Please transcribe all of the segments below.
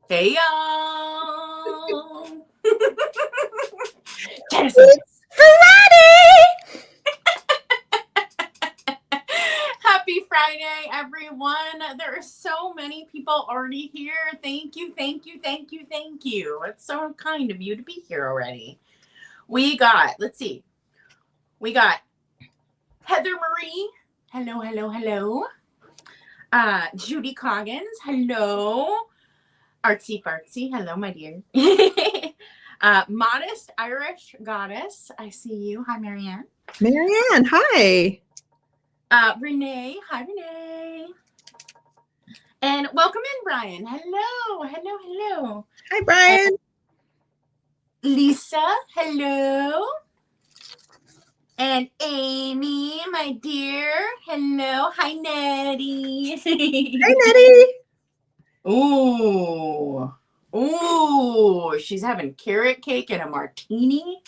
Hey y'all! It's Friday! Happy Friday, everyone. There are so many people already here. Thank you, thank you, thank you, thank you. It's so kind of you to be here already. We got Heather Marie. Hello, hello, hello. Judy Coggins. Hello. Artsy Fartsy. Hello, my dear. Modest Irish Goddess. I see you. Hi, Marianne. Marianne, hi. Renee. Hi, Renee. And welcome in, Brian. Hello, hello, hello. Hi, Brian. And Lisa. Hello. And Amy, my dear. Hello. Hi, Nettie. Hi, Nettie. Ooh, she's having carrot cake and a martini.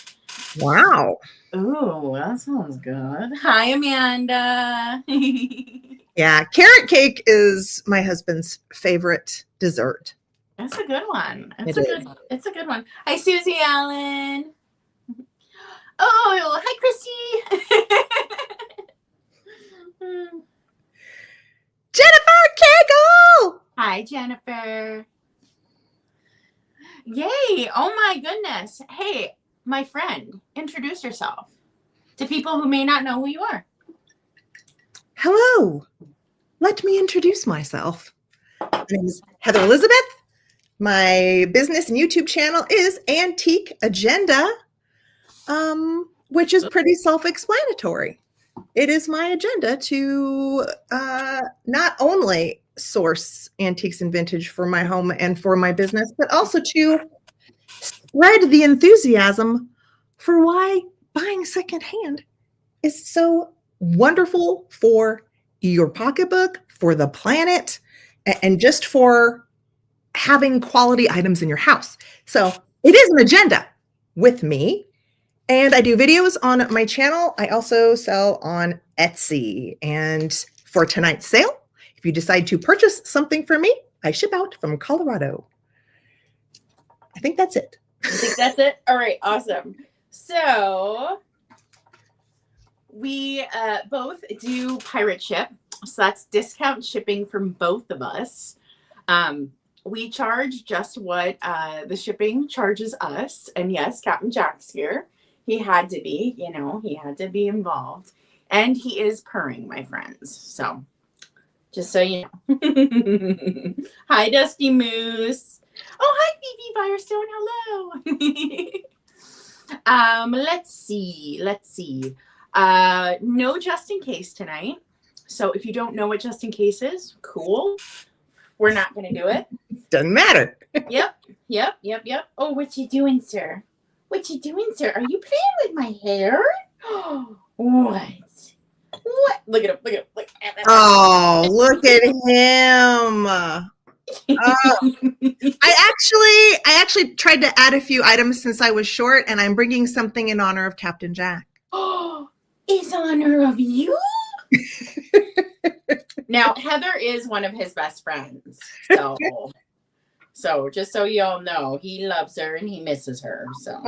Wow. Ooh, that sounds good. Hi, Amanda. Yeah, carrot cake is my husband's favorite dessert. That's a good one. It's a good one. Hi, Susie Allen. Oh, hi, Christy. Jennifer Cagle. Hi, Jennifer. Yay. Oh, my goodness. Hey, my friend, introduce yourself to people who may not know who you are. Hello. Let me introduce myself. My name is Heather Elizabeth. My business and YouTube channel is Antique Agenda, which is pretty self-explanatory. It is my agenda to not only source antiques and vintage for my home and for my business, but also to spread the enthusiasm for why buying secondhand is so wonderful for your pocketbook, for the planet, and just for having quality items in your house. So it is an agenda with me. And I do videos on my channel. I also sell on Etsy. And for tonight's sale, if you decide to purchase something from me, I ship out from Colorado. I think that's it. I think that's it. All right, awesome. So we both do pirate ship. So that's discount shipping from both of us. We charge just what the shipping charges us. And yes, Captain Jack's here. He had to be, he had to be involved. And he is purring, my friends. So just so you know. Hi, Dusty Moose. Oh, hi, Phoebe Firestone. Hello. Let's see. No just in case tonight. So if you don't know what just in case is, cool. We're not going to do it. Doesn't matter. Yep. Oh, what you doing, sir? What you doing, sir? Are you playing with my hair? What? Look at him. Oh, look at him. I actually tried to add a few items since I was short, and I'm bringing something in honor of Captain Jack. Oh, in honor of you? Now, Heather is one of his best friends. So just so you all know, he loves her and he misses her. So,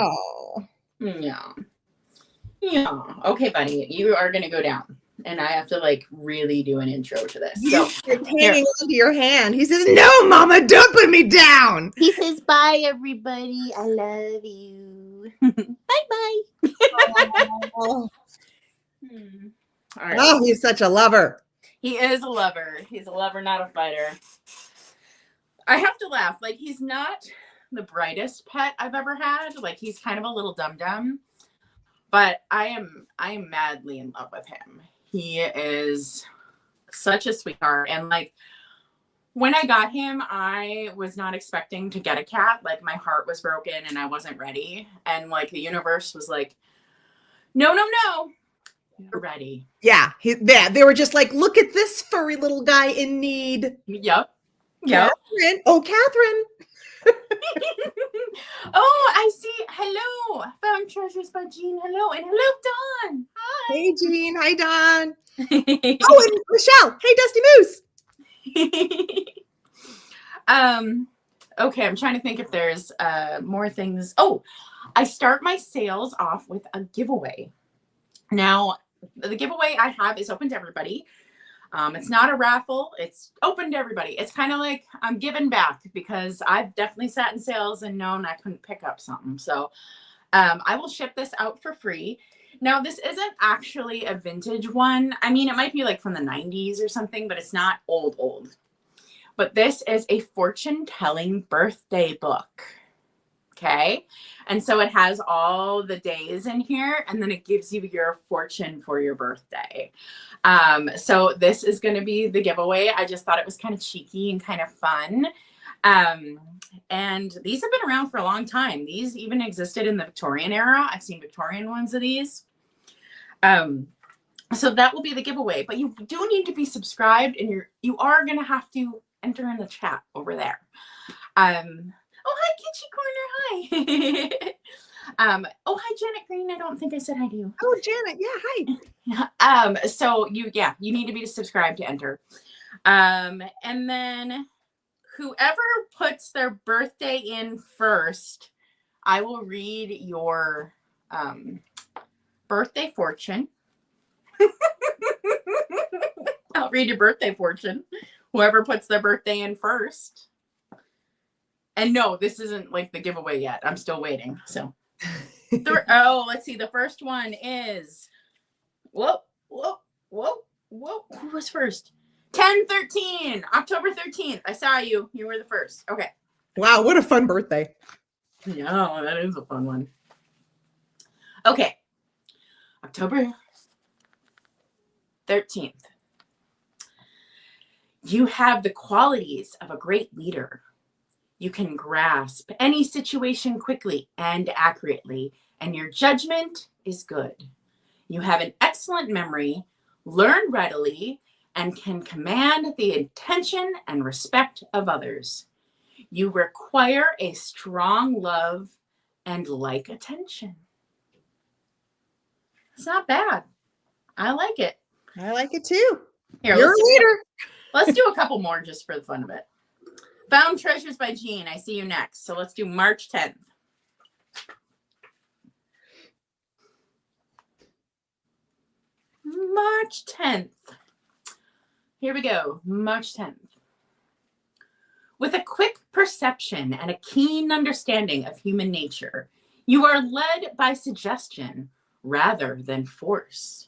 yeah. Okay, buddy, you are going to go down. And I have to really do an intro to this. So it's hanging onto your hand. He says, "No, Mama, don't put me down." He says, "Bye, everybody. I love you. Bye." Oh. All right. Oh, he's such a lover. He is a lover. He's a lover, not a fighter. I have to laugh. He's not the brightest pet I've ever had. He's kind of a little dum-dum. But I am madly in love with him. He is such a sweetheart. And when I got him, I was not expecting to get a cat. My heart was broken and I wasn't ready. And the universe was like, no, you're ready. Yeah. They were just like, look at this furry little guy in need. Yep. Catherine. Oh, Catherine. Oh, I see. Hello. Found Treasures by Jean. Hello. And hello, Dawn. Hi. Hey, Jean. Hi, Dawn. Oh, and Michelle. Hey, Dusty Moose. Okay, I'm trying to think if there's more things. Oh, I start my sales off with a giveaway. Now, the giveaway I have is open to everybody. It's not a raffle. It's open to everybody. It's kind of like I'm giving back because I've definitely sat in sales and known I couldn't pick up something. So I will ship this out for free. Now, this isn't actually a vintage one. I mean, it might be like from the 90s or something, but it's not old. But this is a fortune telling birthday book. Okay. And so it has all the days in here, and then it gives you your fortune for your birthday. So this is going to be the giveaway. I just thought it was kind of cheeky and kind of fun. And these have been around for a long time. These even existed in the Victorian era. I've seen Victorian ones of these. So that will be the giveaway, but you do need to be subscribed, and you are going to have to enter in the chat over there. Oh, hi, Kitschy Corner. Hi. Oh, hi, Janet Green. I don't think I said hi to you. Oh, Janet. Yeah, hi. So you need to be subscribed to enter. And then whoever puts their birthday in first, I will read your birthday fortune. I'll read your birthday fortune. Whoever puts their birthday in first. And no, this isn't like the giveaway yet. I'm still waiting. So, let's see. The first one is, whoa. Who was first? 10/13, October 13th. I saw you. You were the first. Okay. Wow, what a fun birthday. Yeah, that is a fun one. Okay. October 13th. You have the qualities of a great leader. You can grasp any situation quickly and accurately, and your judgment is good. You have an excellent memory, learn readily, and can command the attention and respect of others. You require a strong love and like attention. It's not bad. I like it. I like it too. Here, you're a leader. Let's do a couple more just for the fun of it. Found Treasures by Jean. I see you next. So let's do March 10th. March 10th. Here we go. March 10th. With a quick perception and a keen understanding of human nature, you are led by suggestion rather than force.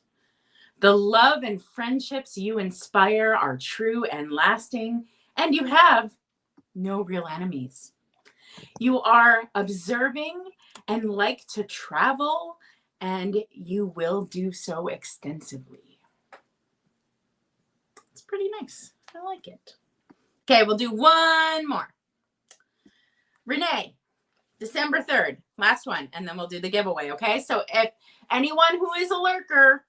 The love and friendships you inspire are true and lasting, and you have no real enemies. You are observing and like to travel, and you will do so extensively. It's pretty nice. I like it. Okay, we'll do one more. Renee, December 3rd, last one, and then we'll do the giveaway, okay? So if anyone who is a lurker,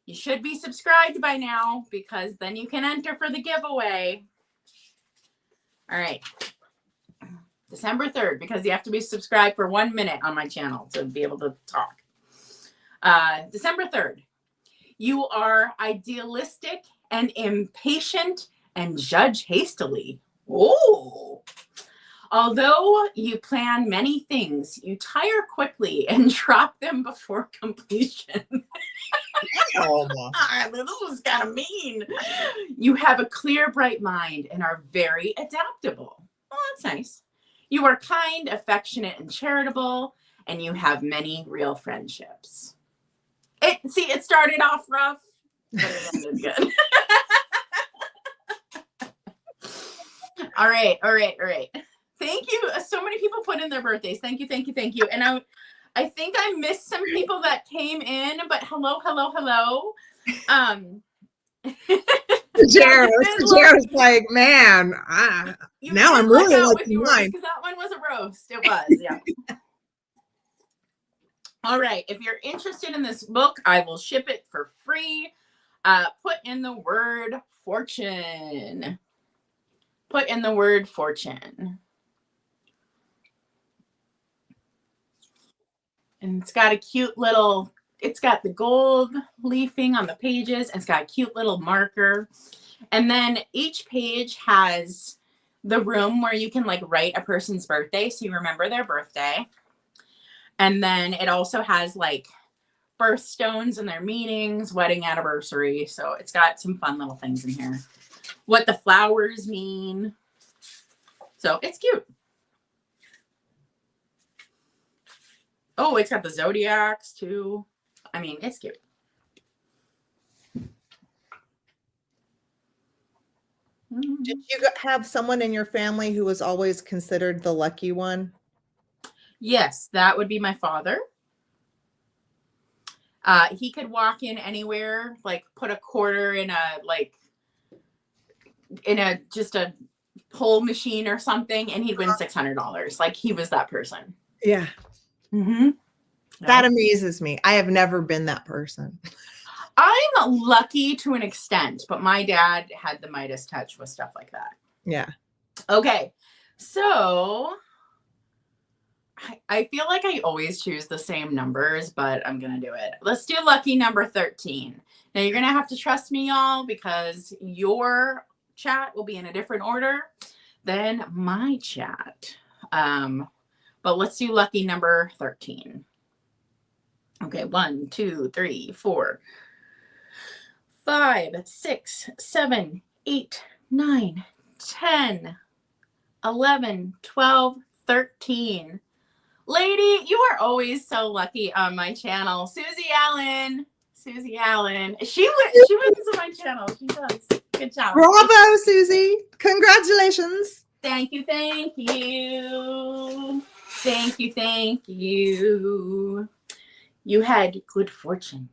you should be subscribed by now because then you can enter for the giveaway. All right. December 3rd, because you have to be subscribed for 1 minute on my channel to be able to talk. December 3rd, you are idealistic and impatient and judge hastily. Oh. Although you plan many things, you tire quickly and drop them before completion. This was kind of mean. You have a clear, bright mind and are very adaptable. Oh, that's nice. You are kind, affectionate, and charitable, and you have many real friendships. It started off rough, but it ended good. All right. Thank you. So many people put in their birthdays. Thank you. And I think I missed some people that came in, but hello. Jared's like, man, now I'm really liking mine. Because that one was a roast. It was, yeah. All right. If you're interested in this book, I will ship it for free. Put in the word fortune. Put in the word fortune. And it's got a cute little, it's got the gold leafing on the pages. And it's got a cute little marker. And then each page has the room where you can like write a person's birthday so you remember their birthday. And then it also has like birthstones and their meanings, wedding anniversary. So it's got some fun little things in here. What the flowers mean. So it's cute. Oh, it's got the zodiacs too. I mean, it's cute. Did you have someone in your family who was always considered the lucky one? Yes, that would be my father. He could walk in anywhere, like put a quarter in just a pull machine or something, and he'd win $600. Like he was that person. Yeah. Mm-hmm. That amazes me. I have never been that person. I'm lucky to an extent, but my dad had the Midas touch with stuff like that. Yeah. Okay. So I feel like I always choose the same numbers, but I'm going to do it. Let's do lucky number 13. Now you're going to have to trust me, y'all, because your chat will be in a different order than my chat. But let's do lucky number 13. Okay. 1, 2, 3, 4, 5, 6, 7, 8, 9, 10, 11, 12, 13. Lady, you are always so lucky on my channel. Susie Allen. Susie Allen. She wins on my channel. She does. Good job. Bravo, Susie. Congratulations. Thank you. Thank you. Thank you. Thank you. You had good fortune.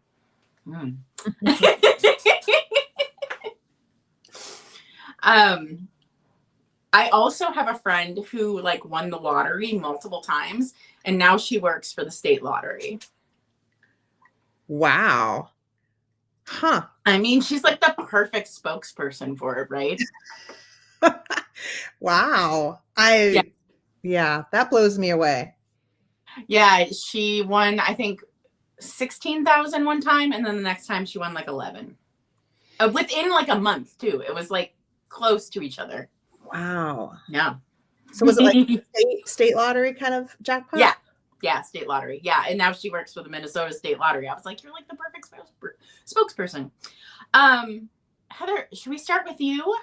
I also have a friend who like won the lottery multiple times, and now she works for the state lottery. Wow. Huh. I mean, she's like the perfect spokesperson for it, right? Wow. Yeah, that blows me away. Yeah, she won, I think, 16,000 one time, and then the next time she won like 11. Within like a month too. It was like close to each other. Wow. Yeah. So was it like state lottery kind of jackpot? Yeah. Yeah, state lottery. Yeah, and now she works for the Minnesota State Lottery. I was like, you're like the perfect spokesperson. Heather, should we start with you?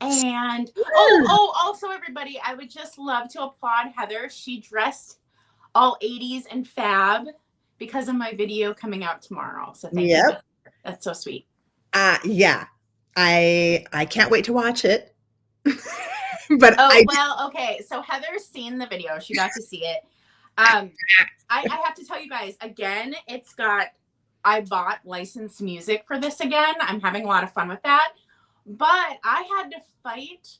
And also everybody, I would just love to applaud Heather. She dressed all 80s and fab because of my video coming out tomorrow. So thank you. That's so sweet. Yeah. I can't wait to watch it. But okay. So Heather's seen the video. She got to see it. I have to tell you guys again, I bought licensed music for this again. I'm having a lot of fun with that. But I had to fight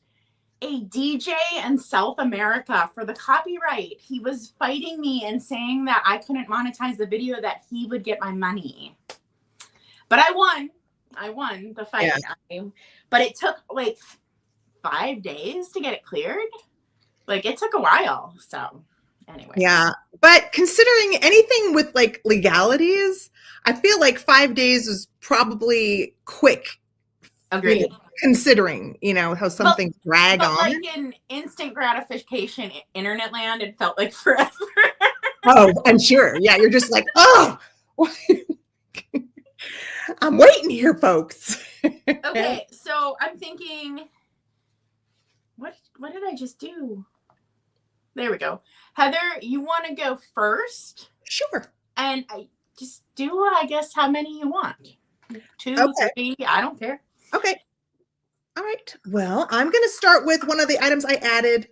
a DJ in South America for the copyright. He was fighting me and saying that I couldn't monetize the video, that he would get my money. But I won. I won the fight. Yeah. But it took like 5 days to get it cleared. Like it took a while. So anyway. Yeah. But considering anything with like legalities, I feel like 5 days is probably quick. Agreed. Considering, how some things drag on. Like in instant gratification internet land, it felt like forever. Oh, I'm sure. Yeah, you're just like, oh, I'm waiting here, folks. Okay, so I'm thinking, what did I just do? There we go. Heather, you want to go first? Sure. And I just do, I guess, how many you want. 2, 3, I don't care. Okay. All right. Well, I'm going to start with one of the items I added.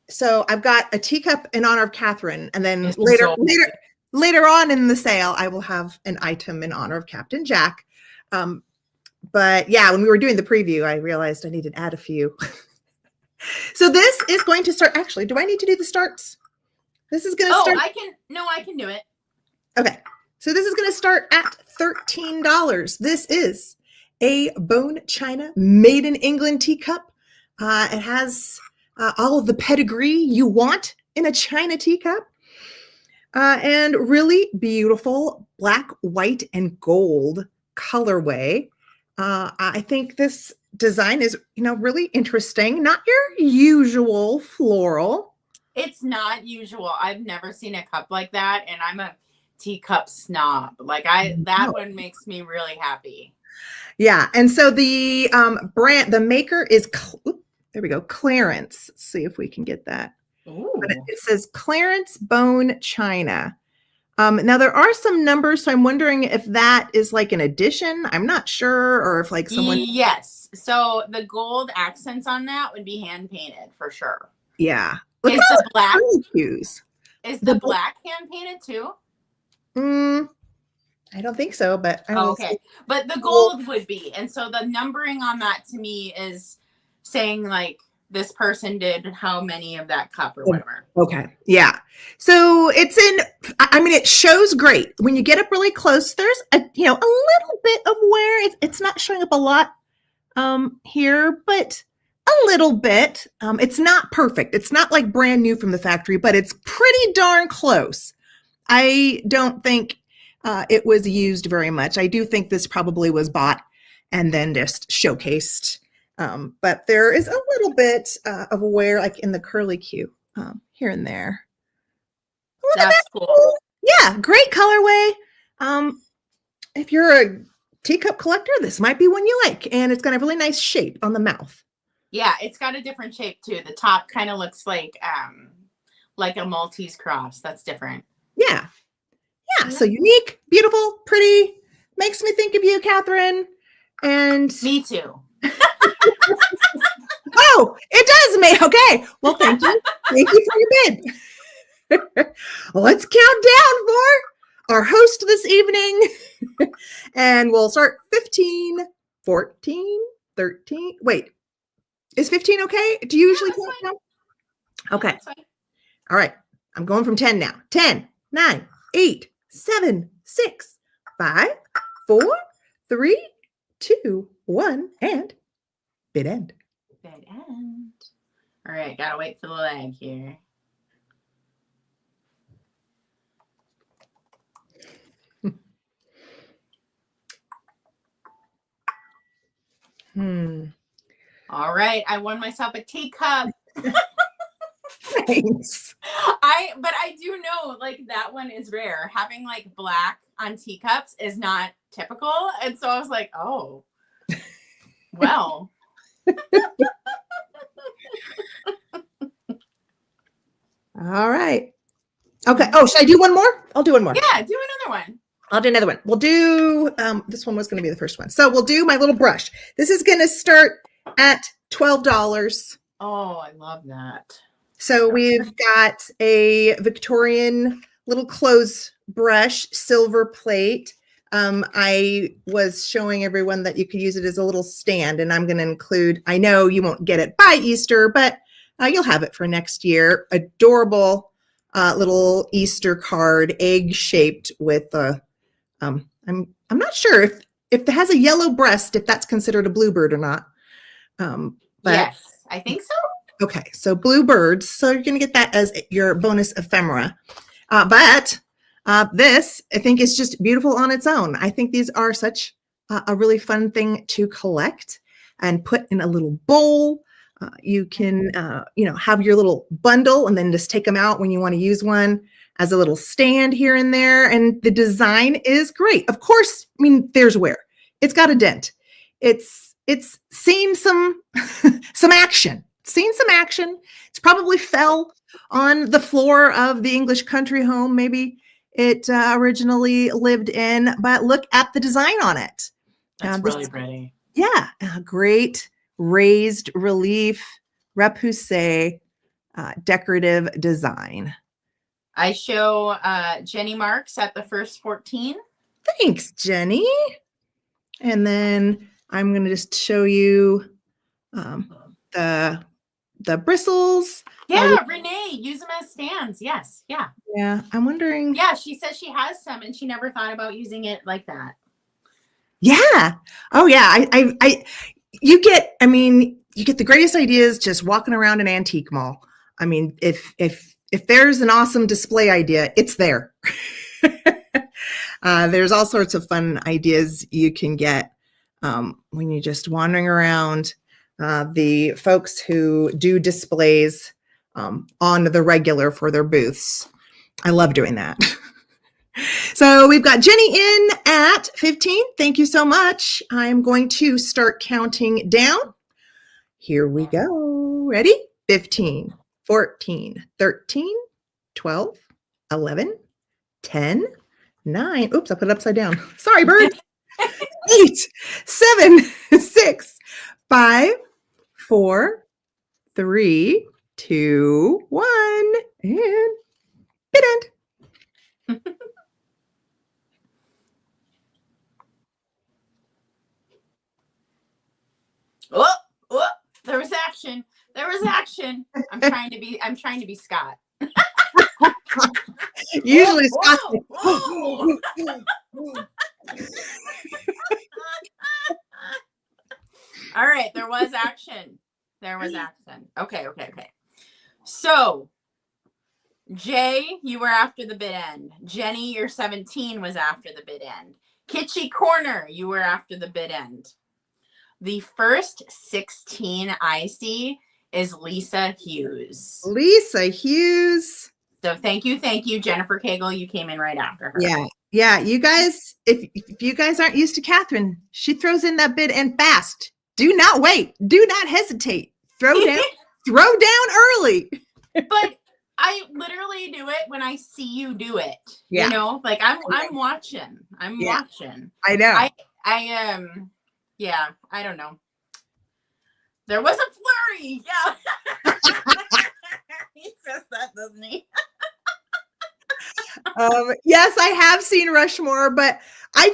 So I've got a teacup in honor of Catherine, and then later on in the sale, I will have an item in honor of Captain Jack. But yeah, when we were doing the preview, I realized I needed to add a few. So this is going to start. Actually, do I need to do the starts? This is going to start. I can do it. Okay. So this is going to start at $13. This is a bone china made in England teacup. It has all of the pedigree you want in a china teacup. And really beautiful black, white, and gold colorway. I think this design is, really interesting. Not your usual floral. It's not usual. I've never seen a cup like that, and I'm a teacup snob. Like that Oh. one makes me really happy. Yeah, and so the the maker is, there we go, Clarence. Let's see if we can get that. Ooh. But it says Clarence Bone China. Now there are some numbers, so I'm wondering if that is like an addition. I'm not sure, or if like someone. Yes. So the gold accents on that would be hand painted for sure. Yeah. Look Is at all the black hues. is the black hand painted too? I don't think so, but I will Okay. see. But the gold would be. And so the numbering on that to me is saying like this person did how many of that cup or whatever. Okay. Yeah. So it's I mean, it shows great. When you get up really close, there's a little bit of wear. It's not showing up a lot here, but a little bit. It's not perfect. It's not like brand new from the factory, but it's pretty darn close. I don't think it was used very much. I do think this probably was bought and then just showcased. But there is a little bit of wear, like in the curly Q, here and there. Look at That's that. cool. Yeah, great colorway. If you're a teacup collector, this might be one you like, and it's got a really nice shape on the mouth. Yeah, it's got a different shape too. The top kind of looks like a Maltese cross. That's different. Yeah. Yeah. So unique, beautiful, pretty. Makes me think of you, Catherine. And me too. Oh, it does, May. Okay. Well, thank you. Thank you for your bid. Let's count down for our host this evening. And we'll start 15, 14, 13. Wait, is 15 okay? Do you usually count down? Okay. All right. I'm going from 10 now. 10, 9, 8, 7, 6, 5, 4, 3, 2, 1, and bid end. Bid end. All right. Gotta wait for the lag here. All right. I won myself a teacup. Thanks. But I do know like that one is rare. Having like black on teacups is not typical. And so I was like, oh, well. All right. Okay. Oh, should I do one more? I'll do one more. Yeah, do another one. I'll do another one. We'll do, this one was going to be the first one. So we'll do my little brush. This is going to start at $12. Oh, I love that. So we've got a Victorian little clothes brush, silver plate. I was showing everyone that you could use it as a little stand, and I'm going to include, I know you won't get it by Easter, but you'll have it for next year. Adorable little Easter card, egg shaped with a, I'm not sure if it has a yellow breast, if that's considered a bluebird or not. But yes, I think so. Okay, so blue birds. So you're going to get that as your bonus ephemera. But this, I think, is just beautiful on its own. I think these are such a really fun thing to collect and put in a little bowl. You can, have your little bundle and then just take them out when you want to use one as a little stand here and there. And the design is great. Of course, I mean, there's wear. It's got a dent. It's seen some action. Seen some action. It's probably fell on the floor of the English country home. Maybe it originally lived in, but look at the design on it. That's really pretty. Yeah, great raised relief, repoussé, decorative design. I show Jenny marks at the first 14. Thanks, Jenny. And then I'm going to just show you the bristles. Yeah, Renee, use them as stands. Yes. Yeah. Yeah. I'm wondering. Yeah. She says she has some and she never thought about using it like that. Yeah. Oh yeah. You get the greatest ideas just walking around an antique mall. I mean, if there's an awesome display idea, it's there. There's all sorts of fun ideas you can get when you're just wandering around. The folks who do displays on the regular for their booths. I love doing that. So we've got Jenny in at 15. Thank you so much. I'm going to start counting down. Here we go. Ready? 15, 14, 13, 12, 11, 10, 9. Oops, I put it upside down. Sorry, bird. 8, 7, 6, 5, 4, 3, 2, 1. And bid end. Oh, there was action. There was action. I'm trying to be Scott. Usually Scott. All right, there was action. There was action. Okay. So, Jay, you were after the bid end. Jenny, your 17 was after the bid end. Kitschy Corner, you were after the bid end. The first 16 I see is Lisa Hughes. Lisa Hughes. So thank you, Jennifer Cagle. You came in right after her. Yeah. You guys, if you guys aren't used to Catherine, she throws in that bid end fast. Do not wait. Do not hesitate. Throw down early. But I literally do it when I see you do it. Yeah. You know, like I'm watching. I'm watching. I know. I yeah, I don't know. There was a flurry. Yeah. He says that, doesn't he? Yes, I have seen Rushmore, but I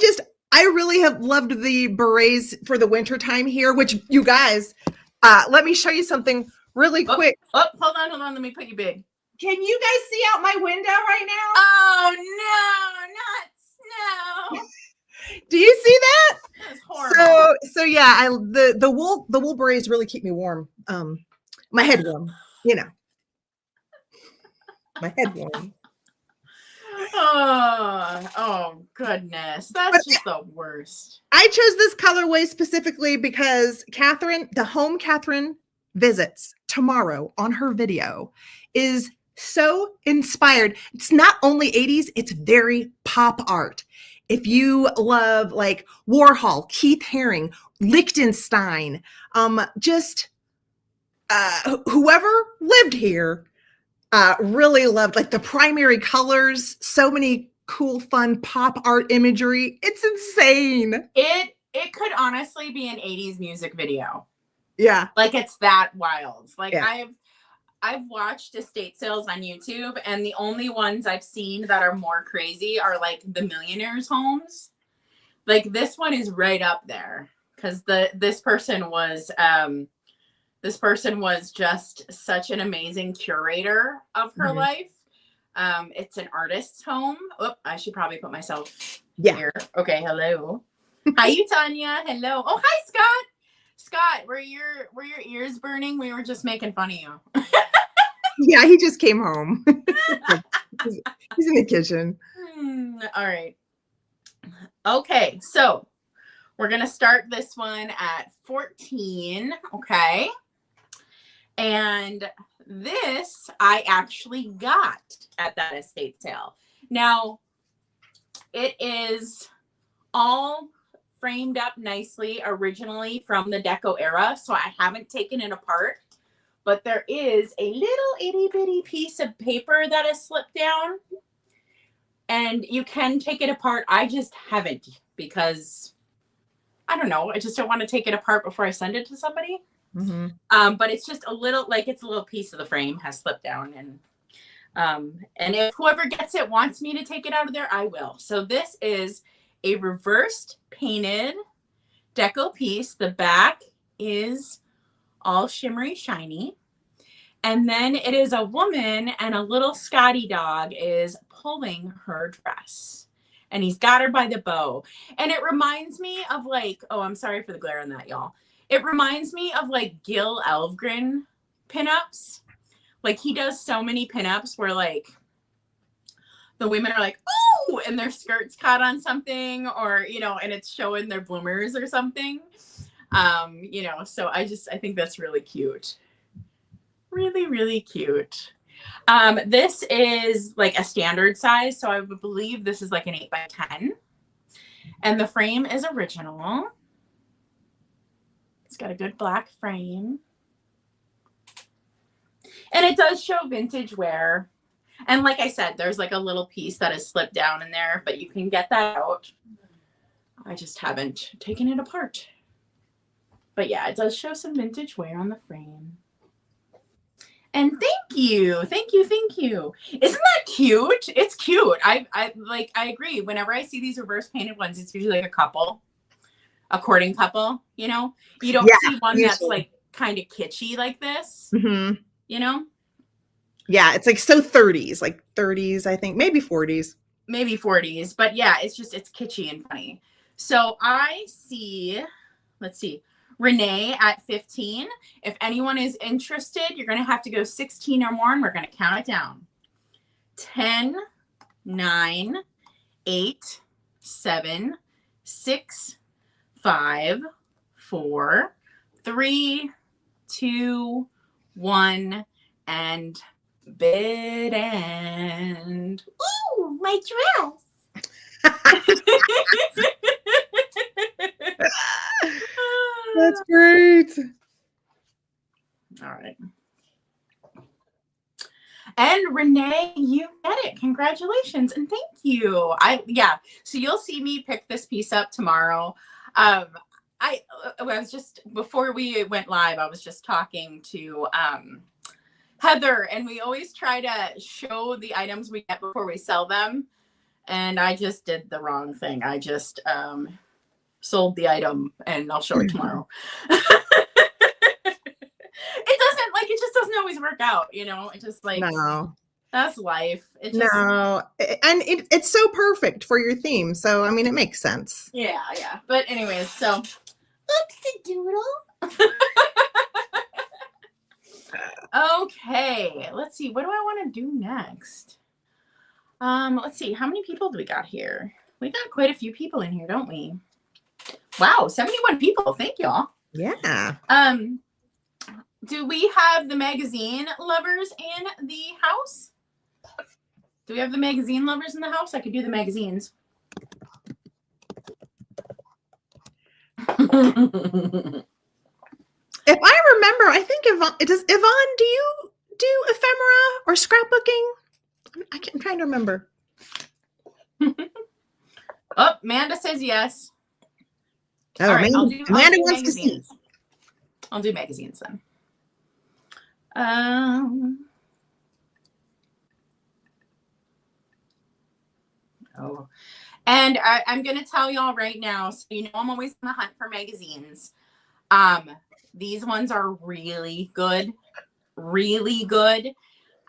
really have loved the berets for the winter time here, which you guys, let me show you something really quick. Oh, hold on. Let me put you big. Can you guys see out my window right now? Oh no, not snow. Do you see that? That's horrible. So yeah, the wool berets really keep me warm. My head warm, you know. My head warm. Oh goodness. That's just the worst. I chose this colorway specifically because the home Catherine visits tomorrow on her video is so inspired. It's not only 80s, it's very pop art. If you love like Warhol, Keith Haring, Lichtenstein, just whoever lived here really loved like the primary colors, so many cool, fun pop art imagery. It's insane. It could honestly be an 80s music video. Yeah. Like it's that wild. Like yeah. I've watched estate sales on YouTube, and the only ones I've seen that are more crazy are like the millionaires' homes. Like this one is right up there because this person was just such an amazing curator of her life. It's an artist's home. Oh, I should probably put myself here. Okay, hello. Hi, you Tanya. Hello. Oh, hi, Scott. Scott, were your ears burning? We were just making fun of you. Yeah, he just came home. He's in the kitchen. All right. Okay, so we're gonna start this one at 14. Okay. And this I actually got at that estate sale. Now, it is all framed up nicely originally from the deco era, so I haven't taken it apart. But there is a little itty bitty piece of paper that is slipped down, and you can take it apart. I just haven't because I don't know. I just don't want to take it apart before I send it to somebody. But it's just a little piece of the frame has slipped down, and if whoever gets it wants me to take it out of there, I will. So this is a reversed painted deco piece. The back is all shimmery shiny, and then it is a woman and a little Scotty dog is pulling her dress, and he's got her by the bow, and it reminds me of like, oh, I'm sorry for the glare on that, y'all. It reminds me of like Gil Elvgren pinups. Like he does so many pinups where like the women are like, ooh, and their skirts caught on something, or, you know, and it's showing their bloomers or something. You know, so I think that's really cute. Really, really cute. This is like a standard size, so I would believe this is like an 8x10. And the frame is original. It's got a good black frame. And it does show vintage wear. And like I said, there's like a little piece that is slipped down in there, but you can get that out. I just haven't taken it apart. But yeah, it does show some vintage wear on the frame. And thank you. Thank you. Thank you. Isn't that cute? It's cute. I agree. Whenever I see these reverse painted ones, it's usually like a courting couple, you know? You don't see one that's like kind of kitschy like this, you know? Yeah, it's like so 30s, like 30s, I think, maybe 40s. Maybe 40s, but yeah, it's kitschy and funny. So I see, let's see, Renee at 15. If anyone is interested, you're going to have to go 16 or more, and we're going to count it down. 10, 9, 8, 7, 6, 5, 4, 3, 2, 1, and bid end. Ooh, my dress. That's great. All right. And Renee, you get it. Congratulations and thank you. So you'll see me pick this piece up tomorrow. I was just, before we went live, I was just talking to Heather, and we always try to show the items we get before we sell them. And I just did the wrong thing. I just sold the item, and I'll show it tomorrow. It just doesn't always work out, you know? It just like, no, that's life. And it's so perfect for your theme. So, I mean, it makes sense. Yeah. But anyways, so oopsie doodle. Okay, let's see. What do I want to do next? Let's see. How many people do we got here? We got quite a few people in here, don't we? Wow, 71 people. Thank y'all. Yeah. Do we have the magazine lovers in the house? Do we have the magazine lovers in the house? I could do the magazines. If I remember, I think Yvonne, do you do ephemera or scrapbooking? I'm trying to remember. Oh, Amanda says yes. Oh, all right, Amanda wants to see. I'll do magazines then. And I'm going to tell y'all right now, so you know I'm always on the hunt for magazines. These ones are really good. Really good.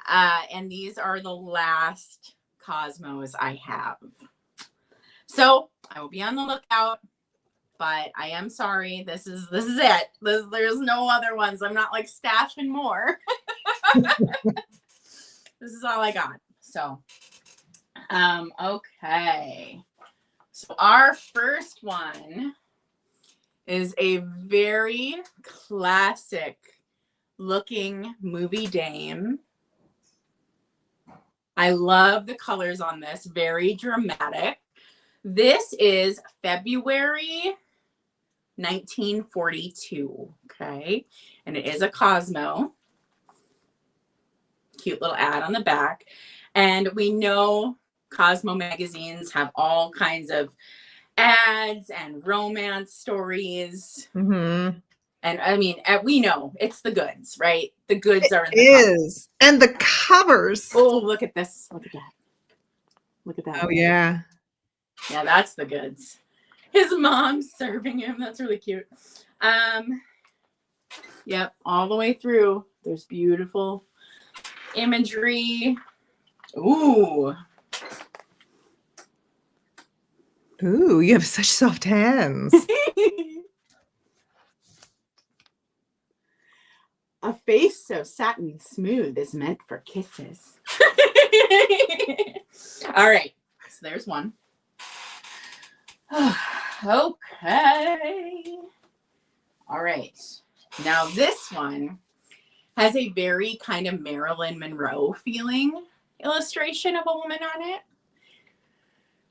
And these are the last Cosmos I have. So I will be on the lookout. But I am sorry. This is it. There's no other ones. I'm not like stashing more. This is all I got. So, okay. So our first one is a very classic looking movie dame. I love the colors on this. Very dramatic. This is February 1942, okay? And it is a Cosmo. Cute little ad on the back. And we know Cosmo magazines have all kinds of ads and romance stories. Mm-hmm. And I mean, we know it's the goods, right? The goods are in the covers. And the covers. Oh, look at this. Look at that. Look at that. Oh, yeah. Yeah, that's the goods. His mom's serving him. That's really cute. Yep, all the way through. There's beautiful imagery. Ooh. Ooh, you have such soft hands. A face so satin smooth is meant for kisses. All right. So there's one. Okay. All right. Now this one has a very kind of Marilyn Monroe feeling illustration of a woman on it.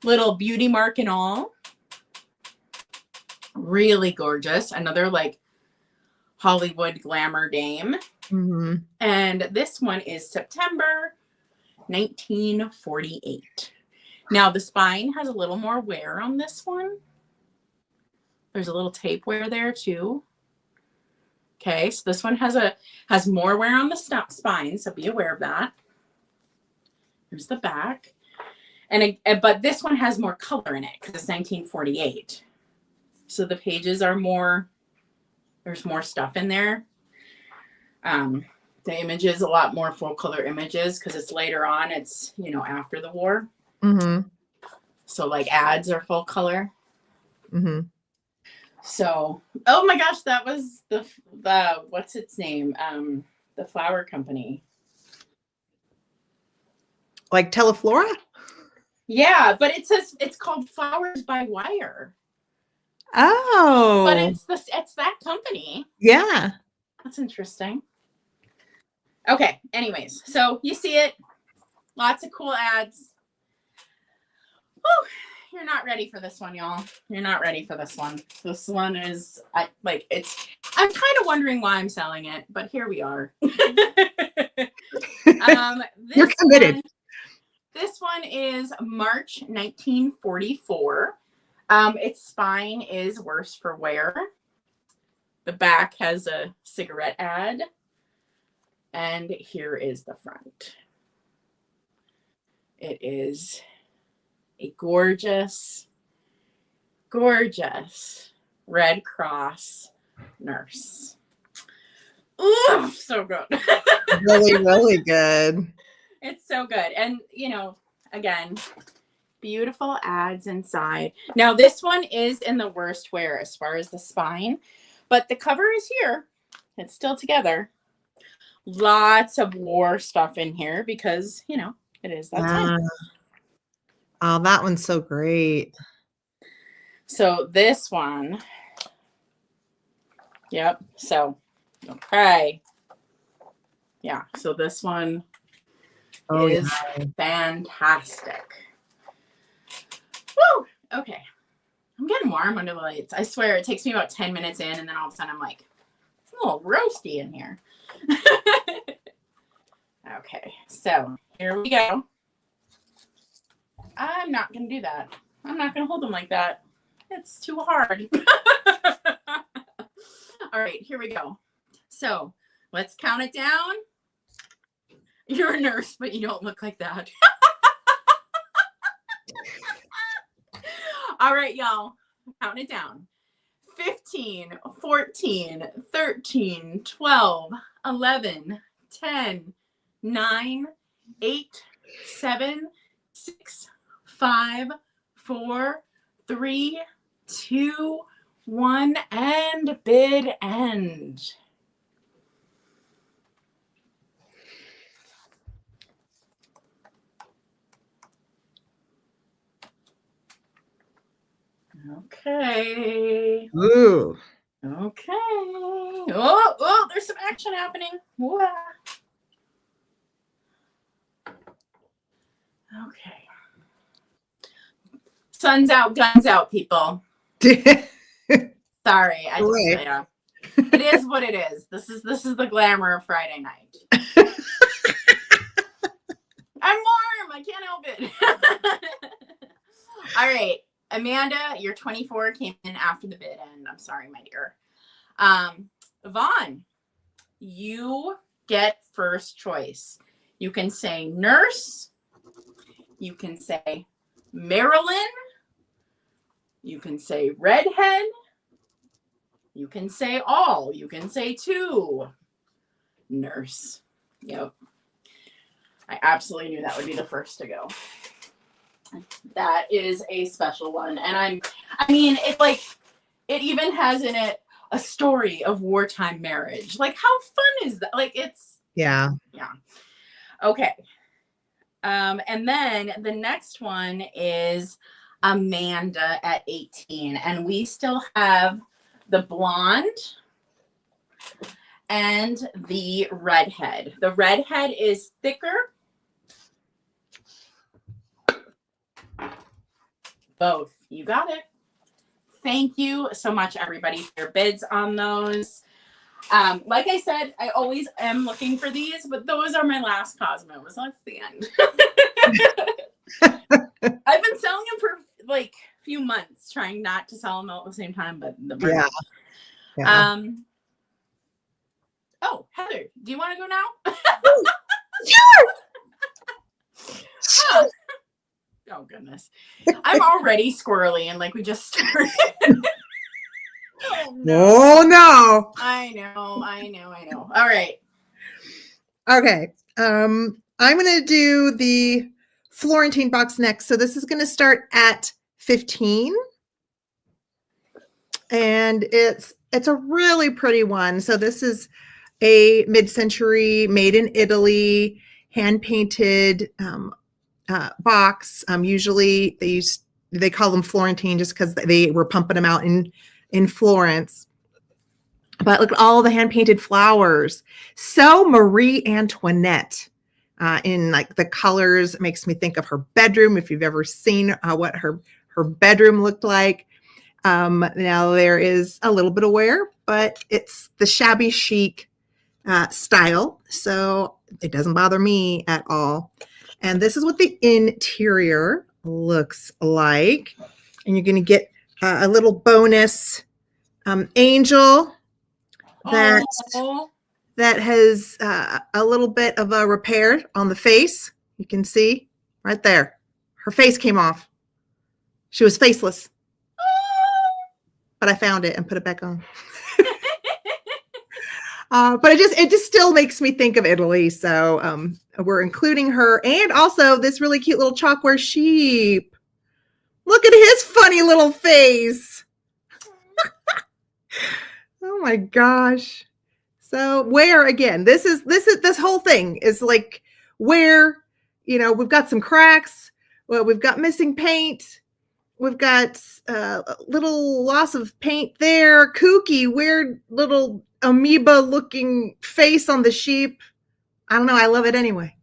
Little beauty mark and all. Really gorgeous. Another like Hollywood glamour dame. Mm-hmm. And this one is September 1948. Now the spine has a little more wear on this one. There's a little tape wear there too. Okay, so this one has more wear on the spine, so be aware of that. Here's the back. But this one has more color in it because it's 1948. So the pages are more, there's more stuff in there. The images, a lot more full color images because it's later on, it's, you know, after the war. Mm-hmm. So like ads are full color. Mm-hmm. So, oh my gosh, that was the what's its name? The flower company. Like Teleflora? Yeah, but it says it's called Flowers by Wire. Oh. But it's that company. Yeah. That's interesting. Okay, anyways, so you see it. Lots of cool ads. Woo, you're not ready for this one, y'all. You're not ready for this one. This one is I'm kind of wondering why I'm selling it, but here we are. You're committed. This one is March 1944. Its spine is worse for wear. The back has a cigarette ad. And here is the front. It is a gorgeous, gorgeous Red Cross nurse. Ooh, so good. Really, really good. It's so good. And, you know, again, beautiful ads inside. Now, this one is in the worst wear as far as the spine, but the cover is here. It's still together. Lots of war stuff in here because, you know, it is that time. Oh, that one's so great. So this one, yep. So, okay. Yeah. So this one is fantastic. Woo! Okay. I'm getting warm under the lights. I swear it takes me about 10 minutes in and then all of a sudden I'm like, it's a little roasty in here. Okay. So here we go. I'm not going to do that. I'm not going to hold them like that. It's too hard. All right, here we go. So let's count it down. You're a nurse, but you don't look like that. All right, y'all. Count it down. 15, 14, 13, 12, 11, 10, 9, 8, 7, 6, 5, 4, 3, 2, 1, and bid end. Okay. Ooh. Okay. Oh, there's some action happening. Whoa. Okay. Sun's out, guns out, people. Sorry, yeah. It is what it is. This is the glamour of Friday night. I'm warm. I can't help it. All right, Amanda, you're 24. Came in after the bid end. I'm sorry, my dear. Vaughn, you get first choice. You can say nurse. You can say Marilyn. You can say redhead. You can say all. You can say two. Nurse. Yep. I absolutely knew that would be the first to go. That is a special one. And it even has in it a story of wartime marriage. Like, how fun is that? Like, it's. Yeah. Yeah. Okay. And then the next one is Amanda at 18. And we still have the blonde and the redhead. The redhead is thicker. Both. You got it. Thank you so much, everybody, for your bids on those. Like I said, I always am looking for these, but those are my last Cosmos. That's the end. I've been selling them for like a few months, trying not to sell them all at the same time, but Yeah. Yeah. Oh, Heather, do you want to go now? Sure. Huh. Oh goodness, I'm already squirrely, and like we just started. Oh no! Oh no! I know. All right. Okay. I'm gonna do the Florentine box next. So this is gonna start at 15. And it's a really pretty one. So this is a mid-century, made in Italy, hand-painted box. Usually they call them Florentine just because they were pumping them out in Florence. But look at all the hand-painted flowers. So Marie Antoinette in like the colors. It makes me think of her bedroom. If you've ever seen what her bedroom looked like. Now there is a little bit of wear, but it's the shabby chic style. So it doesn't bother me at all. And this is what the interior looks like. And you're going to get a little bonus angel that has a little bit of a repair on the face. You can see right there. Her face came off. She was faceless. But I found it and put it back on. But it just still makes me think of Italy. So we're including her, and also this really cute little chalkware sheep. Look at his funny little face. Oh my gosh. So where again, this whole thing is like where, we've got some cracks. Well, we've got missing paint. We've got a little loss of paint there. Kooky, weird little amoeba-looking face on the sheep. I don't know. I love it anyway.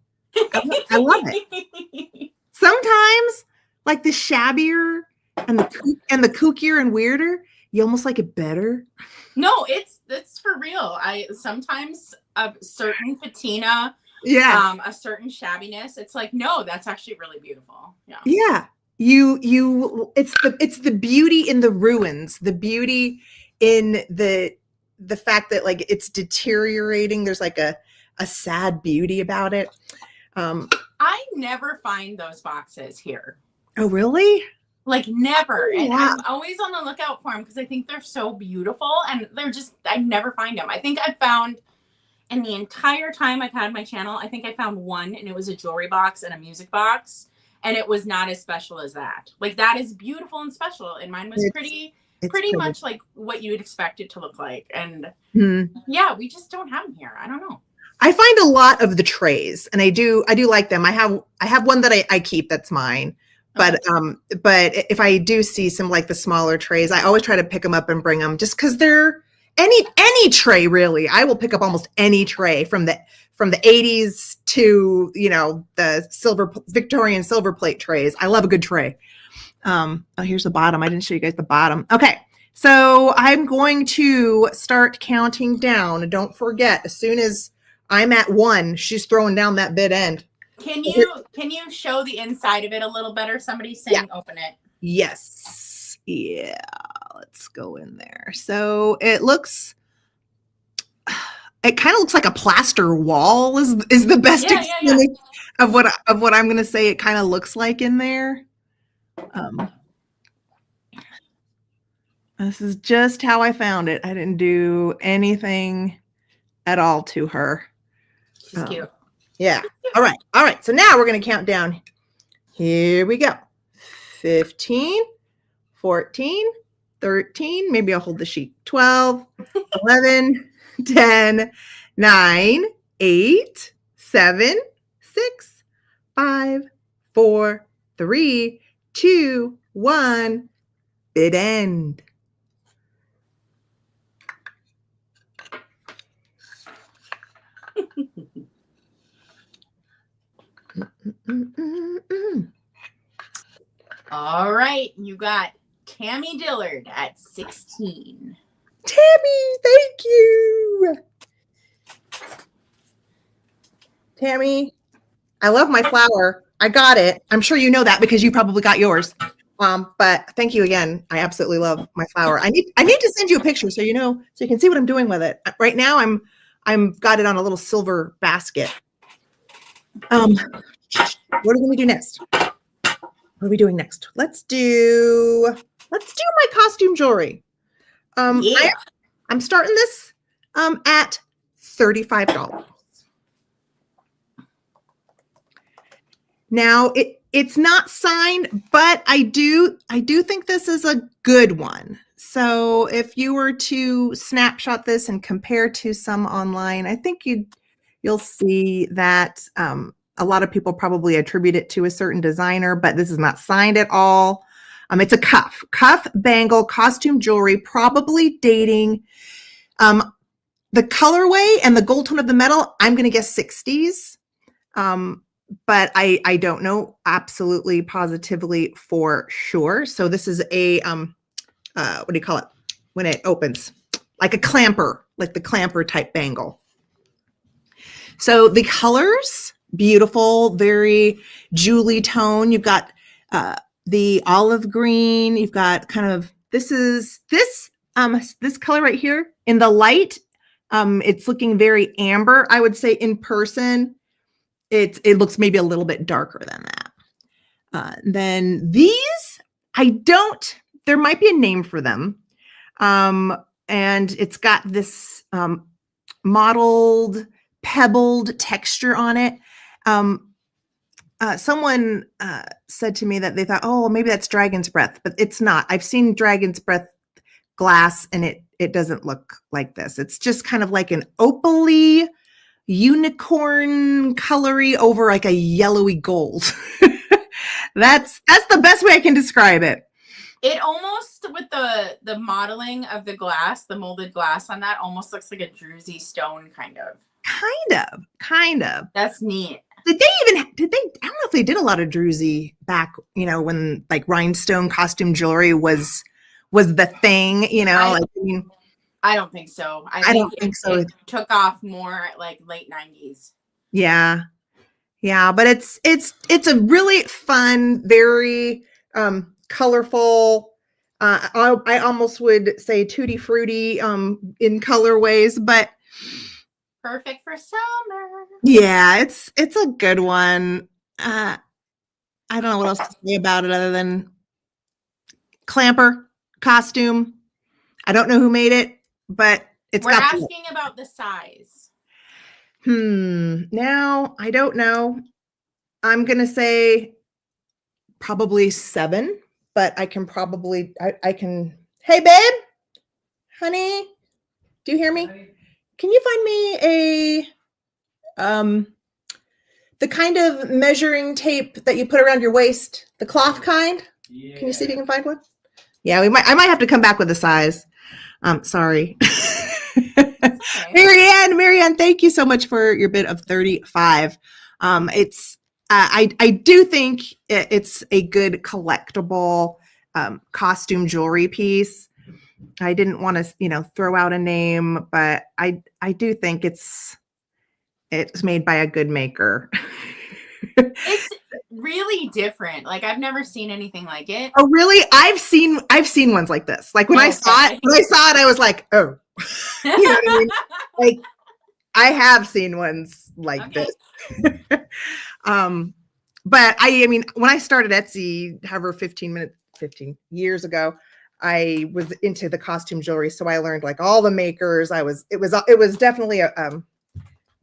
I love it. Sometimes, like the shabbier and the kookier and weirder, you almost like it better. No, it's for real. I sometimes a certain patina, a certain shabbiness. It's like, no, that's actually really beautiful. Yeah. Yeah. It's the beauty in the ruins, the beauty in the fact that like it's deteriorating. There's like a sad beauty about it. I never find those boxes here. Oh, really? Like never. Oh, and wow. I'm always on the lookout for them because I think they're so beautiful, and I never find them. I think I found in the entire time I've had my channel, I think I found one, and it was a jewelry box and a music box. And it was not as special as that. Like that is beautiful and special. And mine was pretty much like what you would expect it to look like. And yeah, we just don't have them here. I don't know. I find a lot of the trays, and I do like them. I have one that I keep that's mine. But but if I do see some like the smaller trays, I always try to pick them up and bring them just because they're any tray really. I will pick up almost any tray from the 80s to, the Victorian silver plate trays. I love a good tray. Oh, here's the bottom. I didn't show you guys the bottom. Okay. So I'm going to start counting down. And don't forget, as soon as I'm at 1, she's throwing down that bid end. Can you show the inside of it a little better? Somebody's saying open it. Yes. Yeah. Let's go in there. So it kind of looks like a plaster wall is the best explanation of what I'm going to say it kind of looks like in there. This is just how I found it. I didn't do anything at all to her. She's cute. Yeah. All right. So now we're going to count down. Here we go. 15, 14, 13. Maybe I'll hold the sheet. 12, 11, 10, 9, 8, 7, 6, 5, 4, 3, 2, 1. Bid end. All right, you got Tammy Dillard at 16. Tammy, thank you. Tammy, I love my flower. I got it. I'm sure you know that because you probably got yours. But thank you again. I absolutely love my flower. I need to send you a picture so you know, so you can see what I'm doing with it. Right now I'm got it on a little silver basket. What are we going to do next? What are we doing next? Let's do my costume jewelry. Yeah. I'm starting this at $35. Now it's not signed, but I do think this is a good one. So if you were to snapshot this and compare to some online, I think you'll see that a lot of people probably attribute it to a certain designer, but this is not signed at all. It's a cuff bangle costume jewelry, probably dating the colorway and the gold tone of the metal. I'm going to guess 60s. But I don't know absolutely positively for sure. So this is a what do you call it when it opens? Like a clamper, like the clamper type bangle. So the colors, beautiful, very Julie tone. You've got the olive green. You've got kind of this color right here in the light. It's looking very amber. I would say in person, it looks maybe a little bit darker than that. Then these, there might be a name for them. And it's got this mottled, pebbled texture on it. Someone said to me that they thought, oh, maybe that's dragon's breath, but it's not. I've seen dragon's breath glass and it doesn't look like this. It's just kind of like an opaly, unicorn colory over like a yellowy gold. That's the best way I can describe it. It almost, with the modeling of the glass, the molded glass on that, almost looks like a druzy stone kind of. Kind of. That's neat. Did they I don't know if they did a lot of druzy back, when like rhinestone costume jewelry was the thing, I don't think so. I don't think so. It took off more at like late 90s. Yeah. Yeah, but it's a really fun, very colorful, I almost would say tutti frutti in colorways, but perfect for summer. Yeah, it's a good one. I don't know what else to say about it other than clamper costume. I don't know who made it, but We're asking about the size. Now I don't know. I'm gonna say probably 7, but I can probably I can. Hey, babe, honey, do you hear me? Can you find me a the kind of measuring tape that you put around your waist, the cloth kind? Yeah. Can you see if you can find one? Yeah, I might have to come back with a size. Sorry. Okay. Marianne, thank you so much for your bid of 35. I do think it's a good collectible costume jewelry piece. I didn't want to, throw out a name, but I do think it's made by a good maker. It's really different. Like, I've never seen anything like it. Oh, really? I've seen ones like this. Like when I saw it, I was like, oh, you know what I mean? Like, I have seen ones like this. But I mean, when I started Etsy, however, 15 years ago, I was into the costume jewelry. So I learned like all the makers. It was definitely an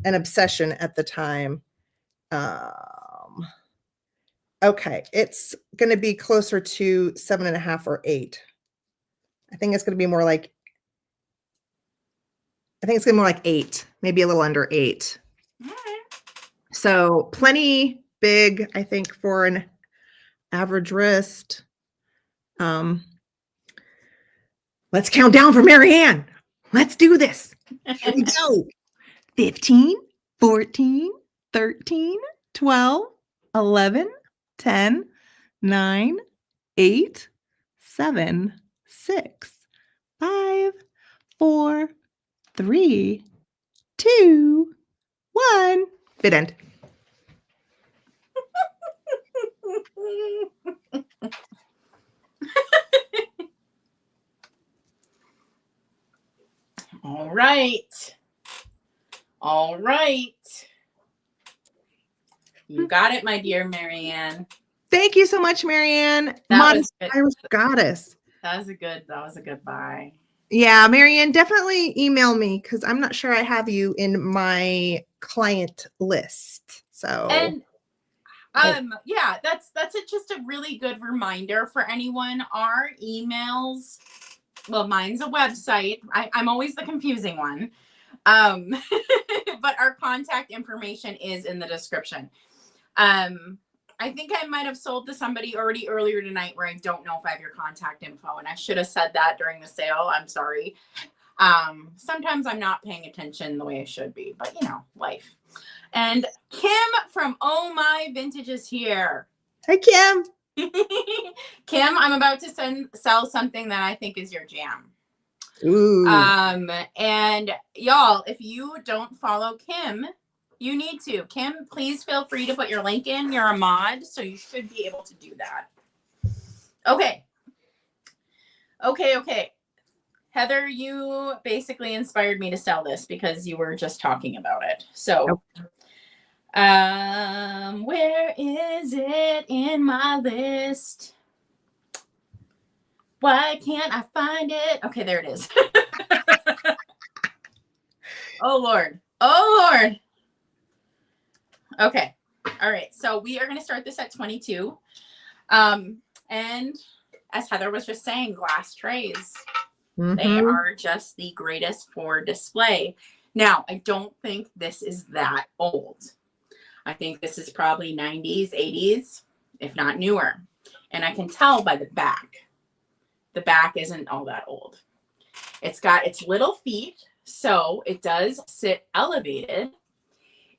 obsession at the time. Okay, it's going to be closer to 7.5 or 8. I think it's going to be more like 8, maybe a little under 8. All right. So plenty big, I think, for an average wrist. Let's count down for Marianne. Let's do this. Here we go. 15, 14, 13, 12, 11, 10, 9, 8, 7, 6, 5, 4, 3, 2, 1. Fit end. All right. All right. You got it, my dear Marianne. Thank you so much, Marianne. Modest Irish goddess. That was a good buy. Yeah, Marianne, definitely email me because I'm not sure I have you in my client list. So and yeah, that's just a really good reminder for anyone. Our emails, well, mine's a website. I'm always the confusing one. But our contact information is in the description. I think I might have sold to somebody already earlier tonight where I don't know if I have your contact info, and I should have said that during the sale. I'm sorry. Sometimes I'm not paying attention the way I should be, but you know, life. And Kim from Oh My Vintage is here. Hi, Kim. Kim, I'm about to sell something that I think is your jam. Ooh. And y'all, if you don't follow Kim, you need to. Kim, please feel free to put your link in. You're a mod, so you should be able to do that. Okay. Heather, you basically inspired me to sell this because you were just talking about it. So, where is it in my list? Why can't I find it? Okay, there it is. Oh, Lord. Okay. All right. So we are going to start this at 22. And as Heather was just saying, glass trays. They are just the greatest for display. Now, I don't think this is that old. I think this is probably 90s, 80s, if not newer. And I can tell by the back. The back isn't all that old. It's got its little feet, so it does sit elevated.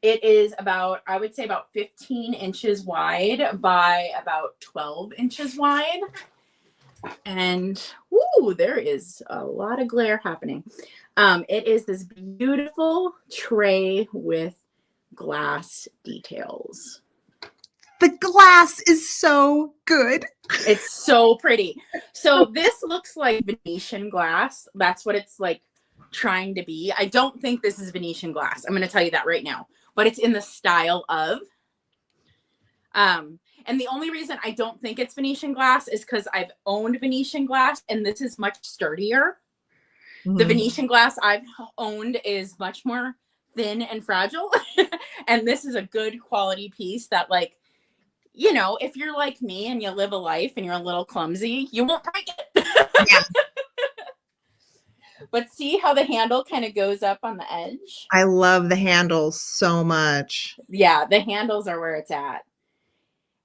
It is about, I would say about 15 inches wide by about 12 inches wide. And, woo, there is a lot of glare happening. It is this beautiful tray with glass details. The glass is so good. It's so pretty. So this looks like Venetian glass. That's what it's like trying to be. I don't think this is Venetian glass. I'm going to tell you that right now. But it's in the style of. And the only reason I don't think it's Venetian glass is because I've owned Venetian glass, and this is much sturdier. The Venetian glass I've owned is much more thin and fragile. And this is a good quality piece that, like, you know, if you're like me and you live a life and you're a little clumsy, you won't break it. Yeah. But see how the handle kind of goes up on the edge? I love the handles so much. Yeah, the handles are where it's at.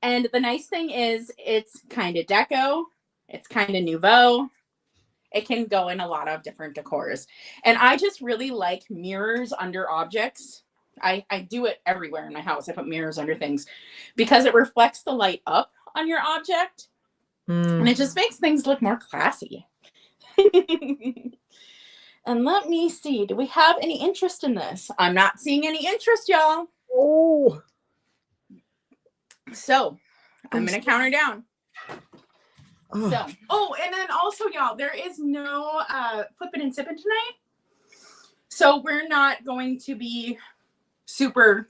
And the nice thing is it's kind of deco. It's kind of nouveau. It can go in a lot of different decors. And I just really like mirrors under objects. I do it everywhere in my house. I put mirrors under things because it reflects the light up on your object. And it just makes things look more classy. And let me see. Do we have any interest in this? I'm not seeing any interest, y'all. Oh. So I'm going to count her down. Oh. So, and then also, y'all, there is no flipping and sipping tonight. So we're not going to be super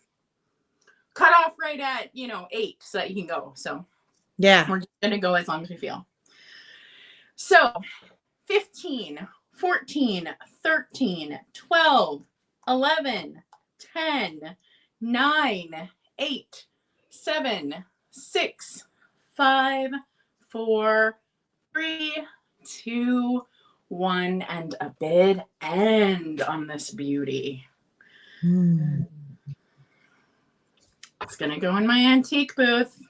cut off right at, 8 so that you can go. So yeah, we're just going to go as long as we feel. So 15, 14, 13, 12, 11, 10, 9, 8, 7, 6, 5, 4, 3, 2, 1, and a bid end on this beauty. It's going to go in my antique booth.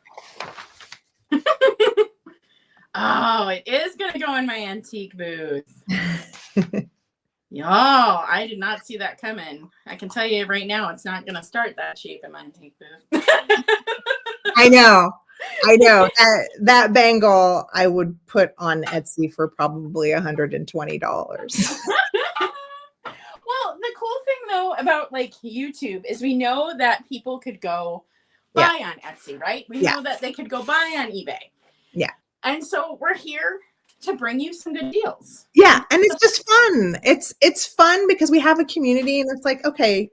Oh, it is going to go in my antique booth. Y'all, I did not see that coming. I can tell you right now, it's not going to start that cheap in my antique booth. I know. That bangle I would put on Etsy for probably $120. Well, the cool thing though about like YouTube is we know that people could go buy on Etsy, right? We know that they could go buy on eBay. Yeah. And so we're here to bring you some good deals. Yeah, and it's just fun. It's fun because we have a community, and it's like, okay,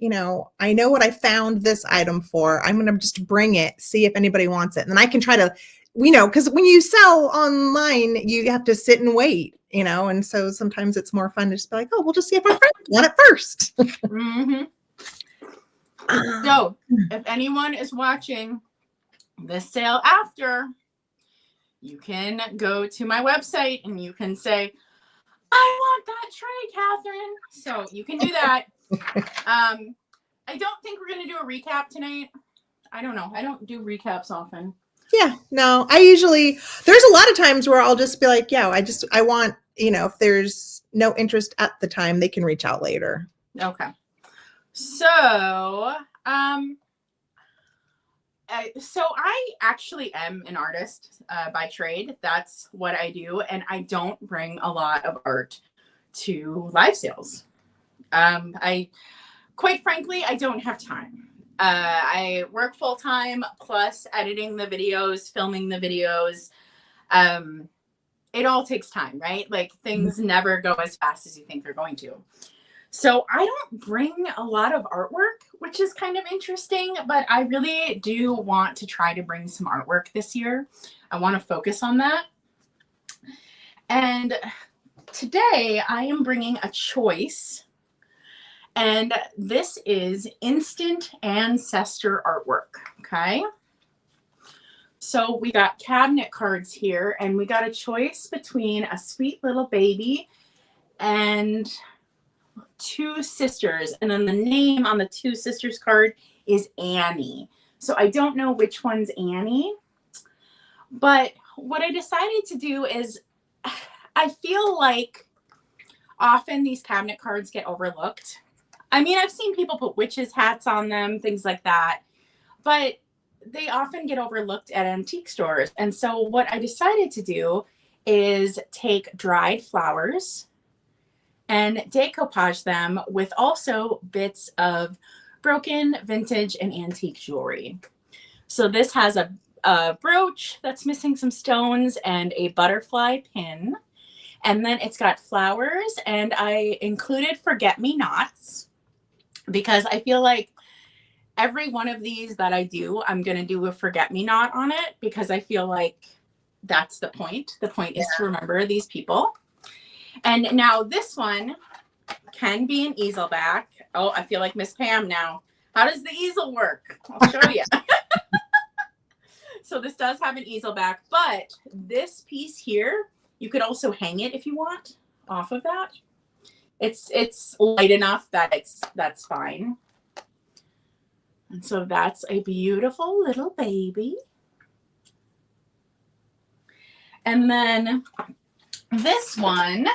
I know what I found this item for. I'm gonna just bring it, see if anybody wants it, and then I can try to, because when you sell online, you have to sit and wait, and so sometimes it's more fun to just be like, oh, we'll just see if our friends want it first. Mm-hmm. So, if anyone is watching this sale after, you can go to my website and you can say, I want that tray, Catherine. So you can do that. I don't think we're going to do a recap tonight. I don't know. I don't do recaps often. Yeah, no, there's a lot of times where I'll just be like, yeah, I want, if there's no interest at the time, they can reach out later. Okay. So, I actually am an artist by trade. That's what I do. And I don't bring a lot of art to live sales. Quite frankly, I don't have time. I work full time plus editing the videos, filming the videos. It all takes time, right? Like things never go as fast as you think they're going to. So I don't bring a lot of artwork, which is kind of interesting, but I really do want to try to bring some artwork this year. I want to focus on that. And today I am bringing a choice, and this is instant ancestor artwork. Okay. So we got cabinet cards here, and we got a choice between a sweet little baby and two sisters, and then the name on the two sisters card is Annie. So I don't know which one's Annie, but what I decided to do is I feel like often these cabinet cards get overlooked. I mean, I've seen people put witches hats on them, things like that, but they often get overlooked at antique stores. And so what I decided to do is take dried flowers and decoupage them with also bits of broken vintage and antique jewelry. So this has a brooch that's missing some stones and a butterfly pin. And then it's got flowers, and I included forget-me-nots because I feel like every one of these that I do, I'm going to do a forget-me-not on it because I feel like that's the point. The point is to remember these people. And now this one can be an easel back. Oh, I feel like Miss Pam now. How does the easel work? I'll show you. So this does have an easel back, but this piece here, you could also hang it if you want off of that. It's light enough that that's fine. And so that's a beautiful little baby. And then this one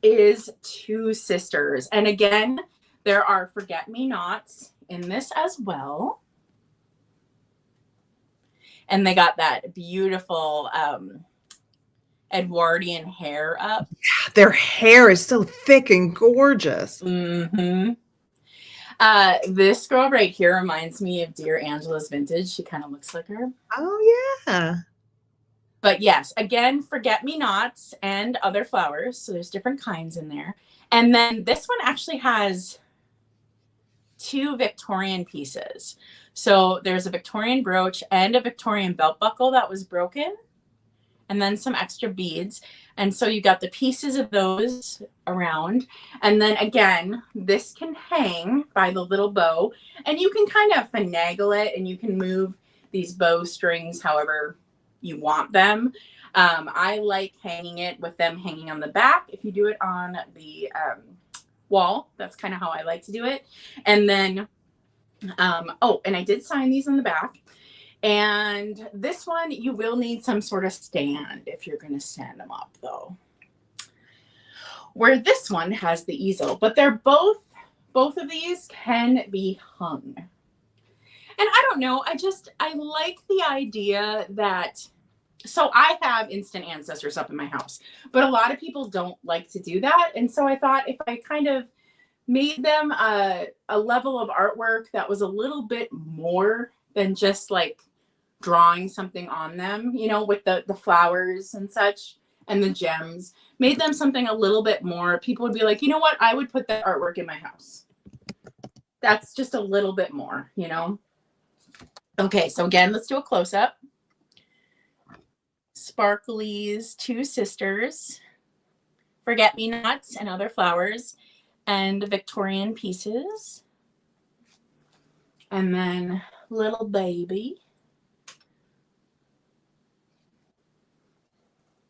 is two sisters. And again, there are forget-me-nots in this as well. And they got that beautiful Edwardian hair up. Their hair is so thick and gorgeous. Mm-hmm. This girl right here reminds me of Dear Angela's Vintage. She kind of looks like her. Oh, yeah. But yes, again, forget-me-nots and other flowers. So there's different kinds in there. And then this one actually has two Victorian pieces. So there's a Victorian brooch and a Victorian belt buckle that was broken, and then some extra beads. And so you got the pieces of those around. And then again, this can hang by the little bow, and you can kind of finagle it, and you can move these bow strings however you want them. I like hanging it with them hanging on the back. If you do it on the wall, that's kind of how I like to do it. And then Oh, and I did sign these on the back. And this one, you will need some sort of stand if you're going to stand them up, though. Where this one has the easel, but they're both of these can be hung. And I don't know, I like the idea that, so I have instant ancestors up in my house, but a lot of people don't like to do that. And so I thought if I kind of made them a level of artwork that was a little bit more than just like drawing something on them, you know, with the flowers and such and the gems, made them something a little bit more, people would be like, you know what, I would put that artwork in my house. That's just a little bit more, you know. Okay, so again, let's do a close-up. Sparkly's two sisters, forget-me-nots and other flowers, and Victorian pieces. And then little baby.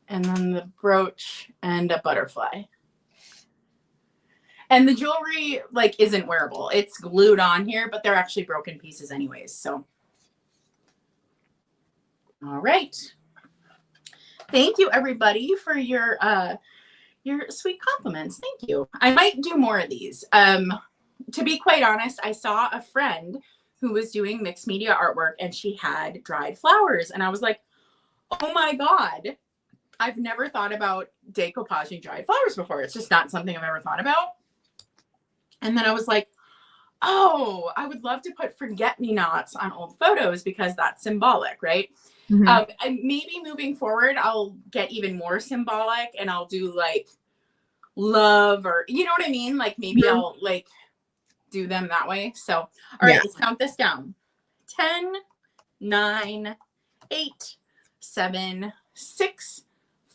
And then the brooch and a butterfly. And the jewelry like isn't wearable. It's glued on here, but they're actually broken pieces anyways. So, all right. Thank you everybody for your sweet compliments. Thank you. I might do more of these. To be quite honest, I saw a friend who was doing mixed media artwork and she had dried flowers. And I was like, oh my God, I've never thought about decoupaging dried flowers before. It's just not something I've ever thought about. And then I was like, oh, I would love to put forget-me-nots on old photos because that's symbolic, right? Mm-hmm. And maybe moving forward, I'll get even more symbolic and I'll do like love or, you know what I mean? Like maybe mm-hmm. I'll like do them that way. So, all right, let's count this down. 10, 9, 8, 7, 6,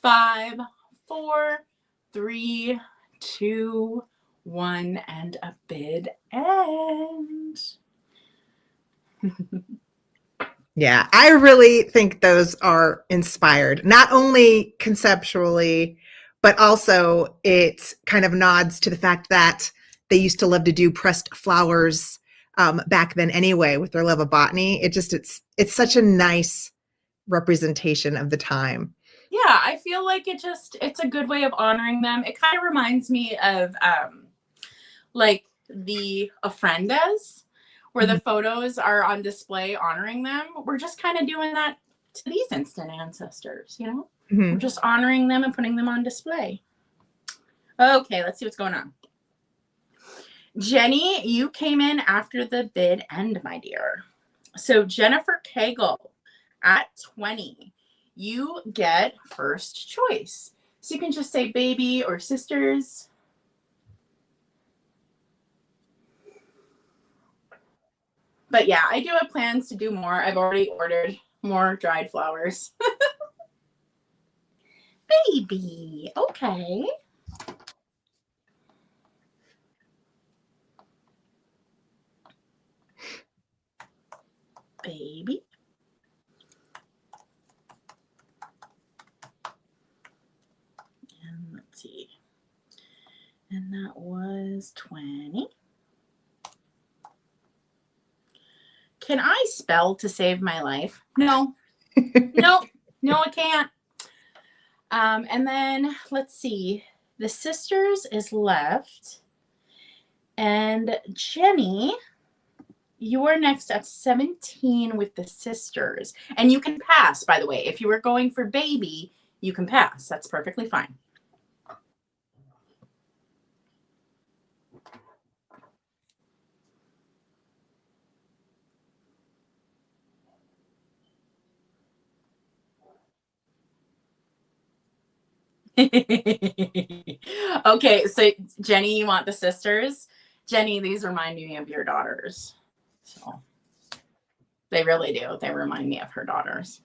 5, 4, 3, 2, 1, and a bid end. Yeah, I really think those are inspired, not only conceptually, but also it kind of nods to the fact that they used to love to do pressed flowers back then anyway with their love of botany. It's such a nice representation of the time. Yeah, I feel like it's a good way of honoring them. It kind of reminds me of like the ofrendas, where the photos are on display honoring them. We're just kind of doing that to these instant ancestors, you know? Mm-hmm. We're just honoring them and putting them on display. Okay, let's see what's going on. Jenny, you came in after the bid end, my dear. So Jennifer Cagle at 20, you get first choice. So you can just say baby or sisters. But yeah, I do have plans to do more. I've already ordered more dried flowers. Baby, okay. Baby. And let's see. And that was 20. Can I spell to save my life? No. No, I can't. And then let's see. The sisters is left. And Jenny, you are next at 17 with the sisters. And you can pass, by the way. If you were going for baby, you can pass. That's perfectly fine. Okay, so Jenny, you want the sisters? Jenny, these remind me of your daughters. So they really do. They remind me of her daughters.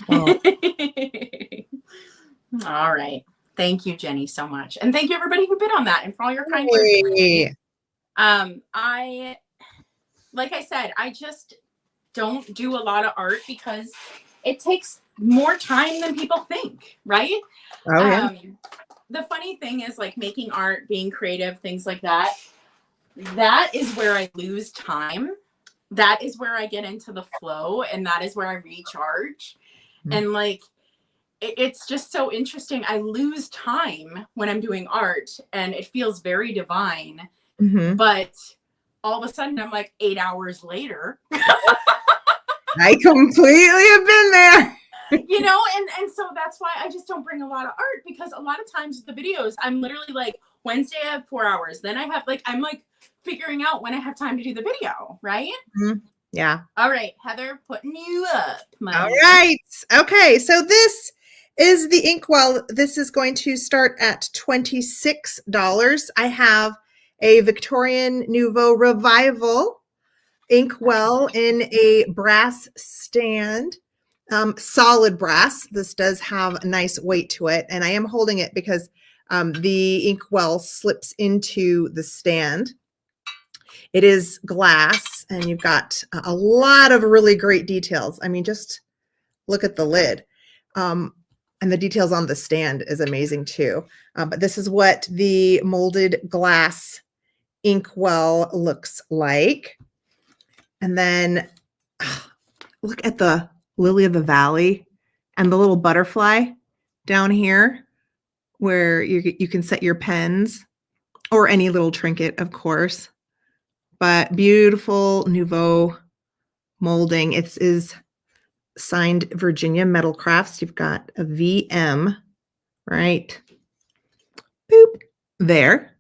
Oh. All right. Thank you, Jenny, so much. And thank you everybody who bid on that and for all your kind words. Like I said, I just don't do a lot of art because it takes more time than people think, right? Oh, yeah. The funny thing is like making art, being creative, things like that. that is where I lose time. That is where I get into the flow, and that is where I recharge. And like, it's just so interesting. I lose time when I'm doing art, and it feels very divine. But all of a sudden, I'm like 8 hours later. I completely have been there. You know, and so that's why I just don't bring a lot of art, because a lot of times the videos, I'm literally like, Wednesday I have 4 hours. Then I have like, I'm like figuring out when I have time to do the video, right? Yeah. All right, Heather, putting you up. All right. Okay. So this is the inkwell. This is going to start at $26. I have a Victorian Nouveau Revival inkwell in a brass stand. Solid brass. This does have a nice weight to it. And I am holding it because the inkwell slips into the stand. It is glass, and you've got a lot of really great details. I mean, just look at the lid. And the details on the stand is amazing too. But this is what the molded glass inkwell looks like. And then look at the lily of the valley and the little butterfly down here where you can set your pens or any little trinket, of course. But beautiful Nouveau molding. It is signed Virginia Metal Crafts. You've got a VM, right? Boop, there.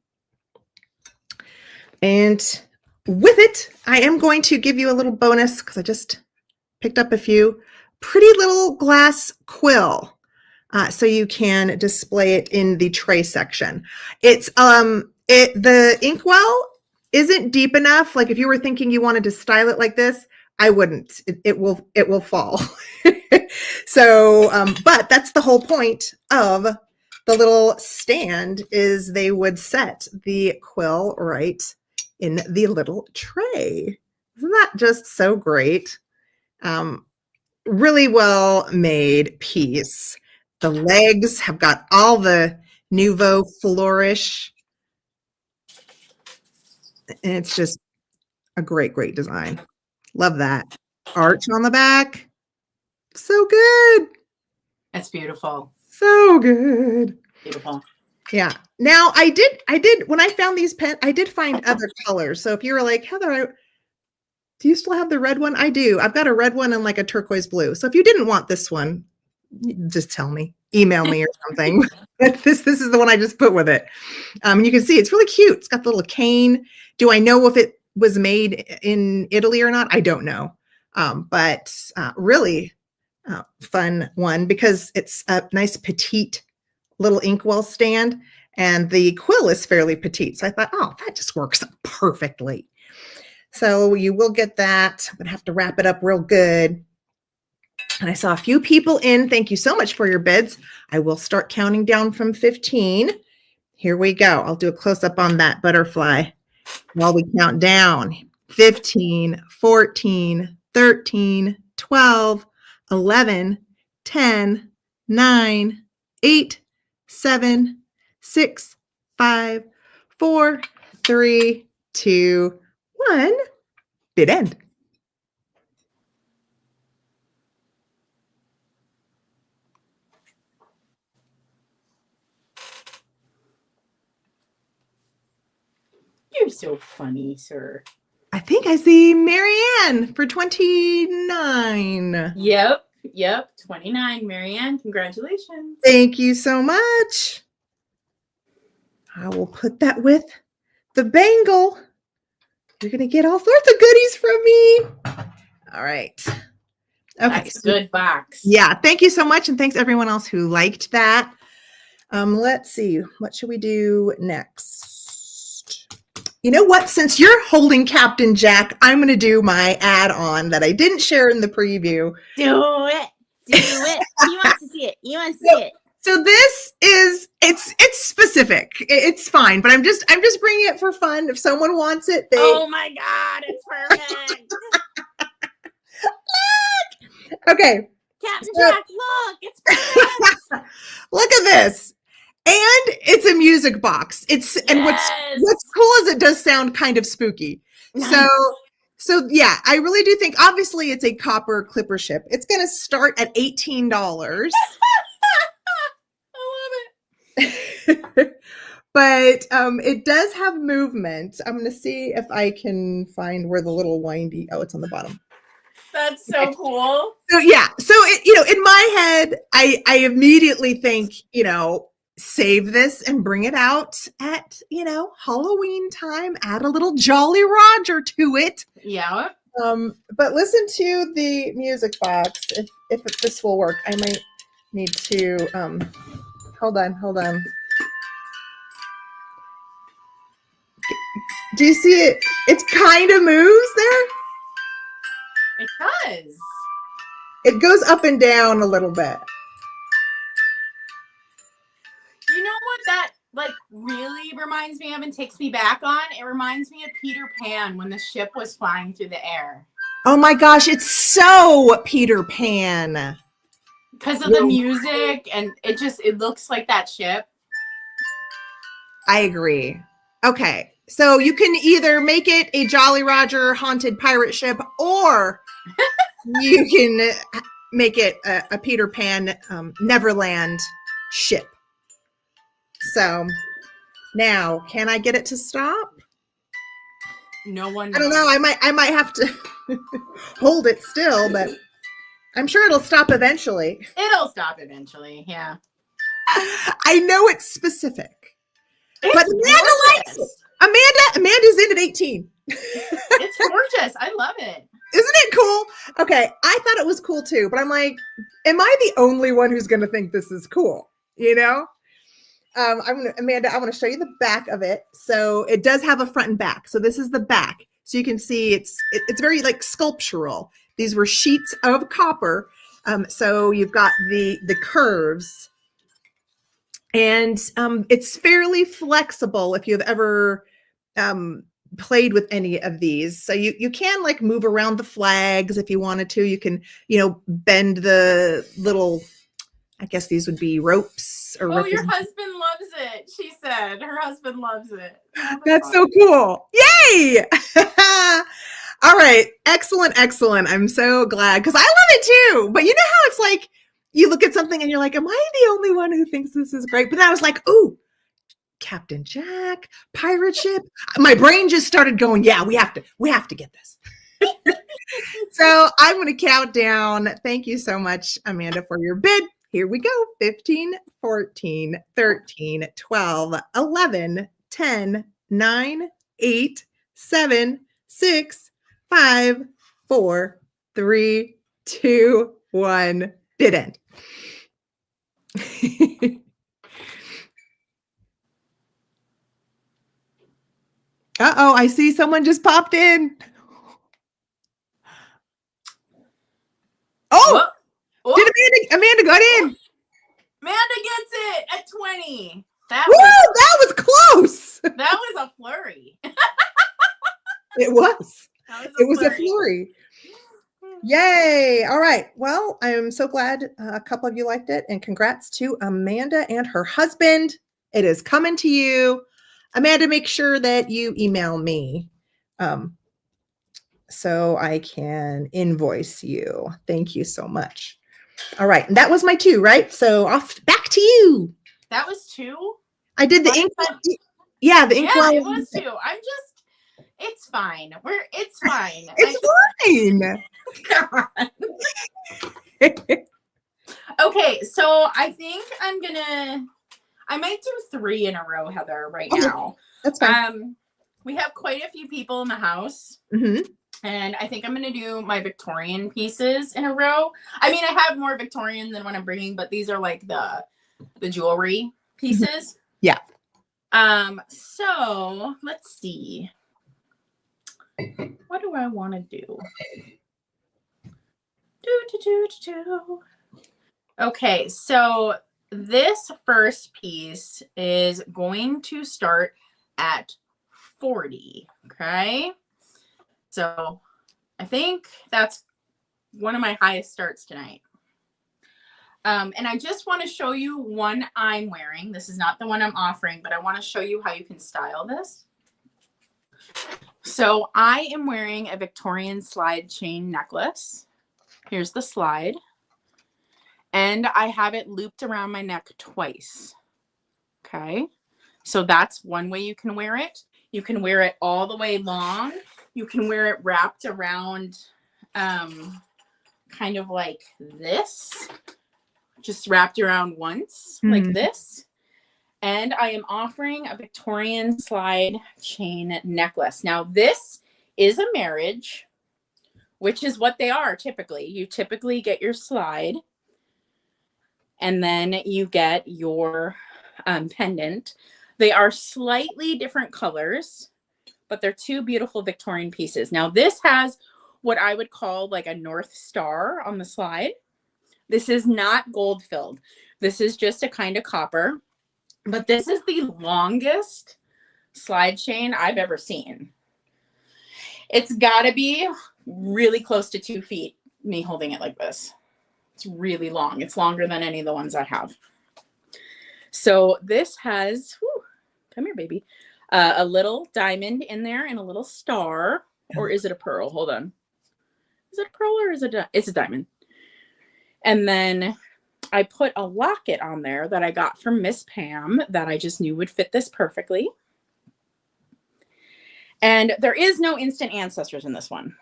And with it, I am going to give you a little bonus because I just picked up a few. Pretty little glass quill. So you can display it in the tray section. It's the inkwell isn't deep enough. Like if you were thinking you wanted to style it like this, I wouldn't. It will fall. So, but that's the whole point of the little stand, is they would set the quill right in the little tray. Isn't that just so great? Really well made piece. The legs have got all the Nouveau flourish. And it's just a great, great design. Love that. Arch on the back. So good. That's beautiful. So good. Beautiful. Yeah. Now I did when I found these pens, I did find other colors. So if you were like, Heather, do you still have the red one? I do. I've got a red one and like a turquoise blue. So if you didn't want this one, just tell me, email me or something. This is the one I just put with it. You can see it's really cute. It's got the little cane. Do I know if it was made in Italy or not? I don't know. But really fun one because it's a nice petite little inkwell stand, and the quill is fairly petite. So I thought, oh, that just works perfectly. So you will get that. I'm going to have to wrap it up real good. And I saw a few people in. Thank you so much for your bids. I will start counting down from 15. Here we go. I'll do a close-up on that butterfly while we count down. 15, 14, 13, 12, 11, 10, 9, 8, 7, 6, 5, 4, 3, 2, 1. Bid end. You're so funny, sir. I think I see Marianne for 29. Yep. 29, Marianne. Congratulations. Thank you so much. I will put that with the bangle. You're going to get all sorts of goodies from me. All right. Okay. That's a good box. Yeah. Thank you so much. And thanks everyone else who liked that. Let's see. What should we do next? You know what? Since you're holding Captain Jack, I'm going to do my add-on that I didn't share in the preview. Do it. He wants to see it. So this is it's specific. It's fine, but I'm just bringing it for fun. If someone wants it, oh my God, it's perfect. Look. Okay. Captain Jack, look, it's perfect. Look at this. And it's a music box. And Yes. what's cool is it does sound kind of spooky. Nice. So yeah, I really do think obviously it's a copper clipper ship. It's going to start at $18. I love it. But it does have movement. I'm going to see if I can find where the little windy. Oh, it's on the bottom. That's so cool. So yeah, so in my head, I immediately think, save this and bring it out at Halloween time. Add a little Jolly Roger to it. Yeah. But listen to the music box. If this will work, I might need to. Hold on. Do you see it? It's kind of moves there. It does. It goes up and down a little bit. You know what that really reminds me of and takes me back on? It reminds me of Peter Pan when the ship was flying through the air. Oh my gosh, it's so Peter Pan. Because of the music, and it looks like that ship. I agree. Okay, so you can either make it a Jolly Roger haunted pirate ship, or you can make it a Peter Pan Neverland ship. So now, can I get it to stop? No one knows. I don't know. I might have to hold it still, but I'm sure it'll stop eventually. It'll stop eventually, yeah. I know it's specific. It's But Amanda likes it. Amanda's in at 18. It's gorgeous. I love it. Isn't it cool? Okay, I thought it was cool too, but I'm like, am I the only one who's going to think this is cool? Amanda, I want to show you the back of it. So it does have a front and back. So this is the back. So you can see it's very like sculptural. These were sheets of copper. So you've got the curves. And it's fairly flexible if you've ever played with any of these. So you can like move around the flags if you wanted to. You can, bend the little, I guess these would be ropes. Oh, your husband loves it. She said her husband loves it. Oh, that's so cool. Yay! All right. Excellent. I'm so glad because I love it too. But you know how it's like, you look at something and you're like, am I the only one who thinks this is great? But then I was like, ooh, Captain Jack, pirate ship. My brain just started going, yeah, we have to get this. So I'm going to count down. Thank you so much, Amanda, for your bid. Here we go. 15, 14, 13, 12, 11, 10, 9, 8, 7, 6, 5, 4, 3, 2, 1. Bid end. Uh-oh, I see someone just popped in. Oh! Oh. Did Amanda got in? Amanda gets it at 20. That was close. That was a flurry. It was. It was a flurry. Yay. All right. Well, I am so glad a couple of you liked it, and congrats to Amanda and her husband. It is coming to you. Amanda, make sure that you email me so I can invoice you. Thank you so much. All right. And that was my 2, right? So back to you. That was 2? I did the ink. Yeah, the ink. Yeah, it was 2. It's fine. It's fine. It's fine. Come on. Okay, so I think I might do 3 in a row, Heather, right now. That's fine. We have quite a few people in the house. Mm-hmm. And I think I'm going to do my Victorian pieces in a row. I mean, I have more Victorian than what I'm bringing, but these are like the jewelry pieces. Yeah. So let's see. What do I want to do? Okay, so this first piece is going to start at 40. Okay. So I think that's one of my highest starts tonight. And I just want to show you one I'm wearing. This is not the one I'm offering, but I want to show you how you can style this. So I am wearing a Victorian slide chain necklace. Here's the slide. And I have it looped around my neck twice. Okay. So that's one way you can wear it. You can wear it all the way long. You can wear it wrapped around kind of like this. Just wrapped around once like this. And I am offering a Victorian slide chain necklace. Now this is a marriage, which is what they are typically. You typically get your slide and then you get your pendant. They are slightly different colors, but they're two beautiful Victorian pieces. Now this has what I would call like a North Star on the slide. This is not gold filled. This is just a kind of copper, but this is the longest slide chain I've ever seen. It's gotta be really close to 2 feet, me holding it like this. It's really long. It's longer than any of the ones I have. So this has, whew, come here, baby, a little diamond in there and a little star, or is it a pearl? Hold on. Is it a pearl or is it it's a diamond? And then I put a locket on there that I got from Miss Pam that I just knew would fit this perfectly. And there is no instant ancestors in this one.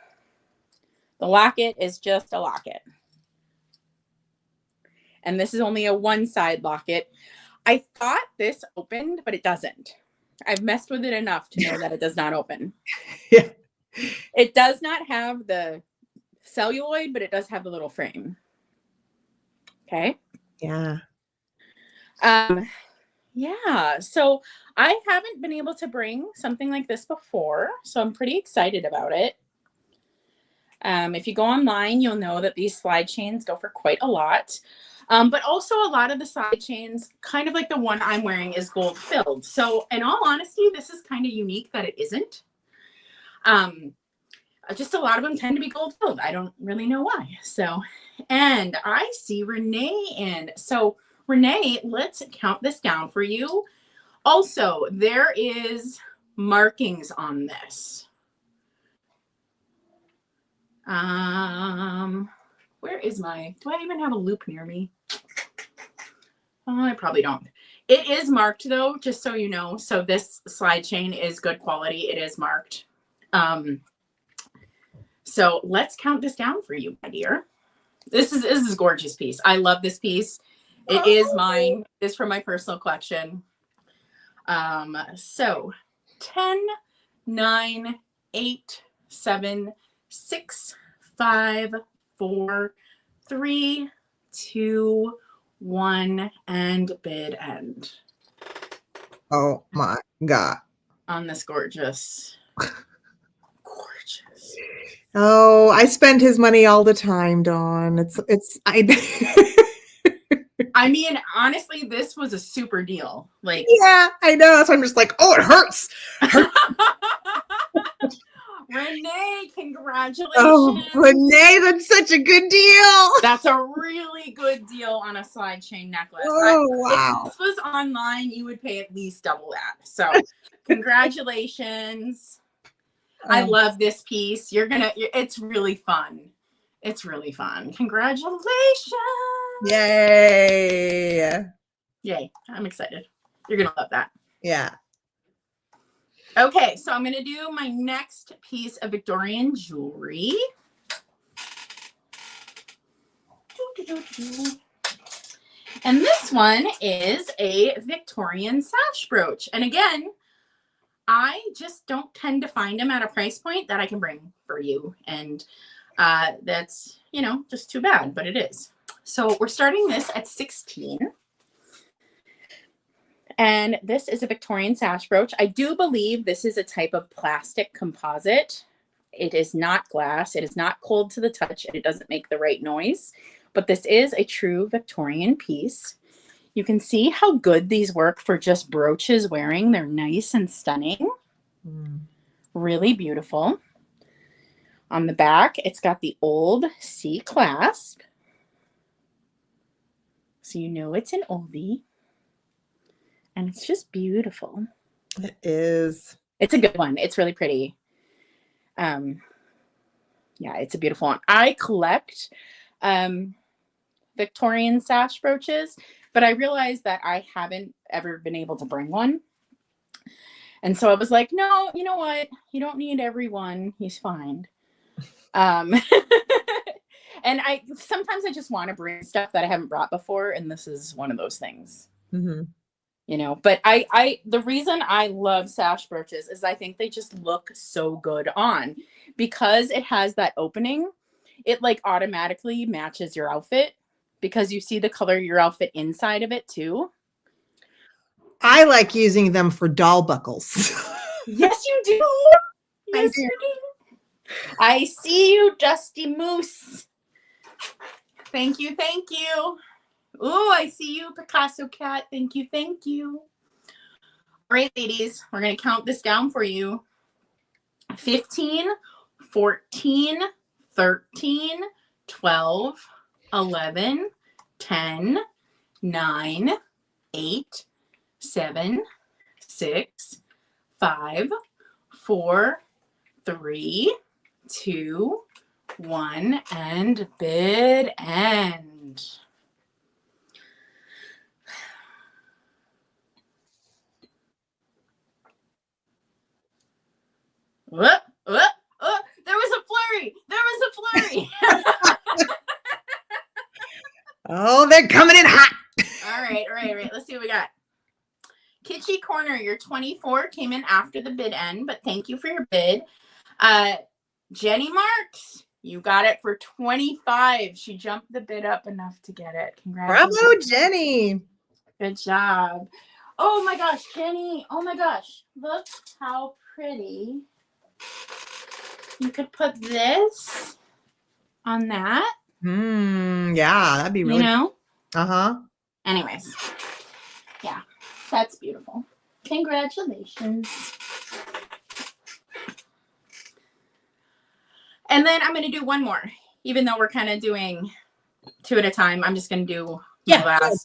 The locket is just a locket. And this is only a one side locket. I thought this opened, but it doesn't. I've messed with it enough to know that it does not open. Yeah. It does not have the celluloid, but it does have the little frame. Okay. Yeah. Yeah. So I haven't been able to bring something like this before, so I'm pretty excited about it. If you go online, you'll know that these slide chains go for quite a lot. But also a lot of the side chains, kind of like the one I'm wearing, is gold filled. So in all honesty, this is kind of unique that it isn't. Just a lot of them tend to be gold filled. I don't really know why. So, and I see Renee in. So Renee, let's count this down for you. Also, there is markings on this. Where is my, do I even have a loop near me? Oh, I probably don't. It is marked though, just so you know. So this slide chain is good quality. It is marked. So let's count this down for you, my dear. This is a gorgeous piece. I love this piece. It is mine. It's from my personal collection. So 10, 9, 8, 7, 6, 5, 4, 3, 2, 1, and bid end. Oh my God. On this gorgeous. Oh, I spend his money all the time, Dawn. I mean, honestly, this was a super deal. Like, yeah, I know. So I'm just like, oh, it hurts. Renee, congratulations. Oh, Renee, that's such a good deal. That's a really good deal on a slide chain necklace. Oh, wow. If this was online, you would pay at least double that. So congratulations. I love this piece. It's really fun. It's really fun. Congratulations. Yay. Yay. I'm excited. You're going to love that. Yeah. Okay, so I'm going to do my next piece of Victorian jewelry. And this one is a Victorian sash brooch. And again, I just don't tend to find them at a price point that I can bring for you. And that's, just too bad, but it is. So we're starting this at 16. And this is a Victorian sash brooch. I do believe this is a type of plastic composite. It is not glass. It is not cold to the touch. And it doesn't make the right noise. But this is a true Victorian piece. You can see how good these work for just brooches wearing. They're nice and stunning. Really beautiful. On the back, it's got the old C clasp. So you know it's an oldie. And it's just beautiful. It is. It's a good one. It's really pretty. Yeah, it's a beautiful one. I collect Victorian sash brooches, but I realized that I haven't ever been able to bring one. And so I was like, no, you know what? You don't need every one. He's fine. And I sometimes I just want to bring stuff that I haven't brought before, and this is one of those things. Mm-hmm. You know, but I the reason I love sash brooches is I think they just look so good on, because it has that opening. It like automatically matches your outfit because you see the color of your outfit inside of it too. I like using them for doll buckles. Yes, you do. Yes, do. you do. I see you, Dusty Moose. Thank you, thank you. Oh, I see you, Picasso Cat. Thank you, thank you. All right, ladies, we're going to count this down for you. 15, 14, 13, 12, 11, 10, 9, 8, 7, 6, 5, 4, 3, 2, 1, and bid end. Whoop, whoop, oh, there was a flurry. There was a flurry. Oh, they're coming in hot. All right. Let's see what we got. Kitschy Corner, your 24 came in after the bid end, but thank you for your bid. Jenny Marks, you got it for 25. She jumped the bid up enough to get it. Congratulations. Bravo, Jenny. Good job. Oh my gosh, Jenny. Oh my gosh. Look how pretty. You could put this on that. Yeah, that'd be really, you know? Uh-huh. Anyways. Yeah, that's beautiful. Congratulations. And then I'm going to do one more. Even though we're kind of doing 2 at a time, I'm just going to do the last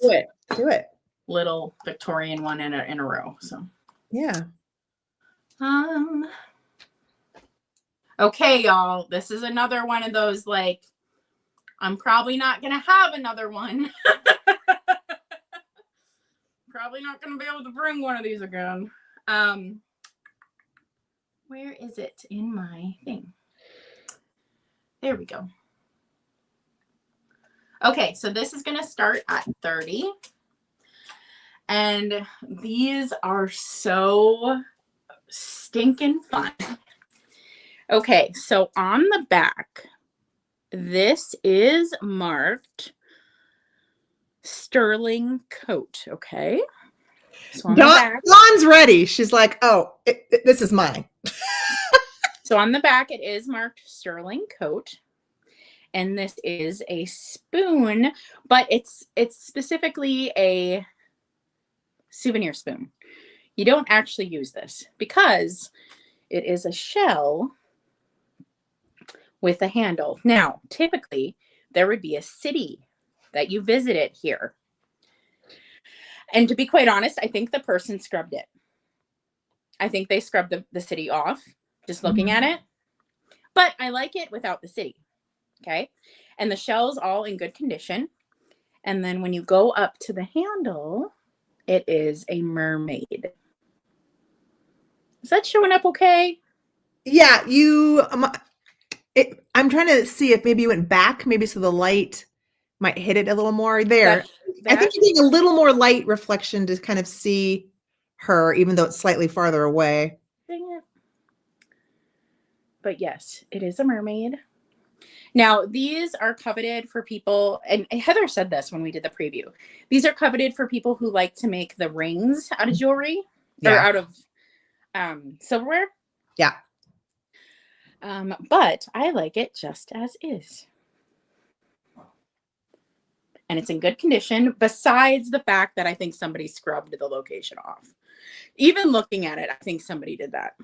do it. little Victorian one in a row. So yeah. Okay, y'all. This is another one of those, like, I'm probably not going to have another one. Probably not going to be able to bring one of these again. Where is it in my thing? There we go. Okay, so this is going to start at 30. And these are so stinking fun. Okay, so on the back, this is marked sterling coat, okay? So on the back, Dawn's ready. She's like, oh, this is mine. So on the back, it is marked sterling coat. And this is a spoon, but it's specifically a souvenir spoon. You don't actually use this because it is a shell with a handle. Now, typically, there would be a city that you visited here. And to be quite honest, I think the person scrubbed it. I think they scrubbed the city off, just looking at it. But I like it without the city. Okay. And the shell's all in good condition. And then when you go up to the handle, it is a mermaid. Is that showing up okay? Yeah, I'm trying to see if maybe you went back, maybe so the light might hit it a little more there. I think you need a little more light reflection to kind of see her, even though it's slightly farther away. Dang it. But yes, it is a mermaid. Now, these are coveted for people, and Heather said this when we did the preview. These are coveted for people who like to make the rings out of jewelry or out of silverware. Yeah. But I like it just as is. And it's in good condition, besides the fact that I think somebody scrubbed the location off. Even looking at it, I think somebody did that.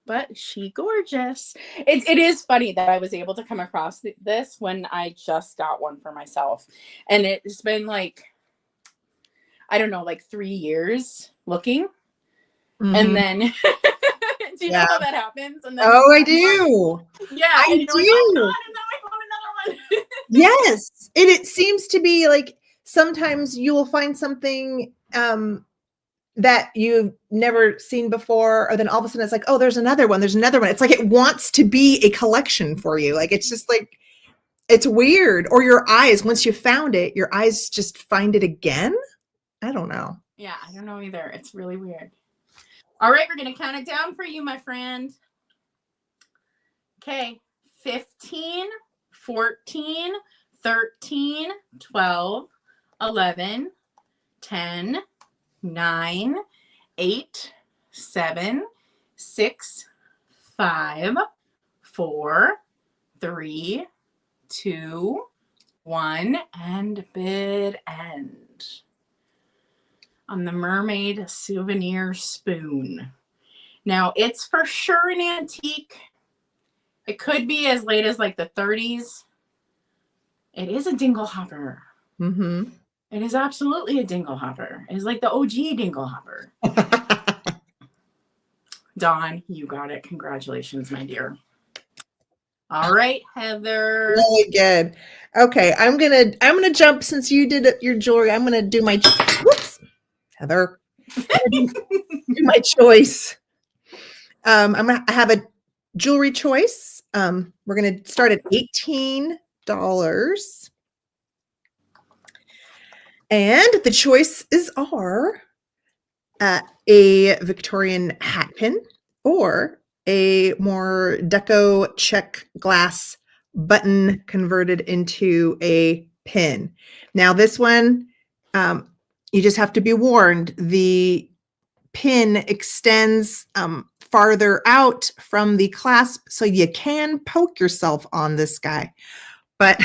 but she gorgeous. It is funny that I was able to come across this when I just got one for myself. And it's been like, I don't know, like 3 years looking. And Mhm. then, do you know Yeah. how that happens? And then you Oh, I find one? do. Yeah. I And you're like, oh do. God, and now I found another one. Yes. And it seems to be like sometimes you will find something that you've never seen before, or then all of a sudden it's like, oh, there's another one. There's another one. It's like it wants to be a collection for you. Like it's just like it's weird. Or your eyes, once you found it, your eyes just find it again. I don't know. Yeah, I don't know either. It's really weird. All right, we're going to count it down for you, my friend. Okay, 15, 14, 13, 12, 11, 10, 9, 8, 7, 6, 5, 4, 3, 2, 1, and bid end on the mermaid souvenir spoon. Now, it's for sure an antique. It could be as late as like the 30s. It is a dingle hopper. Mm-hmm. It is absolutely a dingle hopper. It's like the OG dingle hopper. Dawn, you got it. Congratulations, my dear. All right, Heather. Really good. Okay, I'm gonna jump since you did your jewelry. I'm gonna do my whoops, Heather. Do my choice. I have a jewelry choice. We're gonna start at $18. And the choices are a Victorian hat pin or a more deco check glass button converted into a pin. Now, this one, you just have to be warned. The pin extends farther out from the clasp, so you can poke yourself on this guy. But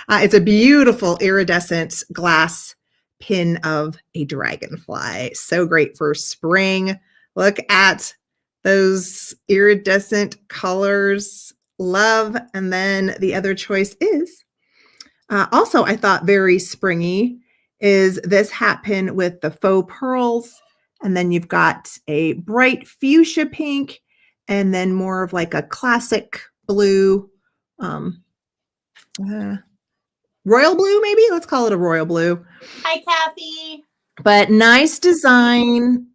it's a beautiful iridescent glass pin of a dragonfly. So great for spring. Look at those iridescent colors. Love. And then the other choice is also, I thought very springy, is this hat pin with the faux pearls. And then you've got a bright fuchsia pink and then more of like a classic blue. Royal blue, maybe? Let's call it a royal blue. Hi, Kathy. But nice design.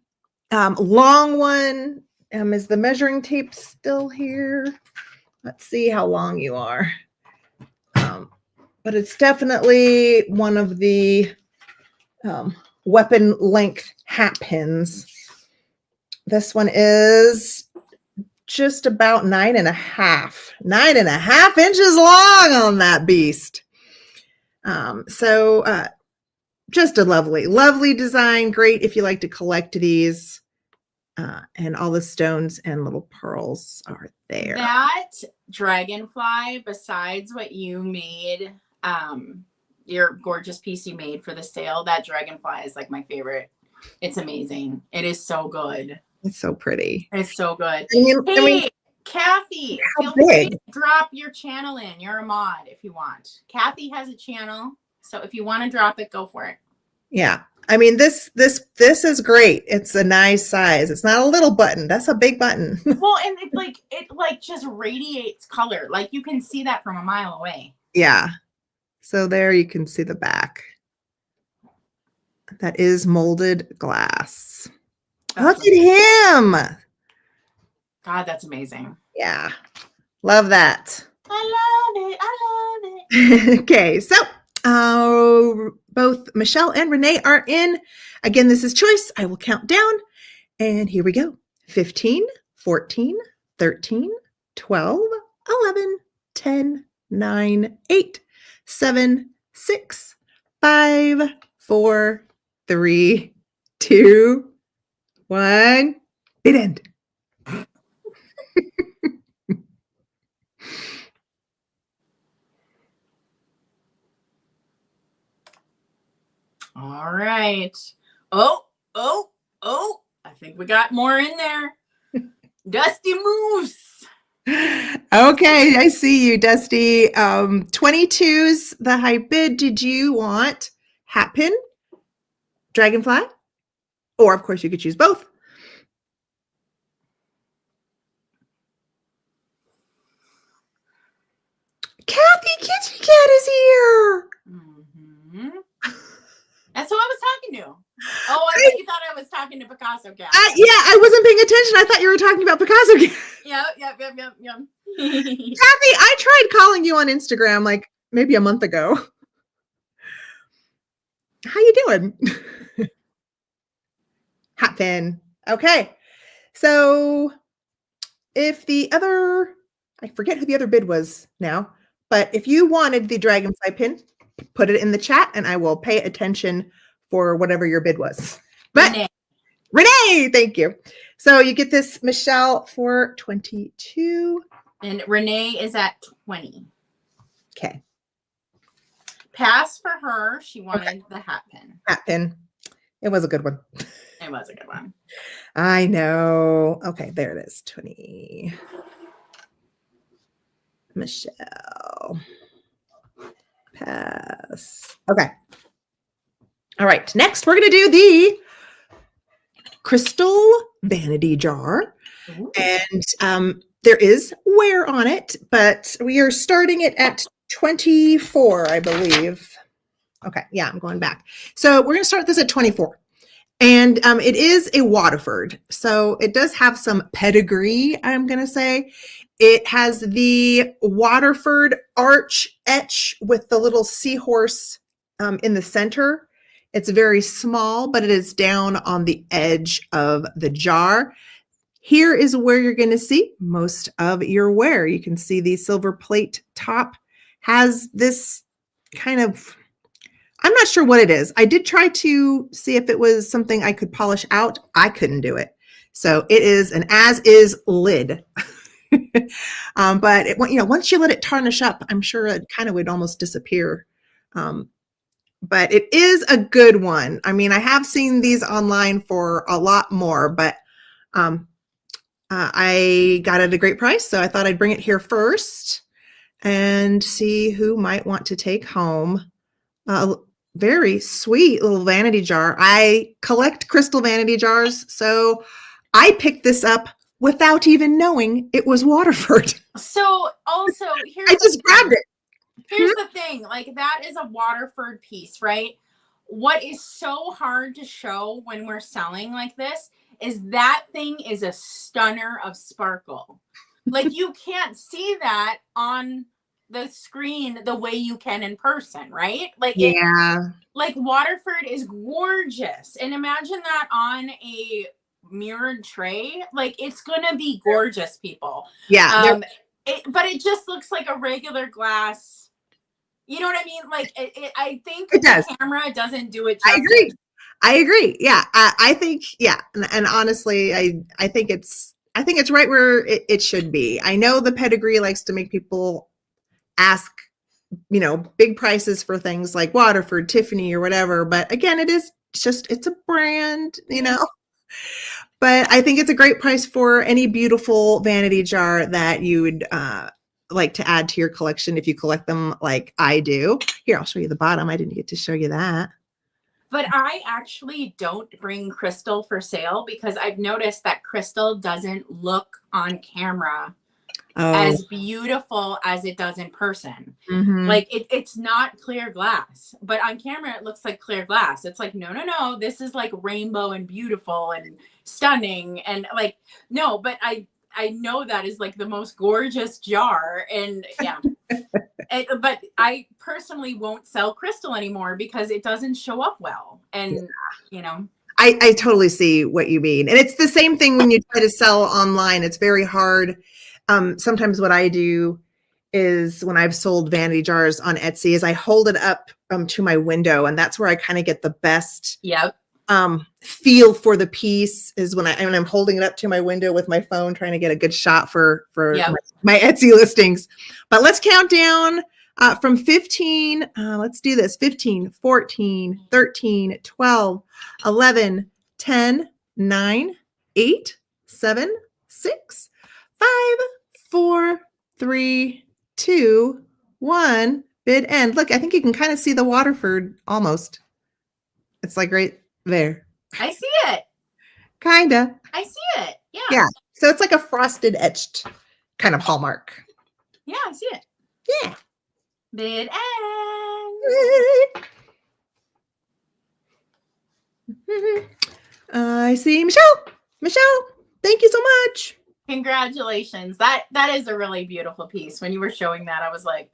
Long one. Is the measuring tape still here? Let's see how long you are. But it's definitely one of the weapon length hat pins. This one is just about 9.5 inches long on that beast. Just a lovely, lovely design. Great if you like to collect these. And all the stones and little pearls are there. That dragonfly, besides what you made, your gorgeous piece you made for the sale, that dragonfly is like my favorite. It's amazing. It is so good. It's so pretty. It's so good. I mean, Kathy, how feel free big? to drop your channel in. You're a mod if you want. Kathy has a channel, so if you want to drop it, go for it. Yeah. I mean, this is great. It's a nice size. It's not a little button. That's a big button. Well, and it just radiates color. Like you can see that from a mile away. Yeah. So there you can see the back. That is molded glass. Look at him. God, that's amazing. Yeah. Love that. I love it. I love it. Okay. So both Michelle and Renee are in. Again, this is choice. I will count down. And here we go. 15, 14, 13, 12, 11, 10, 9, 8, 7, 6, 5, 4, 3, 2, 1. Bid end. All right. Oh. I think we got more in there. Dusty Moose. Okay, I see you, Dusty. 22's the high bid. Did you want hat pin, dragonfly, or of course you could choose both? Kathy Kitty Cat is here. Mm-hmm. That's who I was talking to. Oh, I bet you thought I was talking to Picasso Cat. Yeah, I wasn't paying attention. I thought you were talking about Picasso Cat. Yep. Kathy, I tried calling you on Instagram like maybe a month ago. How you doing? Hat pin. Okay. So if the other, I forget who the other bid was now, but if you wanted the dragonfly pin, put it in the chat and I will pay attention for whatever your bid was. But Renee, thank you. So you get this, Michelle, for 22. And Renee is at 20. Okay. Pass for her. She wanted the hat pin. Hat pin. It was a good one. It was a good one. I know. Okay, there it is. 20. Michelle. Pass. Okay. All right. Next, we're going to do the crystal vanity jar. Ooh. And there is wear on it, but we are starting it at 24, I believe. Okay. Yeah, I'm going back. So we're going to start this at 24. And it is a Waterford. So it does have some pedigree, I'm going to say. It has the Waterford arch etch with the little seahorse in the center. It's very small, but it is down on the edge of the jar. Here is where you're going to see most of your wear. You can see the silver plate top has this kind of, I'm not sure what it is. I did try to see if it was something I could polish out. I couldn't do it. So it is an as-is lid. But it, once you let it tarnish up, I'm sure it kind of would almost disappear. But it is a good one. I mean, I have seen these online for a lot more, but I got it at a great price. So I thought I'd bring it here first and see who might want to take home a very sweet little vanity jar. I collect crystal vanity jars, so I picked this up without even knowing it was Waterford. So also, I just grabbed it. Here's the thing, like that is a Waterford piece, right? What is so hard to show when we're selling like this is that thing is a stunner of sparkle. Like you can't see that on the screen the way you can in person, right? Like like Waterford is gorgeous. And imagine that on a mirrored tray. Like it's gonna be gorgeous, people. Yeah. But it just looks like a regular glass. You know what I mean? Like I think it does. The camera doesn't do it justice. I agree. Yeah. I think, yeah. And honestly, I think it's right where it should be. I know the pedigree likes to make people ask, big prices for things like Waterford, Tiffany, or whatever. But again, it's a brand, But I think it's a great price for any beautiful vanity jar that you would like to add to your collection if you collect them like I do. Here, I'll show you the bottom. I didn't get to show you that. But I actually don't bring crystal for sale because I've noticed that crystal doesn't look on camera as beautiful as it does in person. Mm-hmm. Like it's not clear glass, but on camera it looks like clear glass. It's like, no, this is like rainbow and beautiful and stunning. And like, no, but I know that is like the most gorgeous jar. And yeah. But I personally won't sell crystal anymore because it doesn't show up well. And, I totally see what you mean. And it's the same thing when you try to sell online. It's very hard. Sometimes what I do is when I've sold vanity jars on Etsy is I hold it up to my window, and that's where I kind of get the best feel for the piece is when I'm holding it up to my window with my phone, trying to get a good shot for my Etsy listings. But let's count down from 15. Let's do this. 15, 14, 13, 12, 11, 10, 9, 8, 7, 6, 5, 4, 3, 2, 1. Bid end. Look, I think you can kind of see the Waterford almost. It's like right there. I see it. Kinda. I see it. Yeah. Yeah. So it's like a frosted etched kind of hallmark. Yeah, I see it. Yeah. Bid end. I see Michelle. Michelle, thank you so much. Congratulations. That is a really beautiful piece. When you were showing that, I was like,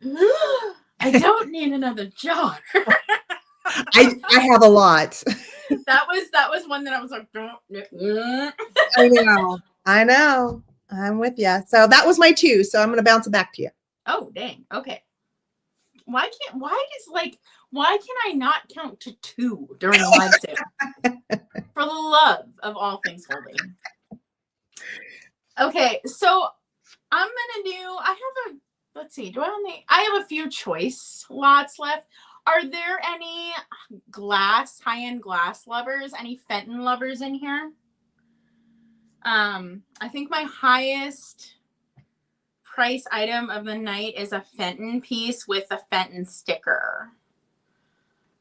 I don't need another jar. I have a lot. that was one that I was like, I know. I'm with you. So that was my 2. So I'm going to bounce it back to you. Oh, dang. Okay. Why can I not count to 2 during a live sale? For the love of all things holy. Okay, so I'm gonna do. Let's see. I have a few choice lots left. Are there any high-end glass lovers? Any Fenton lovers in here? I think my highest price item of the night is a Fenton piece with a Fenton sticker.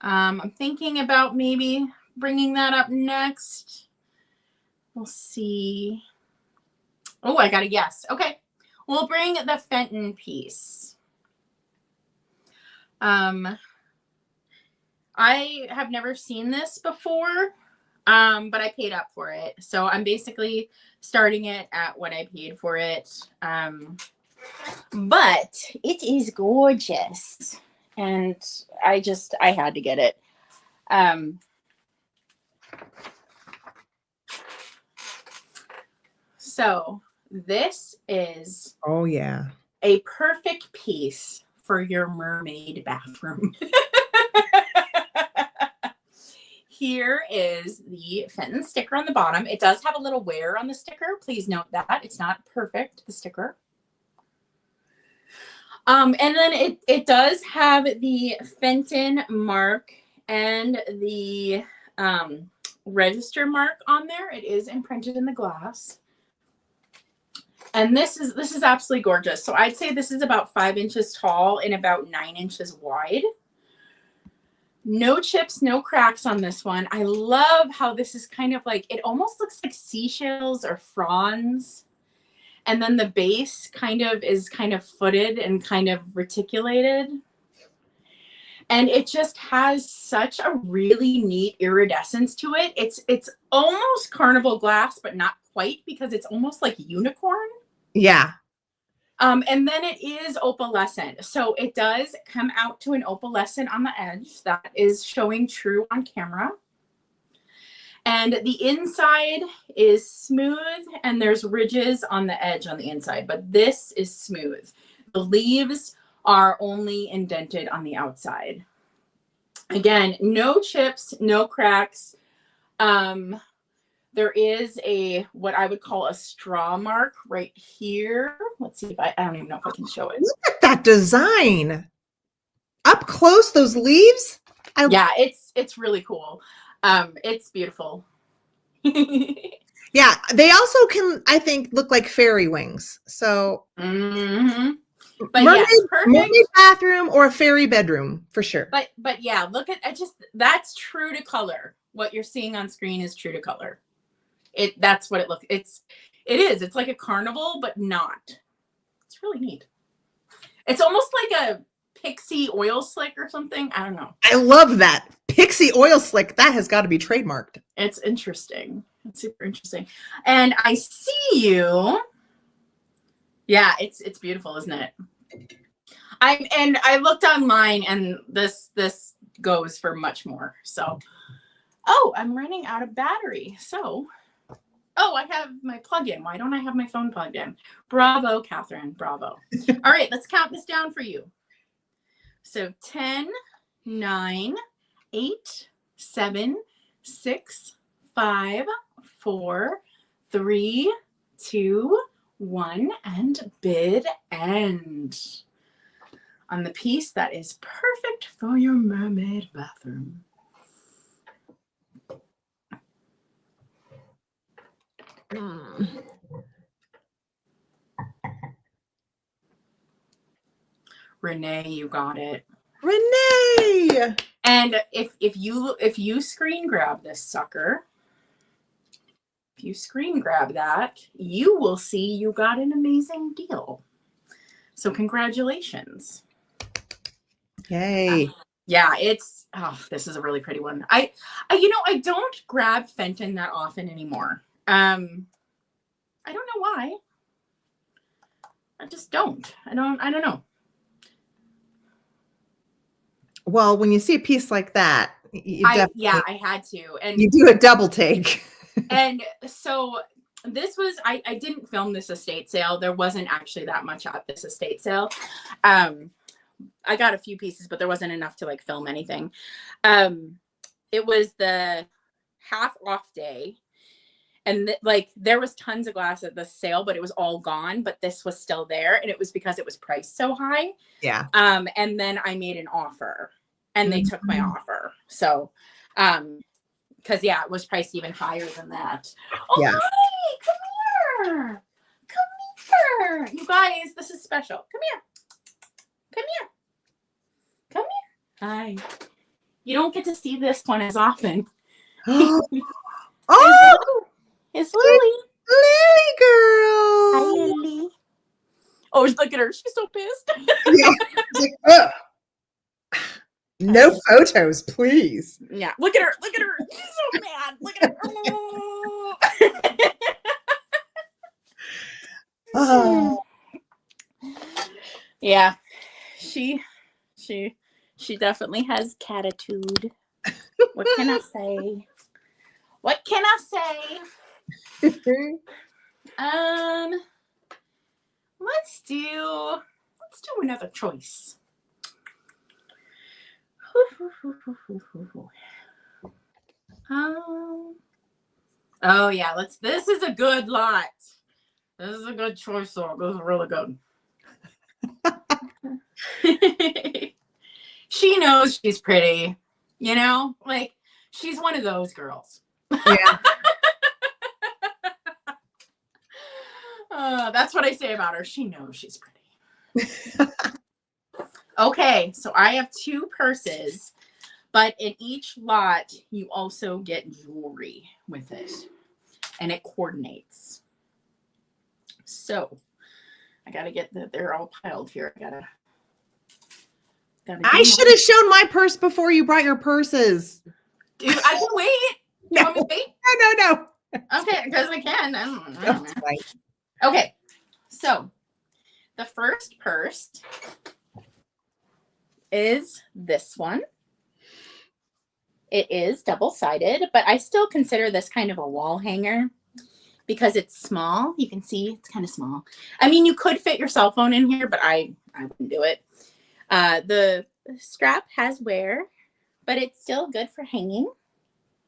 I'm thinking about maybe bringing that up next. We'll see. Oh, I got a yes. Okay. We'll bring the Fenton piece. I have never seen this before, but I paid up for it. So I'm basically starting it at what I paid for it. But it is gorgeous. And I had to get it. So this is a perfect piece for your mermaid bathroom. Here is the Fenton sticker on the bottom. It does have a little wear on the sticker. Please note that it's not perfect, the sticker. And then it does have the Fenton mark and the register mark on there. It is imprinted in the glass. And this is absolutely gorgeous. So I'd say this is about 5 inches tall and about 9 inches wide. No chips, no cracks on this one. I love how this is kind of like, it almost looks like seashells or fronds. And then the base is kind of footed and kind of reticulated. And it just has such a really neat iridescence to it. It's almost carnival glass, but not quite, because it's almost like unicorn. Yeah. And then it is opalescent. So it does come out to an opalescent on the edge. That is showing true on camera. And the inside is smooth, and there's ridges on the edge on the inside, but this is smooth. The leaves are only indented on the outside. Again, no chips, no cracks. There is what I would call a straw mark right here. Let's see if I don't even know if I can show it. Look at that design. Up close, those leaves. Yeah, it's really cool. It's beautiful. Yeah, they also can, I think, look like fairy wings. So But mermaid, yes, perfect. Mermaid bathroom or a fairy bedroom for sure. But yeah, look at that's true to color. What you're seeing on screen is true to color. That's what it looks. It's like a carnival, but not. It's really neat. It's almost like a pixie oil slick or something. I don't know. I love that. Pixie oil slick. That has got to be trademarked. It's interesting. It's super interesting. And I see you. Yeah, it's beautiful, isn't it? I looked online, and this goes for much more. So, I'm running out of battery. So, I have my plug-in. Why don't I have my phone plugged in? Bravo, Catherine. Bravo. All right, let's count this down for you. So 10, 9, 8, 7, 6, 5, 4, 3, 2, 1, and bid end on the piece that is perfect for your mermaid bathroom. Renee, you got it. Renee. And if you screen grab this sucker, if you screen grab that, you will see you got an amazing deal. So congratulations. Yay. Yeah, this is a really pretty one. I don't grab Fenton that often anymore. I don't know why. I just don't. I don't know. Well, when you see a piece like that, I had to. And you do a double take. And so this was, I didn't film this estate sale. There wasn't actually that much at this estate sale. I got a few pieces, but there wasn't enough to like film anything. It was the half off day. And like there was tons of glass at the sale, but it was all gone. But this was still there. And it was because it was priced so high. Yeah. And then I made an offer and they took my offer. So, because it was priced even higher than that. Oh, yeah. Hi, come here. Come here. You guys, this is special. Come here. Come here. Come here. Hi. You don't get to see this one as often. Oh, It's Lily. Lily girl. Hi, Lily. Oh, look at her. She's so pissed. Yeah. Like, no photos, please. Yeah. Look at her. Look at her. She's so mad. Look at her. Oh. Yeah. She definitely has catitude. What can I say? What can I say? Let's do another choice. Oh yeah, this is a good lot. This is a good choice, so this is really good. She knows she's pretty, like she's one of those girls. Yeah. That's what I say about her. She knows she's pretty. Okay, so I have 2 purses, but in each lot, you also get jewelry with it, and it coordinates. So I gotta get they're all piled here. I should have shown my purse before you brought your purses. Dude, I can wait. You want me to wait? No. Okay, because I can. That's right. Okay, so the first purse is this one. It is double-sided, but I still consider this kind of a wall hanger because it's small. You can see it's kind of small. I mean, you could fit your cell phone in here, but I wouldn't do it. The strap has wear, but it's still good for hanging.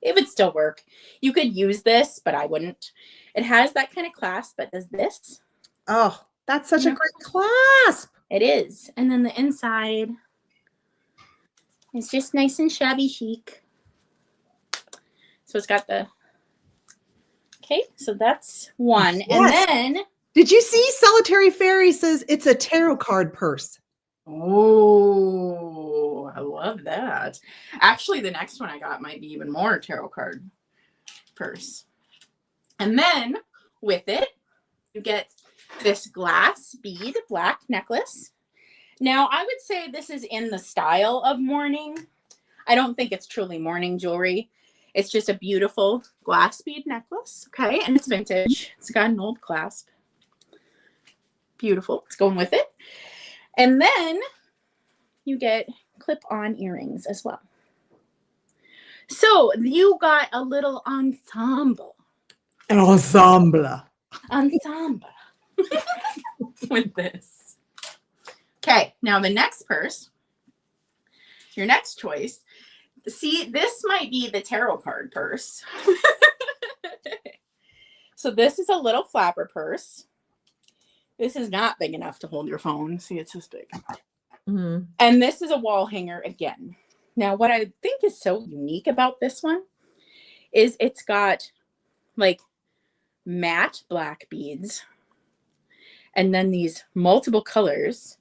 It would still work. You could use this, but I wouldn't. It has that kind of clasp that does this. Oh, that's such a great clasp. It is. And then the inside is just nice and shabby chic. So it's got the... Okay, so that's one. Yes. And then... Did you see Solitary Fairy says it's a tarot card purse? Oh, I love that. Actually, the next one I got might be even more tarot card purse. And then with it, you get this glass bead black necklace. Now, I would say this is in the style of mourning. I don't think it's truly mourning jewelry. It's just a beautiful glass bead necklace. Okay, and it's vintage. It's got an old clasp. Beautiful. It's going with it. And then you get clip-on earrings as well. So you got a little ensemble. An ensemble. Ensemble. With this. Okay, now the next purse, your next choice. See, this might be the tarot card purse. So this is a little flapper purse. This is not big enough to hold your phone. See, it's this big. Mm-hmm. And this is a wall hanger again. Now, what I think is so unique about this one is it's got like matte black beads and then these multiple colors.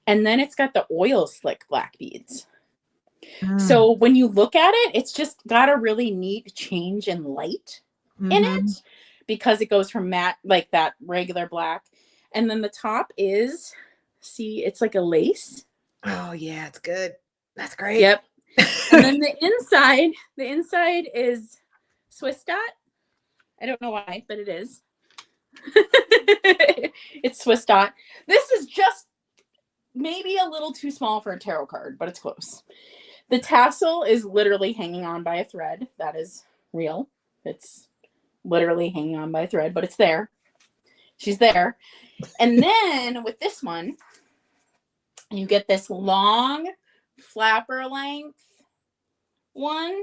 And then it's got the oil slick black beads. Mm. So when you look at it, it's just got a really neat change in light in it, because it goes from matte, like that regular black. And then the top is, see, it's like a lace. Oh yeah, it's good. That's great. Yep. And then the inside is Swiss dot. I don't know why, but it is. It's Swiss dot. This is just maybe a little too small for a tarot card, but it's close. The tassel is literally hanging on by a thread. That is real. It's literally hanging on by a thread, but it's there. She's there. And then with this one, you get this long flapper length one.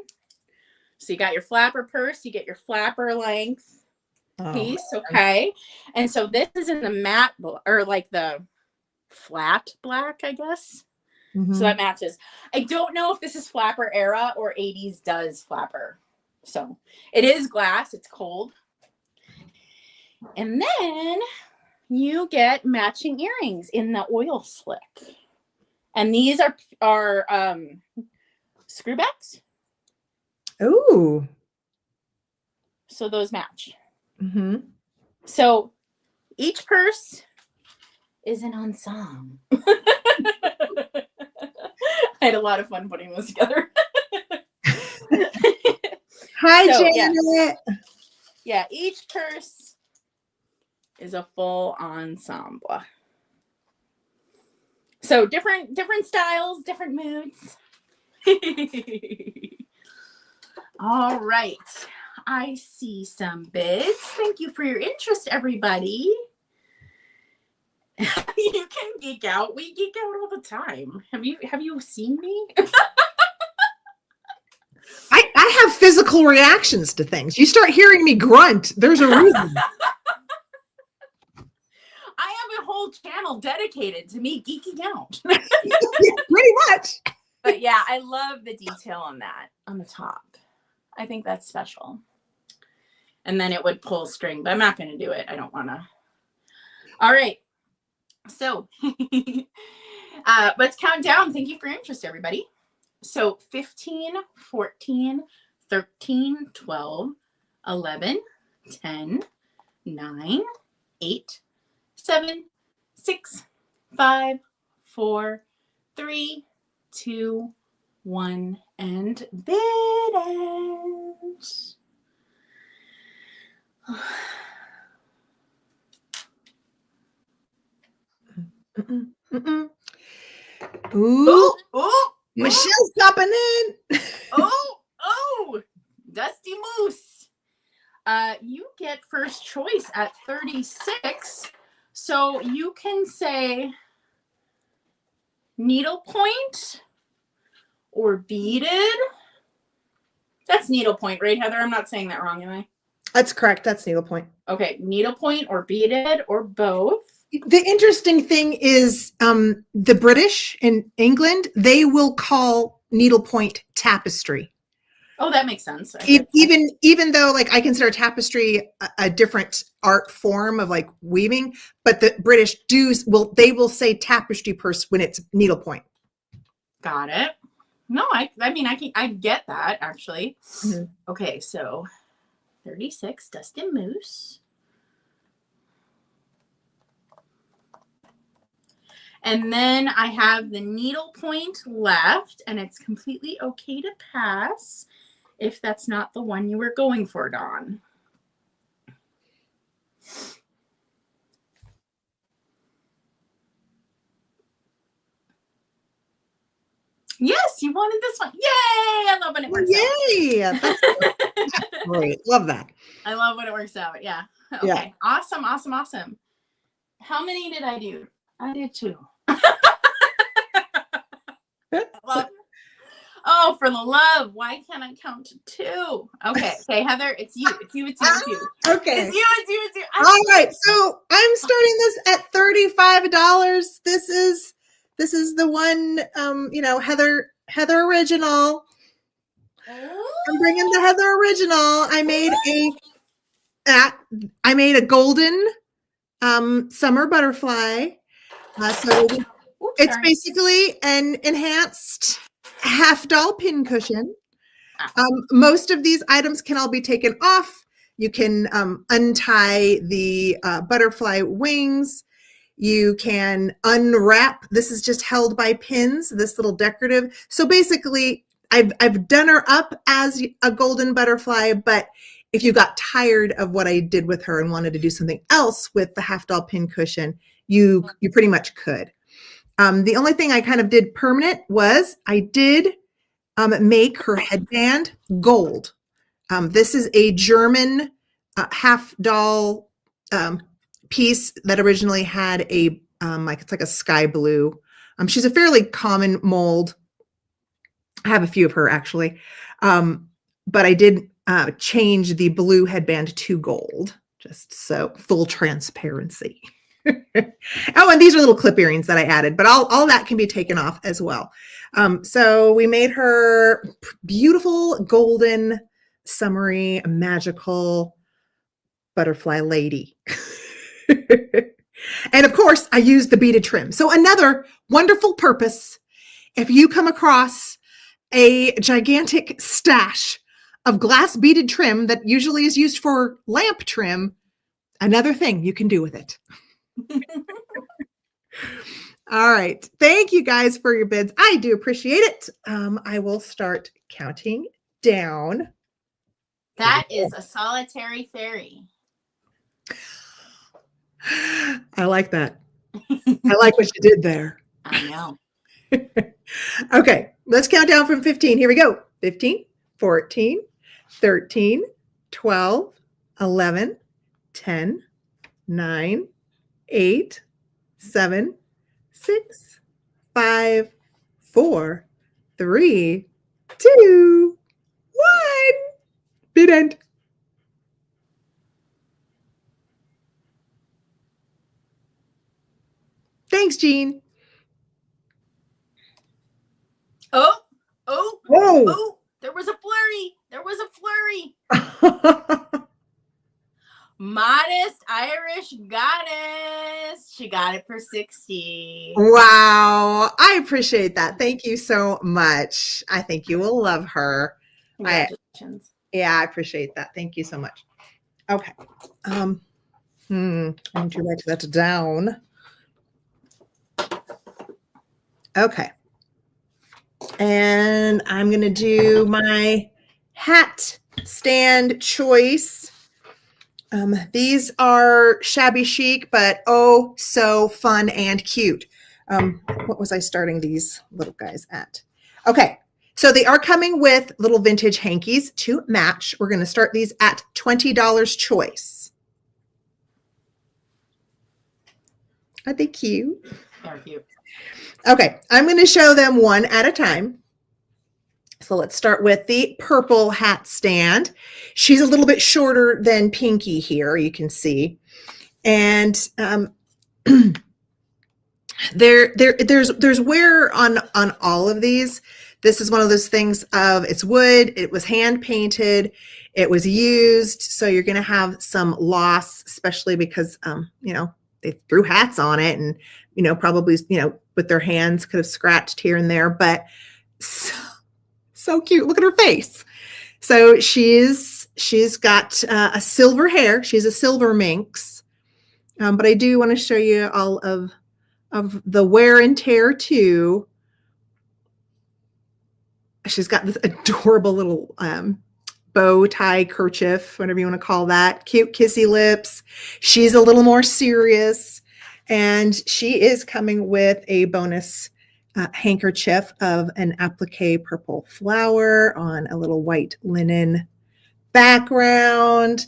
So you got your flapper purse, you get your flapper length piece, okay? And so this is in the matte, or like the flat black, I guess. So that matches. I don't know if this is flapper era or 80s does flapper. So it is glass. It's cold. And then you get matching earrings in the oil slick. And these are screwbacks. Ooh. So those match. So each purse is an ensemble. I had a lot of fun putting this together. Hi, Janet. Yeah, each purse is a full ensemble. So different styles, different moods. All right. I see some bids. Thank you for your interest, everybody. You can geek out. We geek out all the time. Have you seen me? I have physical reactions to things. You start hearing me grunt, there's a reason. I have a whole channel dedicated to me geeking out. Pretty much. But yeah, I love the detail on that, on the top. I think that's special. And then it would pull string, but I'm not going to do it. I don't want to. All right. So let's count down. Thank you for your interest, everybody. So 15, 14, 13, 12, 11, 10, 9, 8, 7, 6, 5, 4, 3, 2, 1, and bid ends. Ooh, ooh, Michelle's popping in. oh, Dusty Moose. You get first choice at 36. So you can say needlepoint or beaded. That's needlepoint, right, Heather? I'm not saying that wrong, am I? That's correct. That's needlepoint. Okay, needlepoint or beaded or both. The interesting thing is the British in England, they will call needlepoint tapestry. Oh, that makes sense. Even though like I consider tapestry a different art form of like weaving, but the British they will say tapestry purse when it's needlepoint. Got it. No, I mean I get that actually. Okay, so 36, Dustin Moose. And then I have the needlepoint left, and it's completely okay to pass if that's not the one you were going for, Dawn. Yes, you wanted this one. Yay! I love when it works out. Yay! That's great. Love that. I love when it works out. Yeah. Okay. Yeah. Awesome. How many did I do? I did 2. Oh, for the love. Why can't I count to 2? Okay, Heather, it's you. Okay. It's you. All right. So I'm starting this at $35. This is the one Heather original. I'm bringing the Heather original. I made a golden summer butterfly. So Oops, It's sorry. basically an enhanced half doll pin cushion. Ah. Most of these items can all be taken off. You can untie the butterfly wings. You can unwrap. This is just held by pins, this little decorative. So basically, I've done her up as a golden butterfly, but if you got tired of what I did with her and wanted to do something else with the half doll pin cushion, you pretty much could. The only thing I kind of did permanent was I did make her headband gold. This is a German half doll piece that originally had a like it's like a sky blue. She's a fairly common mold. I have a few of her actually, but I did change the blue headband to gold, just so full transparency. Oh, and these are little clip earrings that I added, but all that can be taken off as well. So we made her beautiful, golden, summery, magical butterfly lady. And of course, I used the beaded trim. So another wonderful purpose. If you come across a gigantic stash of glass beaded trim that usually is used for lamp trim, another thing you can do with it. All right. Thank you guys for your bids. I do appreciate it. I will start counting down. That is a solitary fairy. I like that. I like what you did there. I know. Okay, let's count down from 15. Here we go. 15, 14, 13, 12, 11, 10, 9, 8, 7, 6, 5, 4, 3, 2, 1. Bid end. Thanks, Jean. Oh, Whoa. there was a flurry. There was a flurry. Modest Irish Goddess. She got it for 60. Wow. I appreciate that. Thank you so much. I think you will love her. Congratulations. I appreciate that. Thank you so much. Okay. I need to write that down. Okay. And I'm going to do my hat stand choice. These are shabby chic, but oh, so fun and cute. What was I starting these little guys at? Okay. So they are coming with little vintage hankies to match. We're going to start these at $20 choice. Are they cute? They're cute. Okay, I'm going to show them one at a time. So let's start with the purple hat stand. She's a little bit shorter than Pinky here, you can see. And there's wear on all of these. This is one of those things of it's wood, it was hand painted, it was used, so you're going to have some loss, especially because they threw hats on it and probably with their hands could have scratched here and there, but so cute. Look at her face. So she's got a silver hair. She's a silver minx, but I do want to show you all of the wear and tear too. She's got this adorable little bow tie kerchief, whatever you want to call that. Cute kissy lips. She's a little more serious, and she is coming with a bonus handkerchief of an applique purple flower on a little white linen background.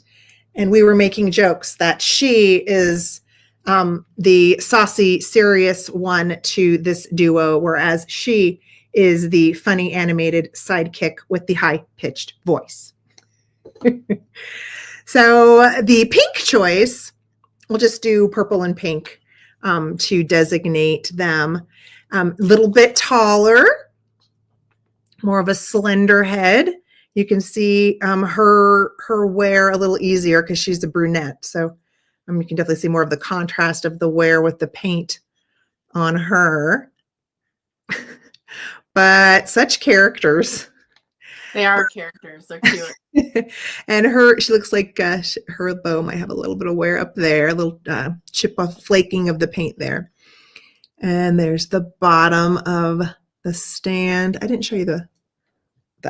And we were making jokes that she is the saucy, serious one to this duo, whereas she is the funny animated sidekick with the high-pitched voice. So the pink choice, we'll just do purple and pink to designate them. Little bit taller, more of a slender head. You can see her wear a little easier because she's a brunette. So you can definitely see more of the contrast of the wear with the paint on her. But such characters. They are characters. They're cute. And she looks like her bow might have a little bit of wear up there, a little chip off flaking of the paint there. And there's the bottom of the stand. I didn't show you the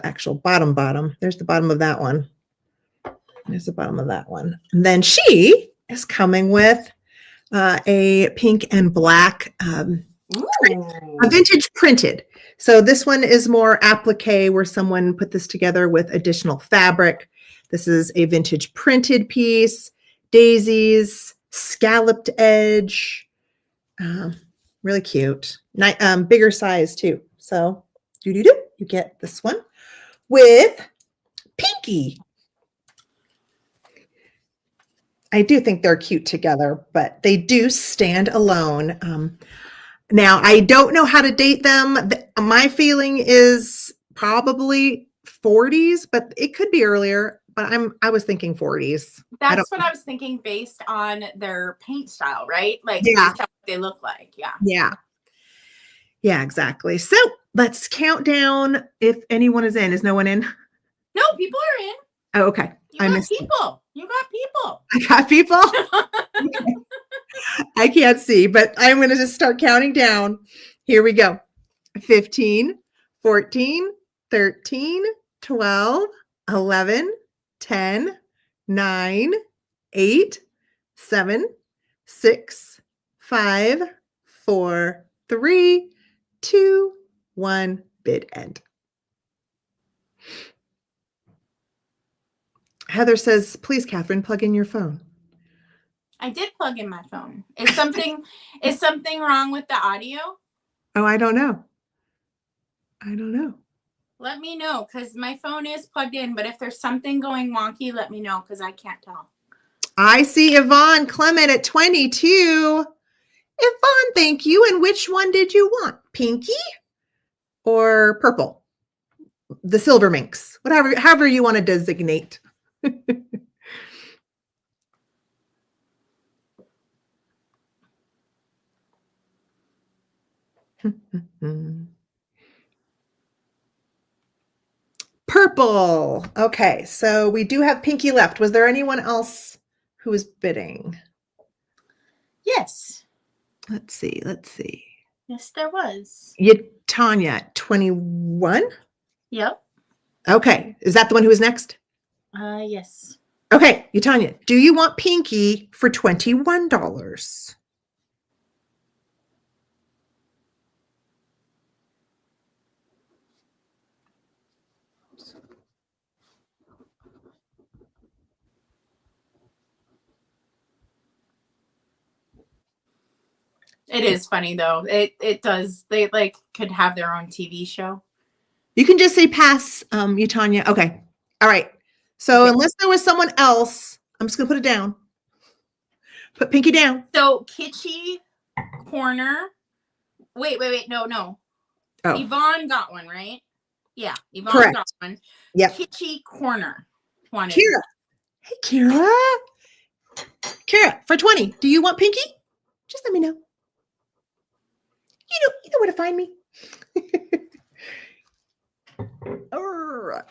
actual bottom. There's the bottom of that one. There's the bottom of that one. And then she is coming with a pink and black a vintage printed. So this one is more applique, where someone put this together with additional fabric. This is a vintage printed piece, daisies, scalloped edge, really cute. Bigger size too. So you get this one with Pinky. I do think they're cute together, but they do stand alone. Now, I don't know how to date them. My feeling is probably 40s, but it could be earlier. But I was thinking 40s. That's what I was thinking based on their paint style, right? Like, yeah, what they look like. Yeah, exactly. So let's count down if anyone is in. Is no one in? No, people are in. Oh, okay. You got people. You got people. I got people. Okay. I can't see, but I'm going to just start counting down. Here we go. 15, 14, 13, 12, 11, 10, 9, 8, 7, 6, 5, 4, 3, 2, 1, bid end. Heather says, please, Catherine, plug in your phone. I did plug in my phone. Is something wrong with the audio? Oh, I don't know. Let me know, because my phone is plugged in, but if there's something going wonky, let me know, because I can't tell. I see Yvonne Clement at 22. Yvonne, thank you. And which one did you want? Pinky or purple? The silver minx, however you want to designate. Purple. Okay, so we do have Pinky left. Was there anyone else who was bidding? Yes. Let's see. Yes, there was. Tanya, 21? Yep. Okay, is that the one who was next? Yes. Okay, Tanya, do you want Pinky for $21? It is funny though. It does. They like could have their own TV show. You can just say pass, Tanya. Okay. All right. So okay. Unless there was someone else, I'm just gonna put it down. Put Pinky down. So Kitschy corner. Wait. No. Oh. Yvonne got one, right? Yeah. Yvonne Correct. got one. Yep. Kitschy corner. Wanted. Kira. Hey, Kira. Kira, for 20. Do you want Pinky? Just let me know. You know where to find me. All right.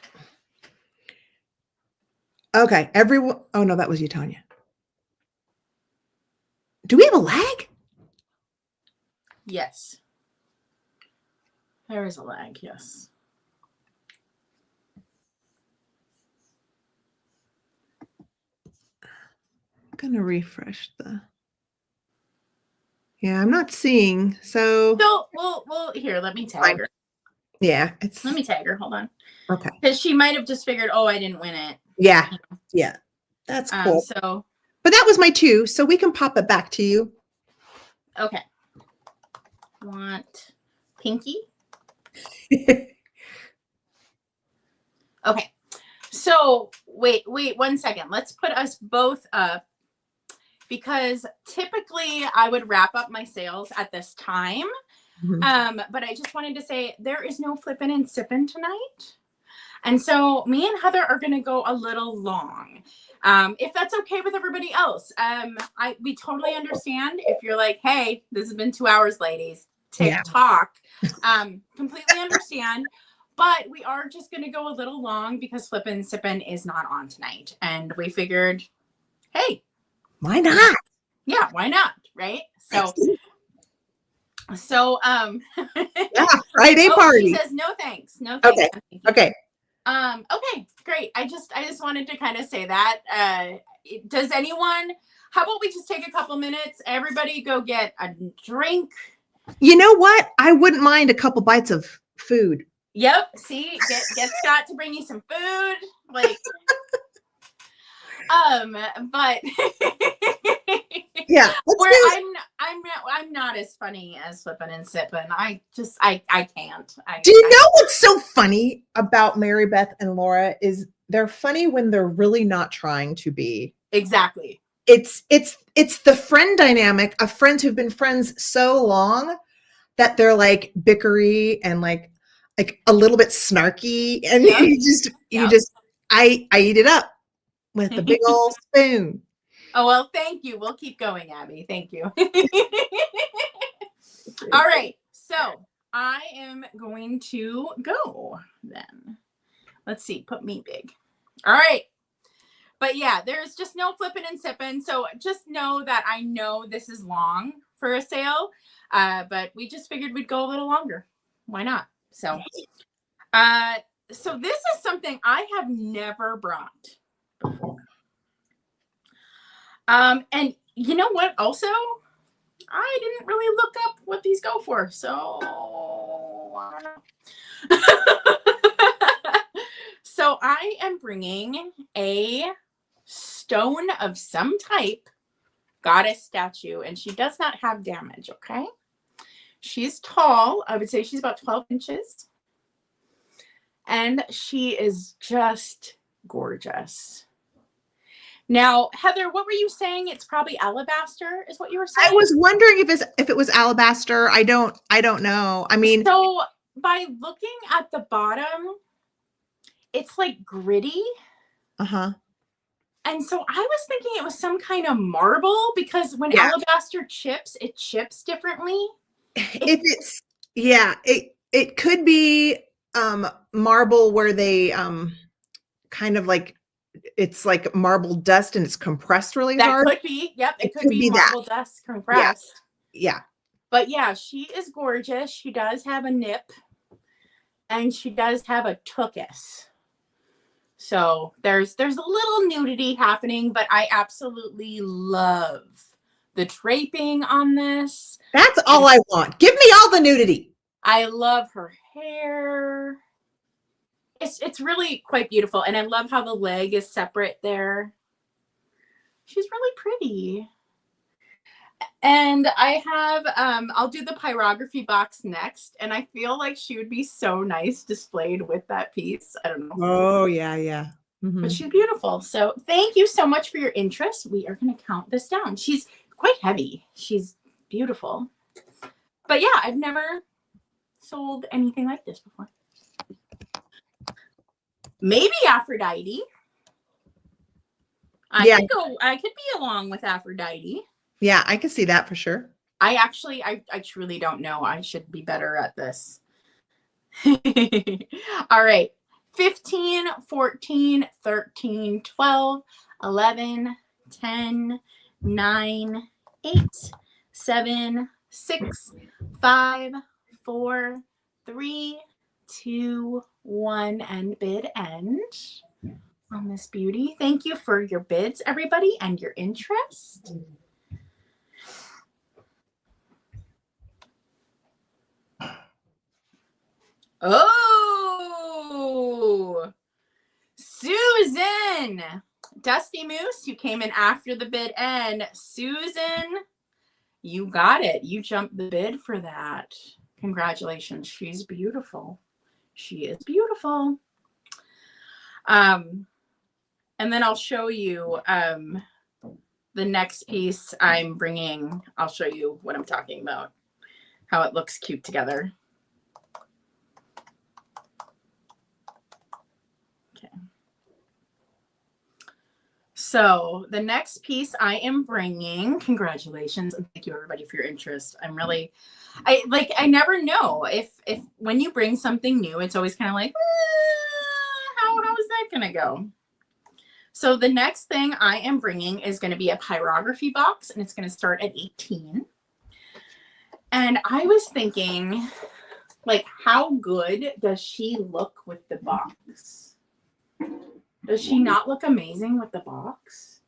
Okay, everyone. Oh no, that was you, Tanya. Do we have a lag? Yes. There is a lag, yes. I'm gonna refresh the. Yeah, I'm not seeing. So well, here, let me tag her. Yeah, let me tag her. Hold on. Okay. Because she might have just figured, oh, I didn't win it. Yeah. That's cool. But that was my 2, so we can pop it back to you. Okay. Want Pinky? Okay. So wait 1 second. Let's put us both up, because typically I would wrap up my sales at this time. Mm-hmm. But I just wanted to say there is no flipping and sipping tonight. And so me and Heather are going to go a little long. If that's okay with everybody else. We totally understand if you're like, hey, this has been 2 hours, ladies. TikTok. Completely understand. But we are just going to go a little long because Flippin' Sippin' is not on tonight. And we figured, hey, why not? Yeah, why not? Right? So yeah, Friday party. She says no thanks. No thanks. Okay. Okay. Okay, great. I just wanted to kind of say that. Does anyone, how about we just take a couple minutes? Everybody go get a drink. You know what? I wouldn't mind a couple bites of food. Yep. See, get Scott to bring you some food. Like, but yeah, I'm not as funny as Flippin' and Sippin'. I can't. Do you know what's so funny about Mary Beth and Laura is they're funny when they're really not trying to be. Exactly. It's the friend dynamic of friends who've been friends so long that they're like bickery and like a little bit snarky, and I eat it up with the big old spoon. Oh, well, thank you. We'll keep going, Abby. Thank you. All right. So I am going to go then. Let's see. Put me big. All right. But yeah, there's just no flipping and sipping. So just know that I know this is long for a sale, but we just figured we'd go a little longer. Why not? So, so this is something I have never brought before. And you know what? Also, I didn't really look up what these go for, so I don't know. So I am bringing a stone of some type, goddess statue, and she does not have damage, okay? She's tall. I would say she's about 12 inches. And she is just gorgeous. Now, Heather, what were you saying? It's probably alabaster, is what you were saying? I was wondering if it was alabaster. I don't know. I mean, so by looking at the bottom, it's like gritty. Uh-huh. And so I was thinking it was some kind of marble, because when alabaster chips, it chips differently. It could be marble where they kind of like, it's like marble dust and it's compressed really hard. That could be. Yep, it could be marble dust compressed. Yeah. But yeah, she is gorgeous. She does have a nip, and she does have a tuchus. So there's a little nudity happening, but I absolutely love the draping on this. That's all I want. Give me all the nudity. I love her hair. It's really quite beautiful, and I love how the leg is separate there. She's really pretty. And I have I'll do the pyrography box next, and I feel like she would be so nice displayed with that piece. I don't know. Oh yeah. Mm-hmm. But she's beautiful. So thank you so much for your interest. We are going to count this down. She's quite heavy. She's beautiful. But yeah, I've never sold anything like this before. Maybe Aphrodite. I could be along with Aphrodite. Yeah, I can see that for sure. I truly don't know. I should be better at this. All right. 15, 14, 13, 12, 11, 10, 9, 8, 7, 6, 5, 4, 3, 2, 1, and bid end on this beauty. Thank you for your bids, everybody, and your interest. Oh, Susan, Dusty Moose, you came in after the bid end. Susan, you got it. You jumped the bid for that. Congratulations. She's beautiful. She is beautiful. And then I'll show you the next piece I'm bringing. I'll show you what I'm talking about, how it looks cute together. So the next piece I am bringing, congratulations, and thank you everybody for your interest. I never know if when you bring something new, it's always kind of like, how is that going to go? So the next thing I am bringing is going to be a pyrography box, and it's going to start at 18. And I was thinking, like, how good does she look with the box? Does she not look amazing with the box?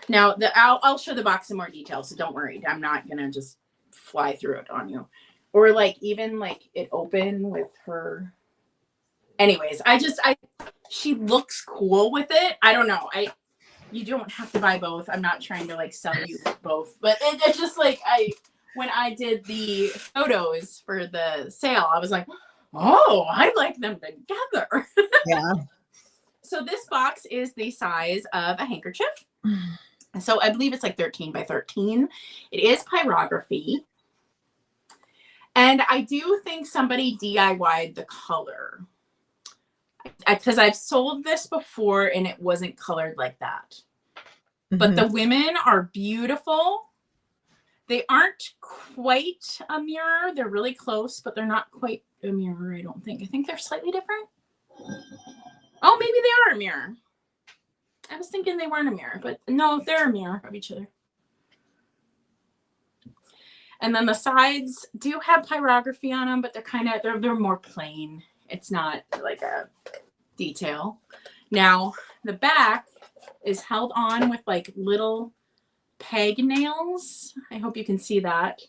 Now, I'll show the box in more detail, so don't worry. I'm not going to just fly through it on you. Or, like, even, like, it open with her. Anyways, she looks cool with it. I don't know. You don't have to buy both. I'm not trying to, like, sell you both. But it's just, like, when I did the photos for the sale, I was like, oh, I like them together. Yeah. So this box is the size of a handkerchief. So I believe it's like 13 by 13. It is pyrography. And I do think somebody DIY'd the color. Because I've sold this before and it wasn't colored like that. Mm-hmm. But the women are beautiful. They aren't quite a mirror. They're really close, but they're not quite a mirror, I don't think. I think they're slightly different. Oh, maybe they are a mirror. I was thinking they weren't a mirror, but no, they're a mirror of each other. And then the sides do have pyrography on them, but they're more plain. It's not like a detail. Now, the back is held on with like little peg nails. I hope you can see that.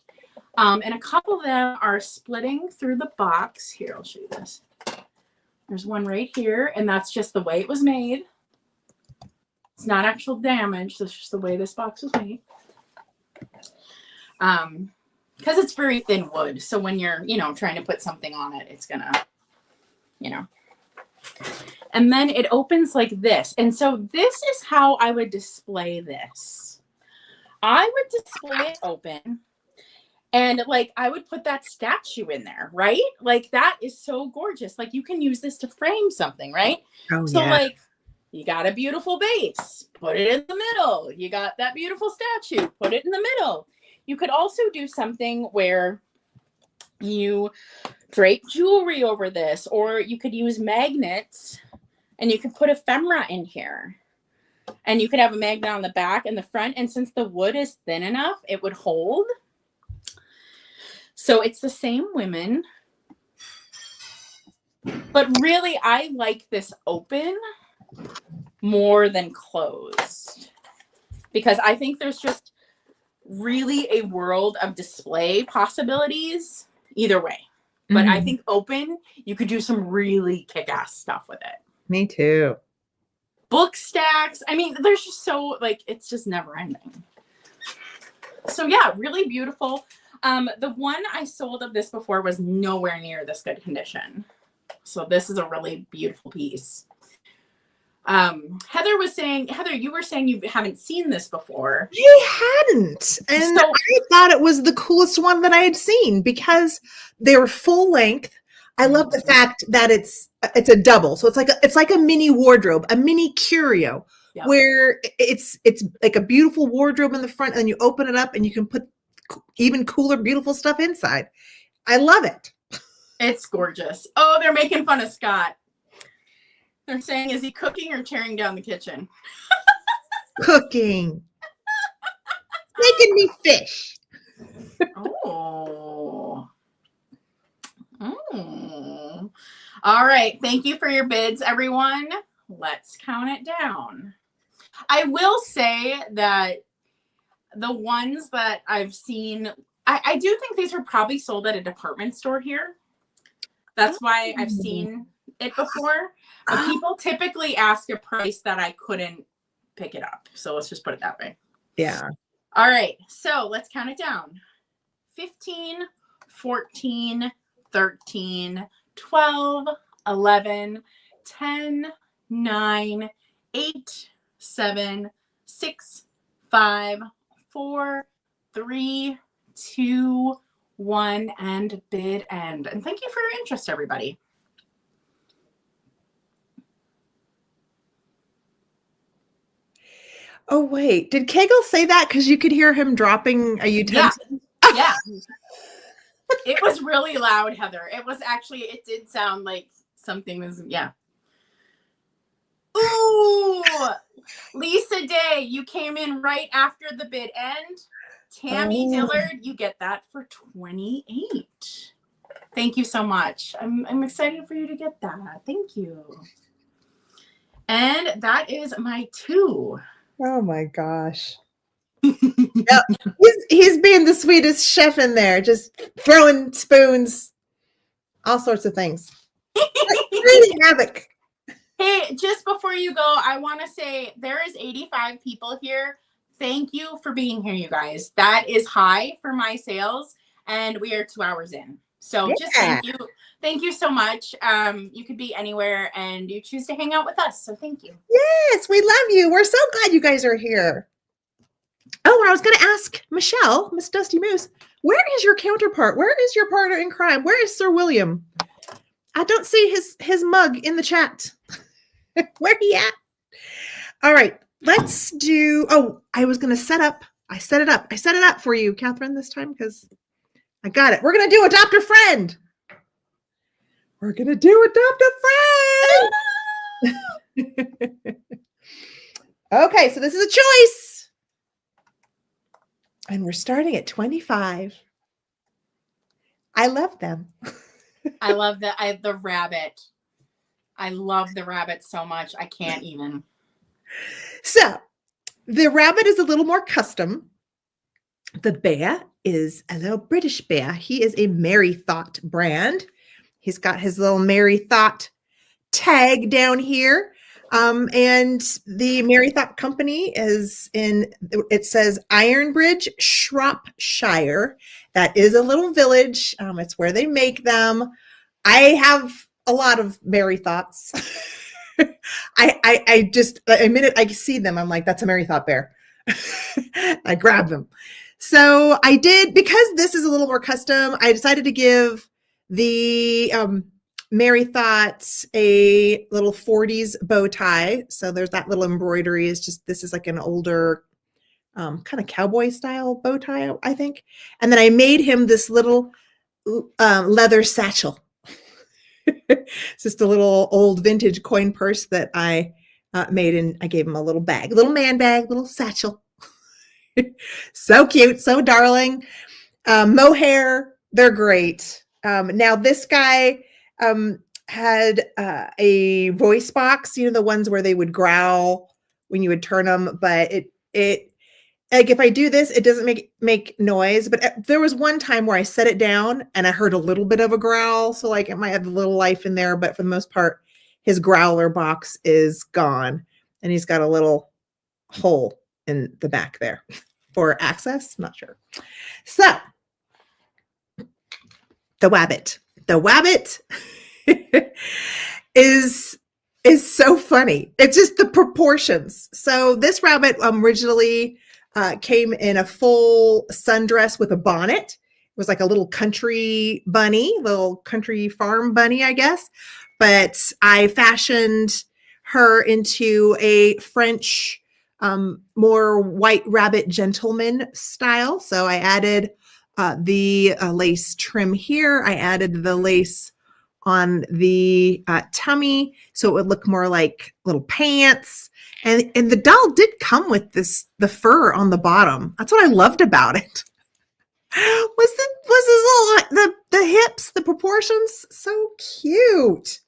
And a couple of them are splitting through the box. Here, I'll show you this. There's one right here, and that's just the way it was made. It's not actual damage. That's just the way this box was made. Because it's very thin wood. So when you're, trying to put something on it, it's gonna, And then it opens like this. And so this is how I would display this. I would display it open. And like, I would put that statue in there, right? Like, that is so gorgeous. Like, you can use this to frame something, right? Oh, so yeah. Like, you got a beautiful base, put it in the middle. You got that beautiful statue, put it in the middle. You could also do something where you drape jewelry over this, or you could use magnets and you could put ephemera in here. And you could have a magnet on the back and the front. And since the wood is thin enough, it would hold. So it's the same women. But really, I like this open more than closed. Because I think there's just really a world of display possibilities either way. But I think open, you could do some really kick-ass stuff with it. Me too. Book stacks. I mean, there's just so, like, it's just never ending. So yeah, really beautiful. The one I sold of this before was nowhere near this good condition. So this is a really beautiful piece. Heather, you were saying you haven't seen this before. I hadn't. And so, I thought it was the coolest one that I had seen because they were full length. I love the fact that it's a double. So it's like a mini wardrobe, a mini curio, where it's like a beautiful wardrobe in the front, and then you open it up and you can put even cooler, beautiful stuff inside. I love it. It's gorgeous. Oh, they're making fun of Scott. They're saying, is he cooking or tearing down the kitchen? Cooking. Making me fish. Oh. Oh. All right. Thank you for your bids, everyone. Let's count it down. I will say that the ones that I've seen, I do think these were probably sold at a department store here. That's why I've seen it before. But people typically ask a price that I couldn't pick it up. So let's just put it that way. Yeah. All right. So let's count it down. 15, 14, 13, 12, 11, 10, 9, 8, 7, 6, 5, 4, 3, 2, 1, and bid end. And thank you for your interest, everybody. Oh, wait. Did Kegel say that because you could hear him dropping a Yeah. utensil? Yeah. It was really loud, Heather. It was actually, it did sound like something was, yeah. Ooh, Lisa Day, you came in right after the bid end. Tammy Dillard, you get that for 28. Thank you so much. I'm excited for you to get that. Thank you. And that is my 2. Oh my gosh. Yep. He's being the sweetest chef in there, just throwing spoons, all sorts of things. Creating havoc. Hey, just before you go, I want to say there is 85 people here. Thank you for being here, you guys. That is high for my sales, and we are 2 hours in. So just Yeah. thank you. Thank you so much. You could be anywhere, and you choose to hang out with us. So thank you. Yes, we love you. We're so glad you guys are here. Oh, and I was going to ask Michelle, Miss Dusty Moose, where is your counterpart? Where is your partner in crime? Where is Sir William? I don't see his mug in the chat. Where he at? All right, let's do. Oh, I was going to set up. I set it up. I set it up for you, Catherine, this time because I got it. We're going to do Adopt a Friend. We're going to do Adopt a Friend. Okay, so this is a choice. And we're starting at 25. I love them. I love the rabbit. I love the rabbit so much. I can't even. So the rabbit is a little more custom. The bear is a little British bear. He is a Merry Thought brand. He's got his little Merry Thought tag down here. And the Merry Thought Company is it says Ironbridge, Shropshire. That is a little village. It's where they make them. I have a lot of Merry Thoughts. I just, the minute I see them, I'm like, that's a Merry Thought bear. I grab them. So I did, because this is a little more custom, I decided to give the Merry Thought a little 40s bow tie. So there's that little embroidery. It's just, this is like an older kind of cowboy style bow tie, I think. And then I made him this little leather satchel. It's just a little old vintage coin purse that I made, and I gave him a little bag, little man bag, little satchel. So cute, so darling. Mohair, they're great. Now this guy had a voice box, you know, the ones where they would growl when you would turn them, but it like if I do this, it doesn't make noise. But there was one time where I set it down and I heard a little bit of a growl, so like it might have a little life in there, but for the most part, his growler box is gone, and he's got a little hole in the back there for access. Not sure. So the wabbit is so funny. It's just the proportions. So this rabbit originally came in a full sundress with a bonnet. It was like a little country bunny, little country farm bunny, I guess. But I fashioned her into a French, more white rabbit gentleman style. So I added the lace trim here. I added the lace on the tummy so it would look more like little pants. And the doll did come with the fur on the bottom. That's what I loved about it. Was this little the hips, the proportions, so cute.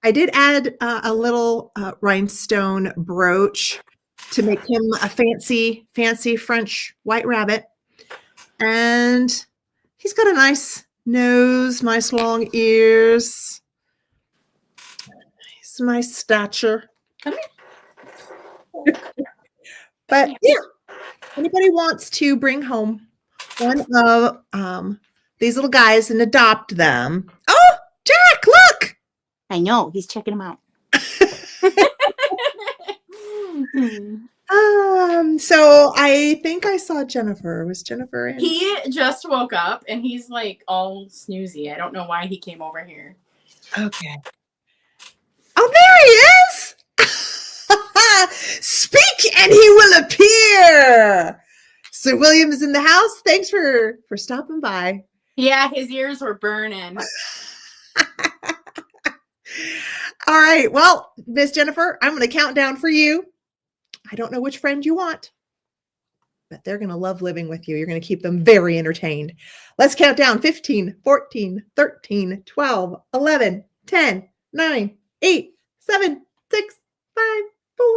I did add a little rhinestone brooch to make him a fancy French white rabbit. And he's got a nice nose, nice long ears. He's a nice stature. But yeah, anybody wants to bring home one of these little guys and adopt them. Oh, Jack, look! I know, he's checking them out. So I think I saw Jennifer. Was Jennifer in? He just woke up and he's like all snoozy. I don't know why he came over here. Okay. Oh, there he is! Speak and he will appear. Sir William is in the house. Thanks for stopping by. Yeah, his ears were burning. All right. Well, Miss Jennifer, I'm going to count down for you. I don't know which friend you want, but they're going to love living with you. You're going to keep them very entertained. Let's count down 15, 14, 13, 12, 11, 10, 9, 8, 7, 6, 5, 4,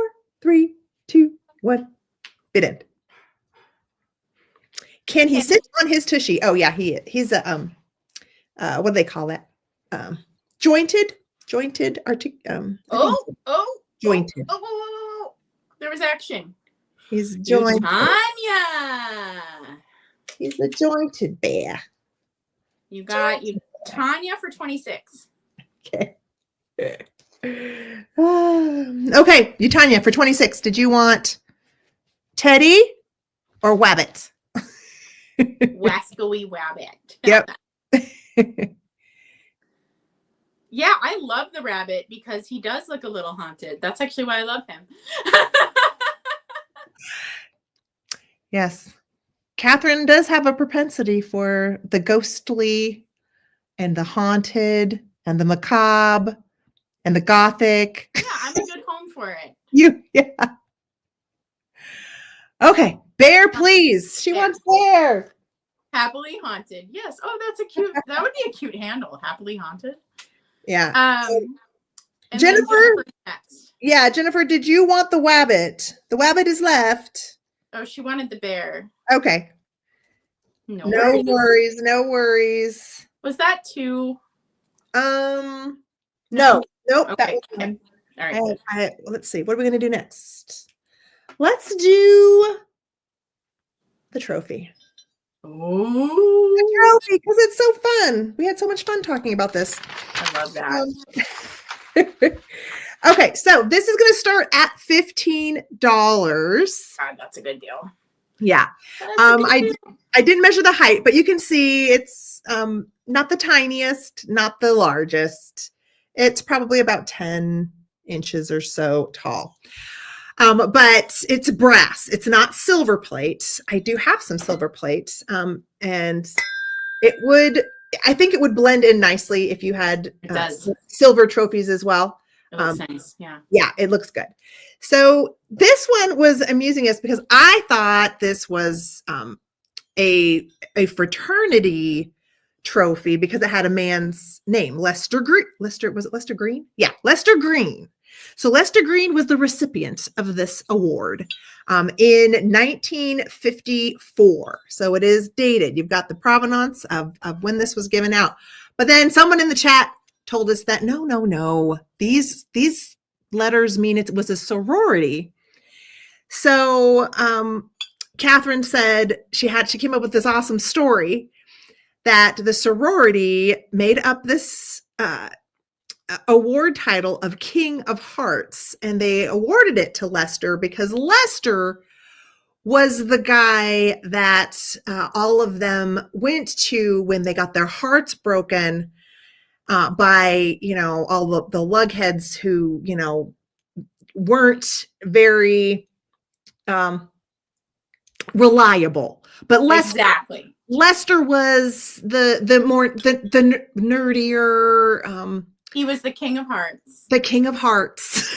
3, 2, 1. It end. Can he sit on his tushy? Oh yeah, he's a what do they call that? Jointed jointed. There was action. He's jointed. Tanya. He's a jointed bear. You got Tanya for 26. Okay. Okay, you Tanya for 26. Did you want Teddy or Wabbit? Wascally Wabbit. Yep. Yeah, I love the rabbit because he does look a little haunted. That's actually why I love him. Yes. Catherine does have a propensity for the ghostly and the haunted and the macabre and the gothic. Yeah, I'm a good home for it. Yeah. Okay, bear, please. She wants bear. Happily haunted. Yes. Oh, that would be a cute handle. Happily haunted. Yeah. Jennifer next. Yeah, Jennifer, did you want the wabbit? The wabbit is left. Oh, she wanted the bear. Okay. No worries. Was that two? No. Nope. Okay. That was one. All right. Let's see. What are we going to do next? Let's do the trophy. Ooh. The trophy, because it's so fun. We had so much fun talking about this. I love that. Okay, so this is going to start at $15. God, that's a good deal. Yeah. I didn't measure the height, but you can see it's not the tiniest, not the largest. It's probably about 10 inches or so tall. But it's brass. It's not silver plate. I do have some silver plate. And I think it would blend in nicely if you had silver trophies as well. It looks nice. Yeah. Yeah, it looks good. So this one was amusing us because I thought this was a fraternity trophy because it had a man's name, Lester Green. Was it Lester Green? Yeah, Lester Green. So Lester Green was the recipient of this award in 1954. So it is dated. You've got the provenance of when this was given out. But then someone in the chat told us that no. These letters mean it was a sorority. So Catherine said she came up with this awesome story that the sorority made up this award title of King of Hearts, and they awarded it to Lester because Lester was the guy that all of them went to when they got their hearts broken by, all the lugheads who, weren't very reliable. But Lester was the nerdier. He was the King of Hearts. The King of Hearts.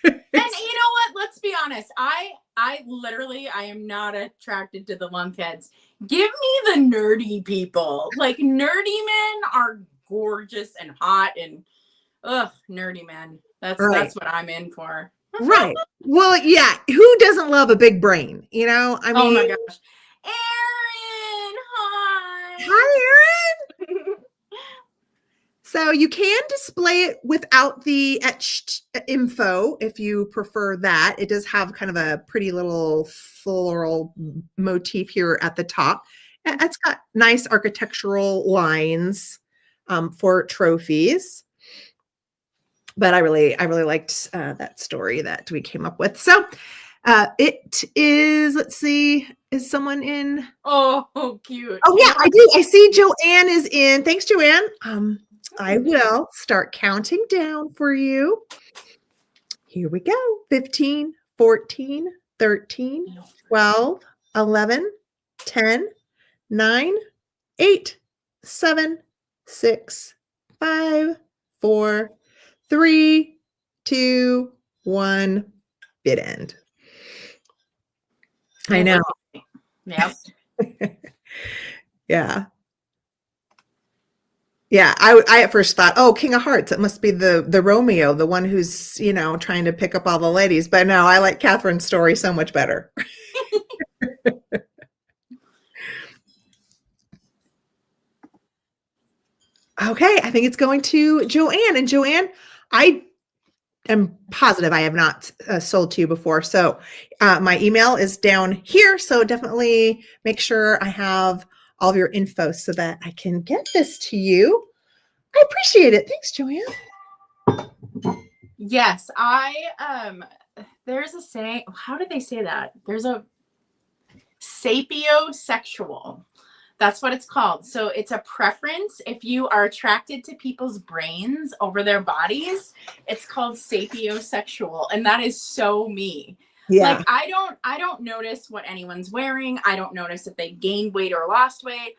And you know what? Let's be honest. I am not attracted to the lunkheads. Give me the nerdy people. Like, nerdy men are gorgeous and hot and nerdy men. That's what I'm in for. Right. Well, yeah. Who doesn't love a big brain? I mean, oh my gosh. Erin, hi. Hi, Erin. So you can display it without the etched info if you prefer that. It does have kind of a pretty little floral motif here at the top. It's got nice architectural lines for trophies. But I really liked that story that we came up with. So it is, let's see, is someone in? Oh, cute. Oh, yeah, I do. I see Joanne is in. Thanks, Joanne. I will start counting down for you. Here we go. 15, 14, 13, 12, 11, 10, 9, 8, 7, 6, 5, 4, 3, 2, 1. Bid end. I know. Yep. Yeah. Yeah, I at first thought, oh, King of Hearts, it must be the Romeo, the one who's, you know, trying to pick up all the ladies. But no, I like Catherine's story so much better. Okay, I think it's going to Joanne. And Joanne, I am positive I have not sold to you before. So my email is down here. So definitely make sure I have all of your info so that I can get this to you. I appreciate it. Thanks, Joanne. Yes, there's a saying, how did they say that? There's a sapiosexual. That's what it's called. So it's a preference. If you are attracted to people's brains over their bodies, it's called sapiosexual. And that is so me. Yeah. Like I don't notice what anyone's wearing. I don't notice if they gained weight or lost weight.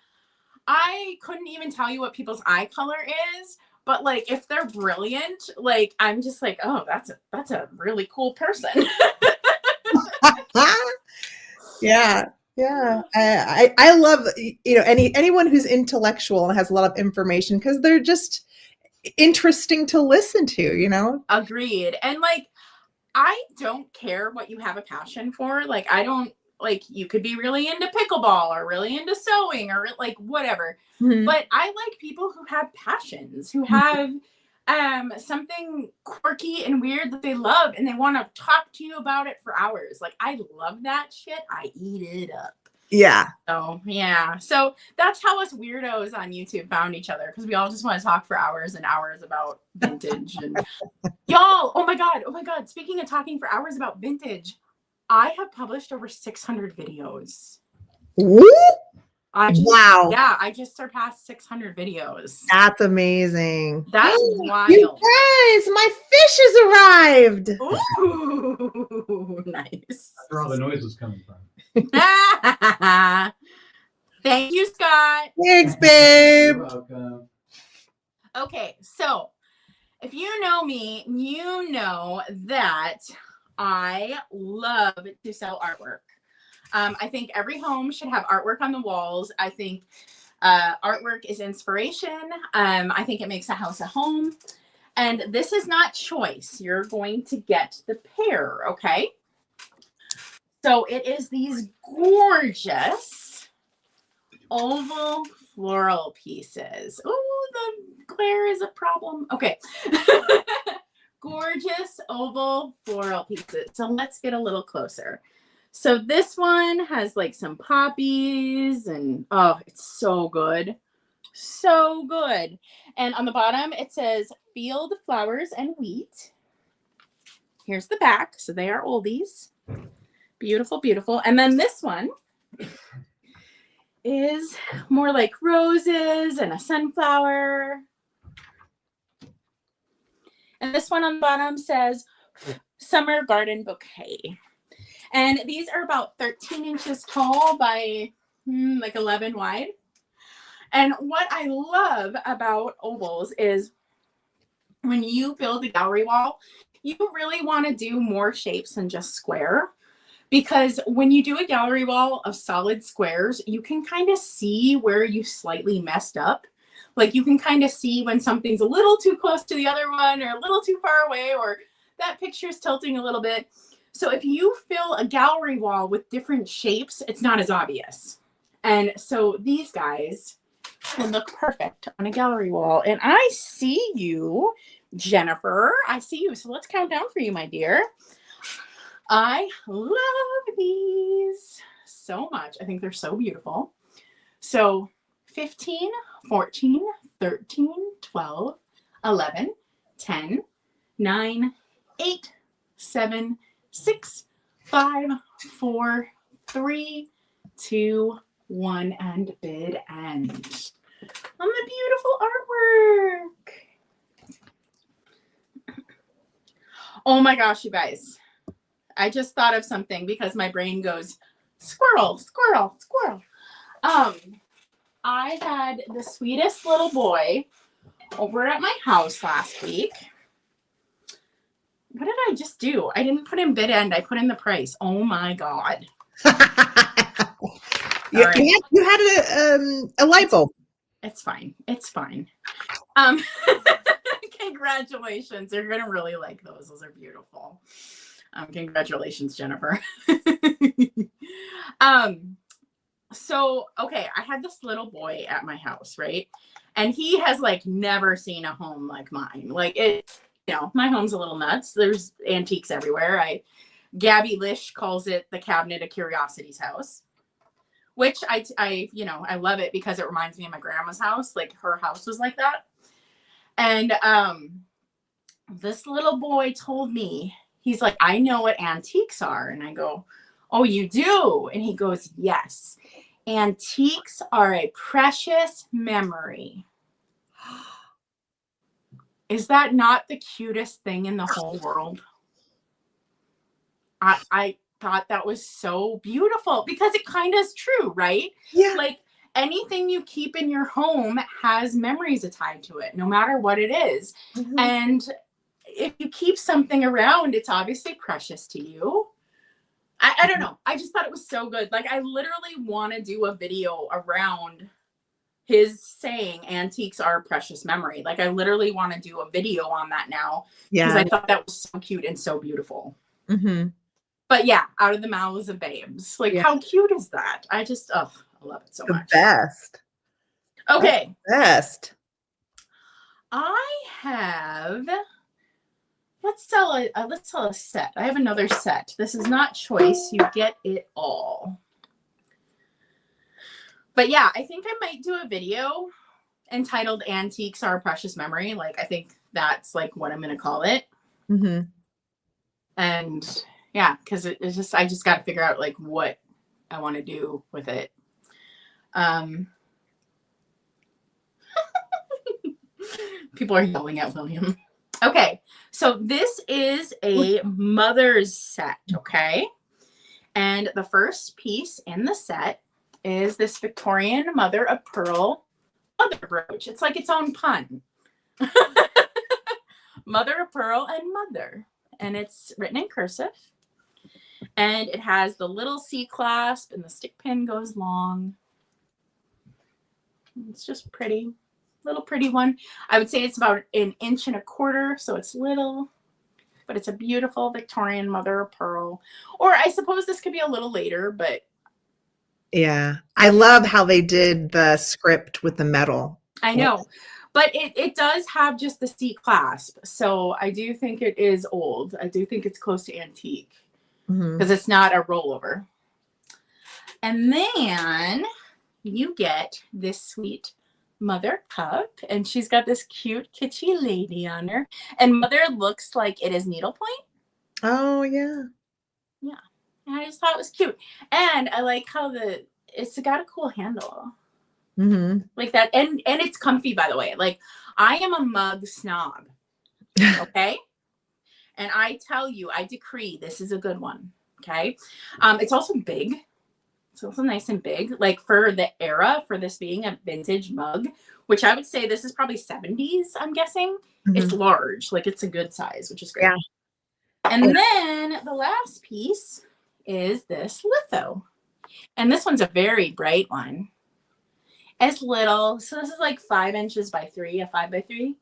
I couldn't even tell you what people's eye color is. But like if they're brilliant, like I'm just like, oh, that's a really cool person. Yeah. Yeah. I love, you know, anyone who's intellectual and has a lot of information because they're just interesting to listen to, you know? Agreed. And like I don't care what you have a passion for. Like I don't like you could be really into pickleball or really into sewing or like whatever. Mhm. But I like people who have passions, who have something quirky and weird that they love and they want to talk to you about it for hours. Like I love that shit. I eat it up. Yeah. So yeah. So that's how us weirdos on YouTube found each other because we all just want to talk for hours and hours about vintage and y'all. Oh my god. Speaking of talking for hours about vintage, I have published over 600 videos. Woo! Wow. Yeah, I just surpassed 600 videos. That's amazing. That's wild. You guys, my fish has arrived. Ooh, nice. That's where all the noise was coming from. Thank you, Scott. Thanks, babe. You're welcome. Okay, so if you know me, you know that I love to sell artwork. I think every home should have artwork on the walls. I think artwork is inspiration. I think it makes a house a home. And this is not choice. You're going to get the pair, okay? So it is these gorgeous oval floral pieces. Oh, the glare is a problem. Okay. Gorgeous oval floral pieces. So let's get a little closer. So this one has like some poppies and oh, it's so good. So good. And on the bottom, it says field flowers and wheat. Here's the back. So they are oldies. Beautiful, beautiful. And then this one is more like roses and a sunflower. And this one on the bottom says summer garden bouquet. And these are about 13 inches tall by like 11 wide. And what I love about ovals is when you build a gallery wall, you really want to do more shapes than just square. Because when you do a gallery wall of solid squares, you can kind of see where you slightly messed up. Like you can kind of see when something's a little too close to the other one or a little too far away or that picture's tilting a little bit. So if you fill a gallery wall with different shapes, it's not as obvious. And so these guys will look perfect on a gallery wall. And I see you, Jennifer. I see you. So let's count down for you, my dear. I love these so much. I think they're so beautiful. So 15, 14, 13, 12, 11, 10, 9, 8, 7, 6, 5, 4, 3, 2, 1, and bid end. On the beautiful artwork. Oh my gosh, you guys. I just thought of something because my brain goes, squirrel, squirrel, squirrel. I had the sweetest little boy over at my house last week. What did I just do? I didn't put in bid end. I put in the price. Oh my God. you, right. you had a light bulb. It's fine. It's fine. Congratulations. You're going to really like those. Those are beautiful. Congratulations, Jennifer. So, okay, I had this little boy at my house, right? And he has like never seen a home like mine. Like it, you know, my home's a little nuts. There's antiques everywhere. Gabby Lish calls it the cabinet of curiosities house, which I love it because it reminds me of my grandma's house. Like her house was like that. And this little boy told me, he's like, I know what antiques are. And I go, oh, you do? And he goes, yes. Antiques are a precious memory. Is that not the cutest thing in the whole world? I thought that was so beautiful because it kind of is true, right? Yeah. Like anything you keep in your home has memories tied to it, no matter what it is. Mm-hmm. And if you keep something around, it's obviously precious to you. I don't know. I just thought it was so good. Like I literally want to do a video around his saying antiques are a precious memory. Like I literally want to do a video on that now because I thought that was so cute and so beautiful. Mm-hmm. But yeah, out of the mouths of babes. Like how cute is that? I just, I love it so much. Best. Okay. Best. I have... Let's sell a set. I have another set. This is not choice. You get it all. But yeah, I think I might do a video entitled Antiques Are a Precious Memory. Like, I think that's like what I'm going to call it. Mm-hmm. And yeah, because it's just, I just got to figure out like what I want to do with it. People are yelling at William. Okay, so this is a mother's set, okay? And the first piece in the set is this Victorian mother of pearl mother brooch. It's like its own pun. Mother of pearl and mother. And it's written in cursive. And it has the little C clasp and the stick pin goes long. It's just pretty. Little pretty one. I would say it's about 1.25 inches, so it's little, but it's a beautiful Victorian mother of pearl. Or I suppose this could be a little later, but yeah, I love how they did the script with the metal. I know, but it does have just the C clasp, so I do think it is old. I do think it's close to antique because it's not a rollover. And then you get this sweet mother cup, and she's got this cute kitschy lady on her, and mother looks like it is needlepoint. Oh yeah, and I just thought it was cute, and I like how it's got a cool handle, like that, and it's comfy, by the way. Like I am a mug snob, okay? And I tell you, I decree this is a good one, okay? It's also big. It's also nice and big, like for the era, for this being a vintage mug, which I would say this is probably 70s, I'm guessing. It's large, like it's a good size, which is great. Yeah. And then the last piece is this litho. And this one's a very bright one. It's little, so this is like 5 inches by 3, a 5 by 3.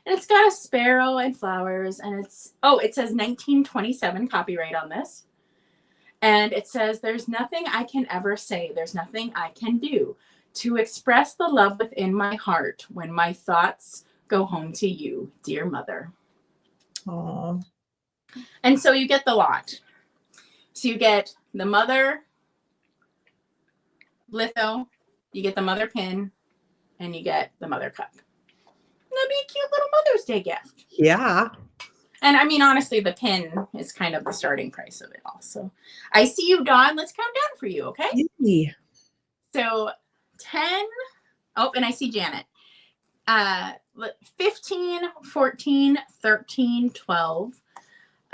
And it's got a sparrow and flowers, and it says 1927 copyright on this. And it says, there's nothing I can ever say, there's nothing I can do to express the love within my heart when my thoughts go home to you, dear mother. Aww. And so you get the lot. So you get the mother litho, you get the mother pin, and you get the mother cup. That'd be a cute little Mother's Day gift. Yeah. And I mean, honestly, the pin is kind of the starting price of it all. So I see you, Dawn. Let's count down for you, okay? Yay. So 10. Oh, and I see Janet. 15, 14, 13, 12,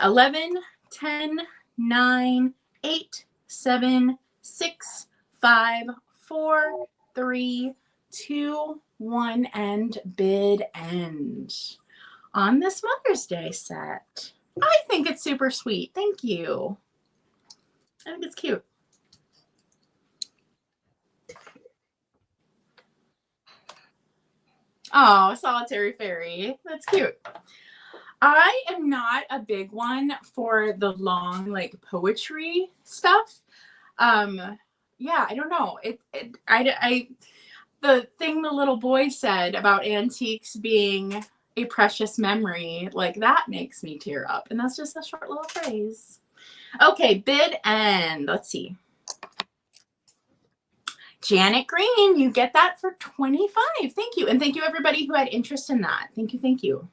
11, 10, 9, 8, 7, 6, 5, 4, 3, 2, 1, and bid end on this Mother's Day set. I think it's super sweet. Thank you. I think it's cute. Oh, solitary fairy. That's cute. I am not a big one for the long like poetry stuff. Yeah, I don't know. The thing the little boy said about antiques being a precious memory, like that makes me tear up. And that's just a short little phrase. Okay, bid end. Let's see. Janet Green, you get that for 25. Thank you. And thank you everybody who had interest in that. Thank you. Thank you.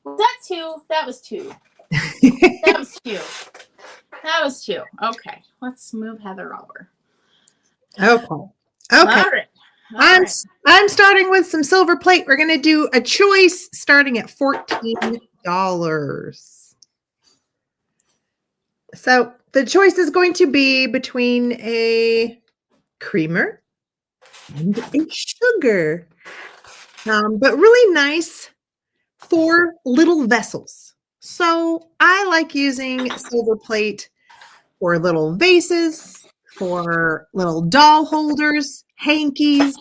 Was that two? That was two. That was two. That was two. Okay. Let's move Heather over. Okay. All right. I'm starting with some silver plate. We're going to do a choice starting at $14. So the choice is going to be between a creamer and a sugar, but really nice for little vessels. So I like using silver plate for little vases, for little doll holders, hankies,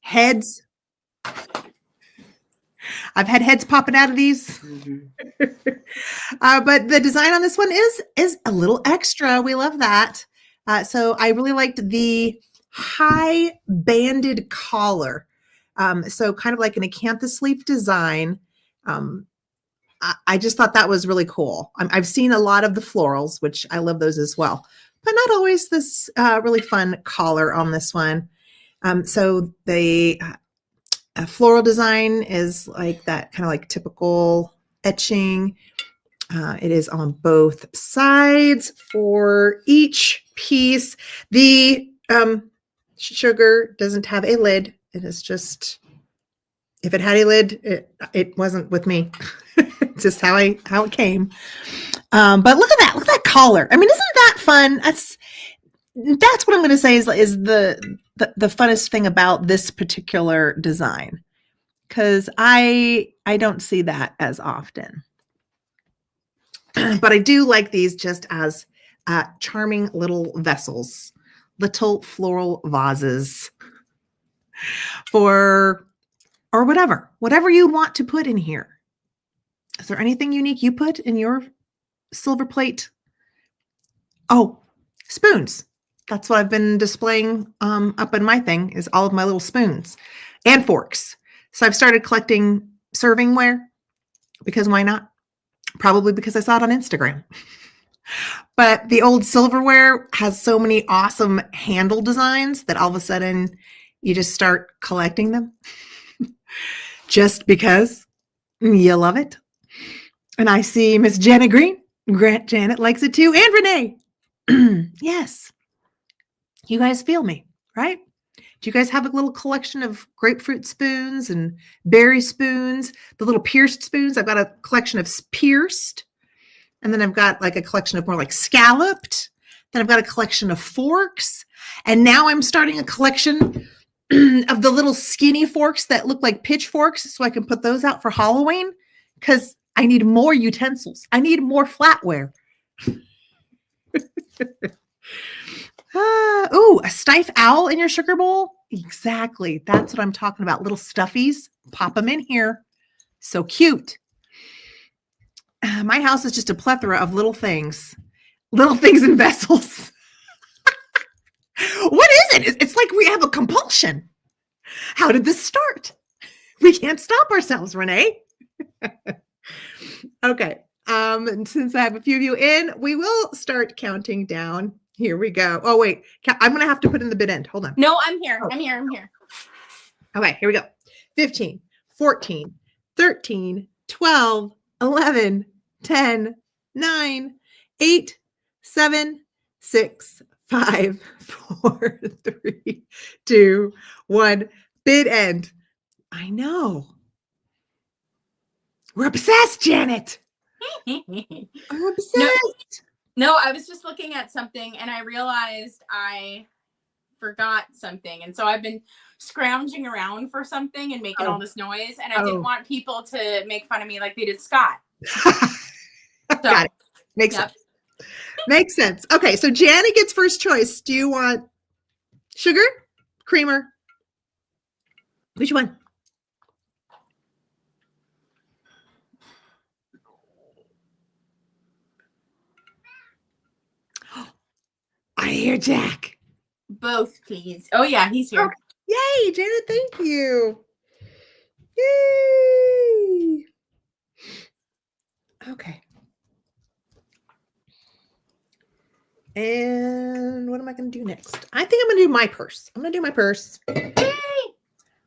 heads. I've had heads popping out of these. But the design on this one is a little extra. We love that. So I really liked the high banded collar. So kind of like an acanthus leaf design. I just thought that was really cool. I've seen a lot of the florals, which I love those as well, but not always this really fun collar on this one. So the floral design is like that kind of like typical etching. It is on both sides for each piece. The sugar doesn't have a lid. It is just, if it had a lid, it wasn't with me. It's just how it came. But look at that. Look at that collar. I mean, isn't that fun? That's what I'm going to say is the funnest thing about this particular design, because I don't see that as often. But I do like these just as charming little vessels, little floral vases or whatever you want to put in here. Is there anything unique you put in your silver plate? Oh, spoons. That's what I've been displaying up in my thing, is all of my little spoons and forks. So I've started collecting servingware because why not? Probably because I saw it on Instagram. But the old silverware has so many awesome handle designs that all of a sudden you just start collecting them just because you love it. And I see Miss Janet Green. Janet likes it too. And Renee. Yes. You guys feel me, right? Do you guys have a little collection of grapefruit spoons and berry spoons? The little pierced spoons. I've got a collection of pierced. And then I've got like a collection of more like scalloped. Then I've got a collection of forks. And now I'm starting a collection of the little skinny forks that look like pitchforks, so I can put those out for Halloween, because I need more utensils. I need more flatware. Ooh, a stiff owl in your sugar bowl? Exactly. That's what I'm talking about. Little stuffies. Pop them in here. So cute. My house is just a plethora of little things in vessels. What is it? It's like we have a compulsion. How did this start? We can't stop ourselves, Renee. Okay. And since I have a few of you in, we will start counting down. Here we go. Oh, wait. I'm going to have to put in the bid end. Hold on. No, I'm here. Oh. I'm here. Okay, here we go. 15, 14, 13, 12, 11, 10, 9, 8, 7, 6, 5, 4, 3, 2, 1. Bid end. I know. We're obsessed, Janet. I'm obsessed. No, I was just looking at something and I realized I forgot something. And so I've been scrounging around for something and making all this noise. And I didn't want people to make fun of me like they did Scott. Got it. Makes sense. Makes sense. Okay, so Janet gets first choice. Do you want sugar, creamer? Which one? I hear Jack. Both, please. Oh, yeah, he's here. Oh, yay, Janet, thank you. Yay. Okay. And what am I going to do next? I think I'm going to do my purse. I'm going to do my purse. Yay.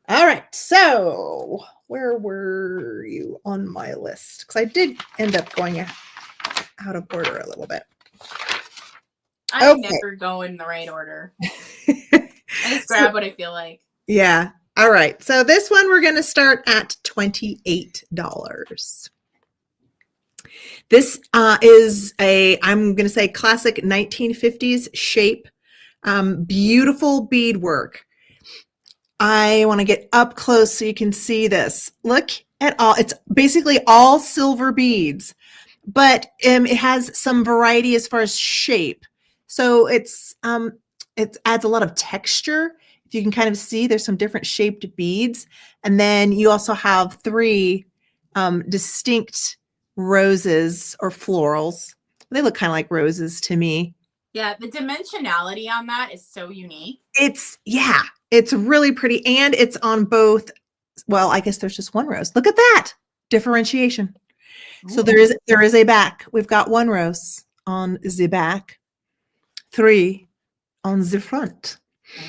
All right. So where were you on my list? Because I did end up going out of order a little bit. I never go in the right order. I just grab what I feel like. Yeah. All right. So this one, we're going to start at $28. This is I'm going to say classic 1950s shape. Beautiful beadwork. I want to get up close so you can see this. Look at all. It's basically all silver beads, but it has some variety as far as shape. So it adds a lot of texture. If you can kind of see, there's some different shaped beads. And then you also have 3 distinct roses or florals. They look kind of like roses to me. Yeah, the dimensionality on that is so unique. It's really pretty. And it's on both. Well, I guess there's just one rose. Look at that differentiation. Ooh. So there is a back. We've got 1 rose on the back, 3 on the front.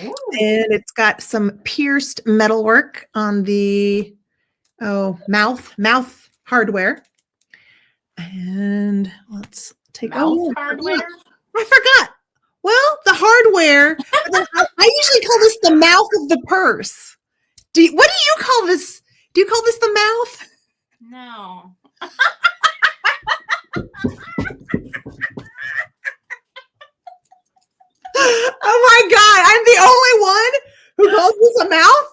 Ooh. And it's got some pierced metalwork on the mouth hardware. And let's take mouth hardware. I forgot. Well, the hardware. I usually call this the mouth of the purse. What do you call this? Do you call this the mouth? No. Oh my God, I'm the only one who calls this a mouth?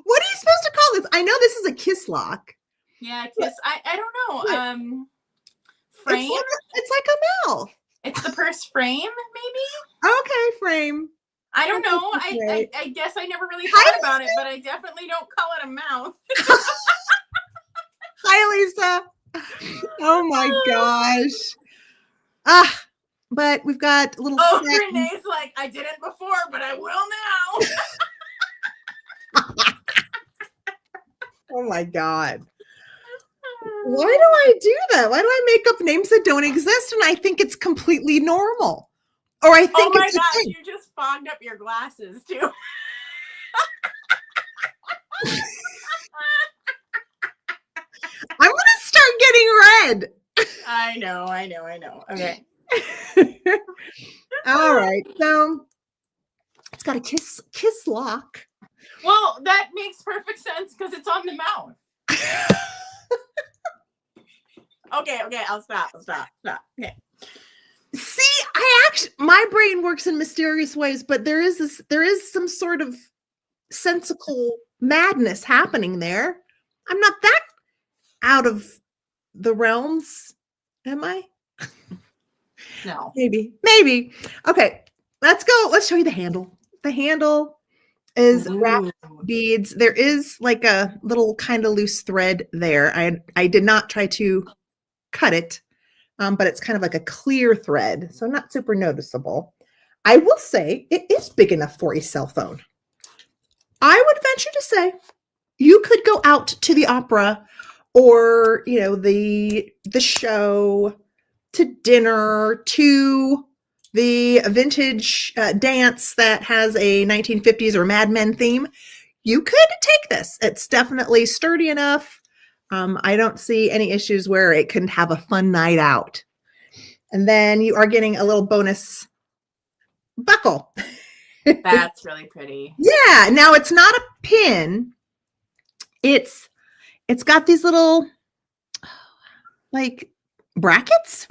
What are you supposed to call this? I know this is a kiss lock. Yeah, kiss. I don't know. Frame? It's like a mouth. It's the purse frame, maybe? Okay, frame. I don't know. I guess I never really thought about it, but I definitely don't call it a mouth. Hi, Lisa. Oh my gosh. But we've got a little. Oh, Renee's like, I didn't before, but I will now. Oh my God. Why do I do that? Why do I make up names that don't exist? And I think it's completely normal. Or I think oh my God, you just fogged up your glasses too. I'm going to start getting red. I know. Okay. All right. So it's got a kiss lock. Well, that makes perfect sense because it's on the mouth. Okay, I'll stop. Okay. See, my brain works in mysterious ways, but there is some sort of sensical madness happening there. I'm not that out of the realms, am I? No. Maybe. Okay, let's go. Let's show you the handle. The handle is wrapped beads. There is like a little kind of loose thread there. I did not try to cut it, but it's kind of like a clear thread, so not super noticeable. I will say it is big enough for a cell phone. I would venture to say you could go out to the opera or, the show, to dinner, to the vintage dance that has a 1950s or Mad Men theme. you could take this. It's definitely sturdy enough. I don't see any issues where it can have a fun night out. And then you are getting a little bonus buckle. That's really pretty. Yeah. Now it's not a pin. It's got these little like brackets.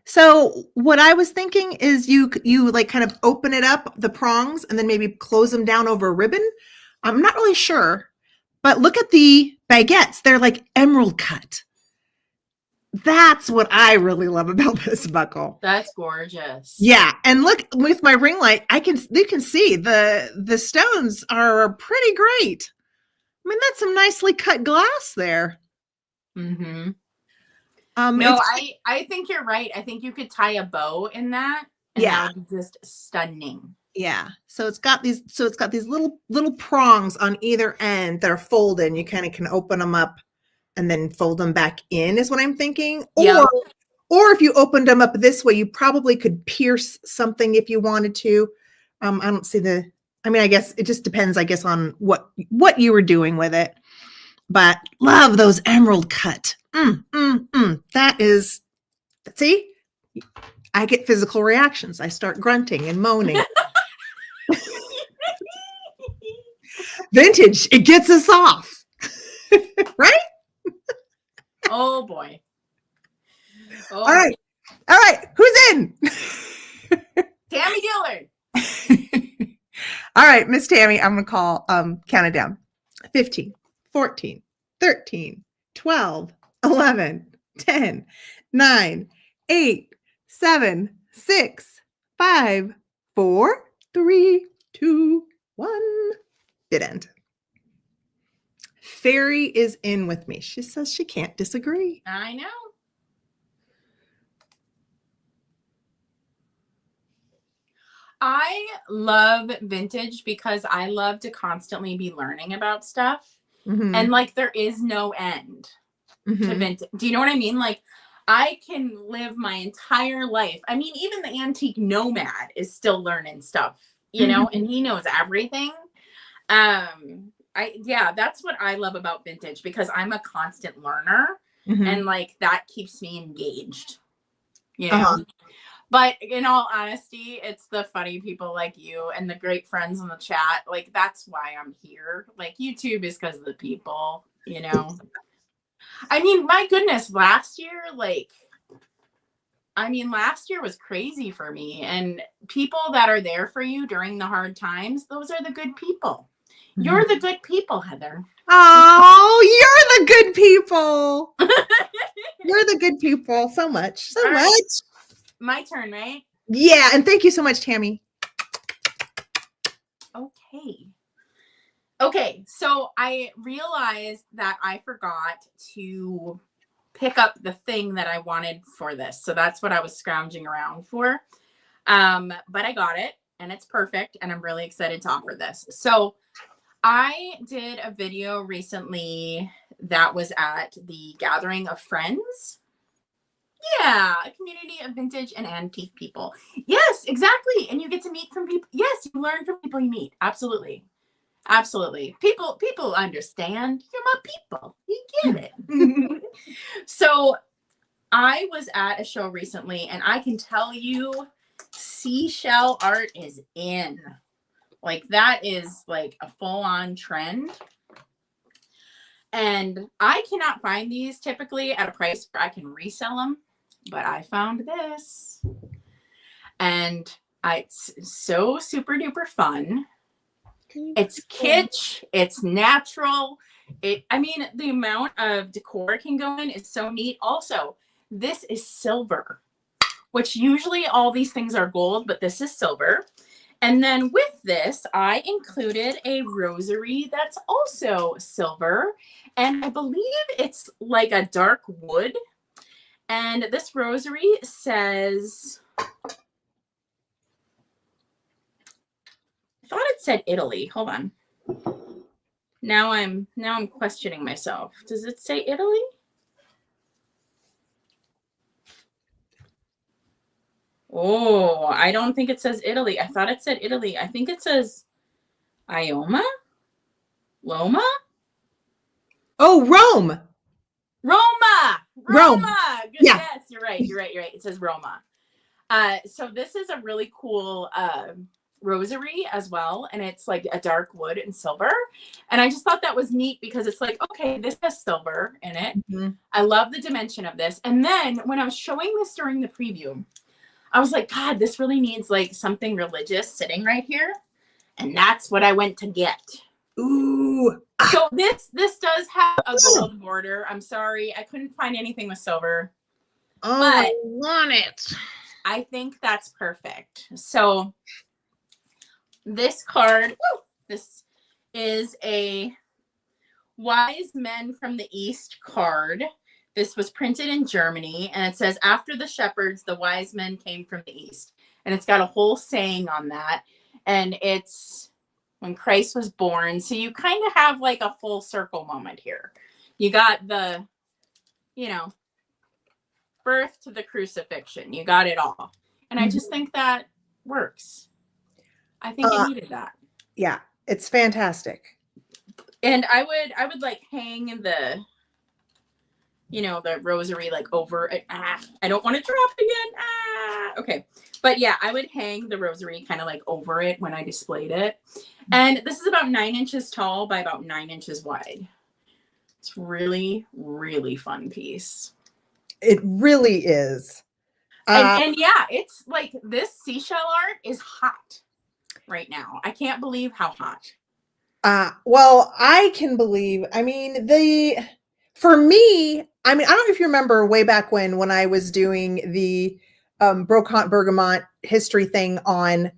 So what I was thinking is you like kind of open it up, the prongs, and then maybe close them down over a ribbon. I'm not really sure, but look at the baguettes. They're like emerald cut. That's what I really love about this buckle. That's gorgeous. Yeah, and look with my ring light, you can see the stones are pretty great. I mean, that's some nicely cut glass there. Mm-hmm. No, I think you're right. I think you could tie a bow in that, and that would be just stunning. Yeah. So it's got these little prongs on either end that are folded. You kind of can open them up and then fold them back in is what I'm thinking. Yeah. Or if you opened them up this way, you probably could pierce something if you wanted to. I don't see I guess it just depends, I guess, on what you were doing with it. But love those emerald cut. That is, see, I get physical reactions. I start grunting and moaning. Vintage, it gets us off. Right? Oh boy. Oh, all right. Who's in? Tammy Dillard. All right, Miss Tammy, I'm gonna call count it down. 15, 14, 13, 12, 11, 10, 9, 8, 7, 6, 5, 4, 3, 2, 1. Did end. Fairy is in with me. She says she can't disagree. I know. I love vintage because I love to constantly be learning about stuff. Mm-hmm. And like there is no end to vintage. Do you know what I mean? Like I can live my entire life. I mean, even the antique nomad is still learning stuff, you know, and he knows everything. That's what I love about vintage because I'm a constant learner and like that keeps me engaged, you know. But in all honesty, it's the funny people like you and the great friends in the chat. Like, that's why I'm here. Like, YouTube is because of the people, you know. I mean, my goodness, last year was crazy for me. And people that are there for you during the hard times, those are the good people. You're the good people, Heather. Oh, you're the good people. You're the good people. So much. So much. My turn, right? Yeah, and thank you so much, Tammy. Okay, so I realized that I forgot to pick up the thing that I wanted for this. So that's what I was scrounging around for. But I got it, and it's perfect, and I'm really excited to offer this. So I did a video recently that was at the Gathering of Friends. Yeah, a community of vintage and antique people. Yes, exactly. And you get to meet from people. Yes, you learn from people you meet. Absolutely. Absolutely. People understand. You're my people. You get it. So I was at a show recently and I can tell you seashell art is in. Like that is like a full-on trend. And I cannot find these typically at a price where I can resell them. But I found this and it's so super duper fun. It's kitsch. It's natural. The amount of decor can go in is so neat. Also, this is silver, which usually all these things are gold, but this is silver. And then with this, I included a rosary that's also silver. And I believe it's like a dark wood. And this rosary says, I thought it said Italy. Hold on. Now I'm questioning myself. Does it say Italy? Oh, I don't think it says Italy. I thought it said Italy. I think it says Ioma. Loma? Oh, Rome. Roma! Rome. Good. Yeah. Yes, you're right. It says Roma. So this is a really cool rosary as well, and it's like a dark wood and silver. And I just thought that was neat because it's like, okay, this has silver in it. Mhm. I love the dimension of this. And then when I was showing this during the preview, I was like, God, this really needs like something religious sitting right here. And that's what I went to get. Ooh. So this does have a gold border. I'm sorry, I couldn't find anything with silver. Oh, But I want it. I think that's perfect. So this card, this is a Wise Men from the East card. This was printed in Germany, and it says, after the shepherds, the wise men came from the East. And it's got a whole saying on that. And it's when Christ was born. So you kind of have like a full circle moment here. You got the, birth to the crucifixion. You got it all. And I just think that works. I think it needed that. Yeah, it's fantastic. And I would like hang the, the rosary like over it. I don't want to drop again. Okay. But yeah, I would hang the rosary kind of like over it when I displayed it. And this is about 9 inches tall by about 9 inches wide. It's really, really fun piece. It really is. And yeah, it's like this seashell art is hot right now. I can't believe how hot. Well, I can believe, for me, I don't know if you remember way back when I was doing the Brocante Bergamot history thing on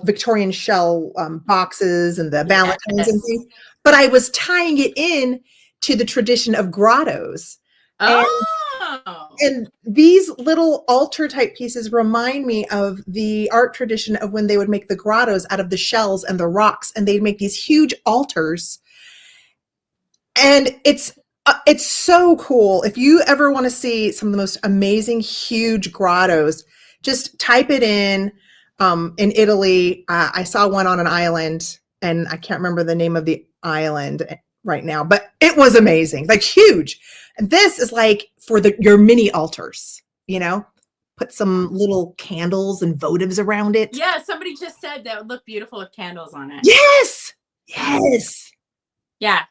Victorian shell boxes and the Valentines and things, but I was tying it in to the tradition of grottos. And these little altar type pieces remind me of the art tradition of when they would make the grottos out of the shells and the rocks, and they'd make these huge altars. And it's so cool. If you ever want to see some of the most amazing, huge grottos, just type it in Italy. I saw one on an island, and I can't remember the name of the island right now, but it was amazing, like huge. And this is like for your mini altars, put some little candles and votives around it. Yeah, somebody just said that would look beautiful with candles on it. Yes. Yeah.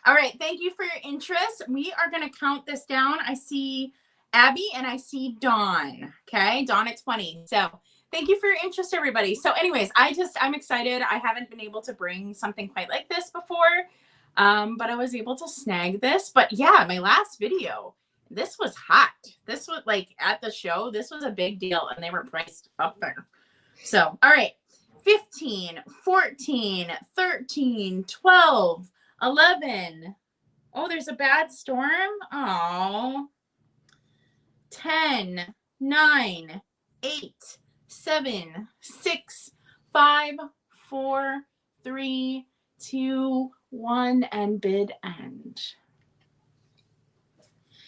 All right. Thank you for your interest. We are going to count this down. I see Abby and I see Dawn. Okay. Dawn at 20. So thank you for your interest, everybody. So anyways, I'm excited. I haven't been able to bring something quite like this before. But I was able to snag this. But yeah, my last video, this was hot. This was like at the show, this was a big deal, and they were priced up there. So, all right, 15, 14, 13, 12, 11. Oh, there's a bad storm. Oh, 10, 9, 8, 7, 6, 5, 4, 3, 2, 1, and bid end.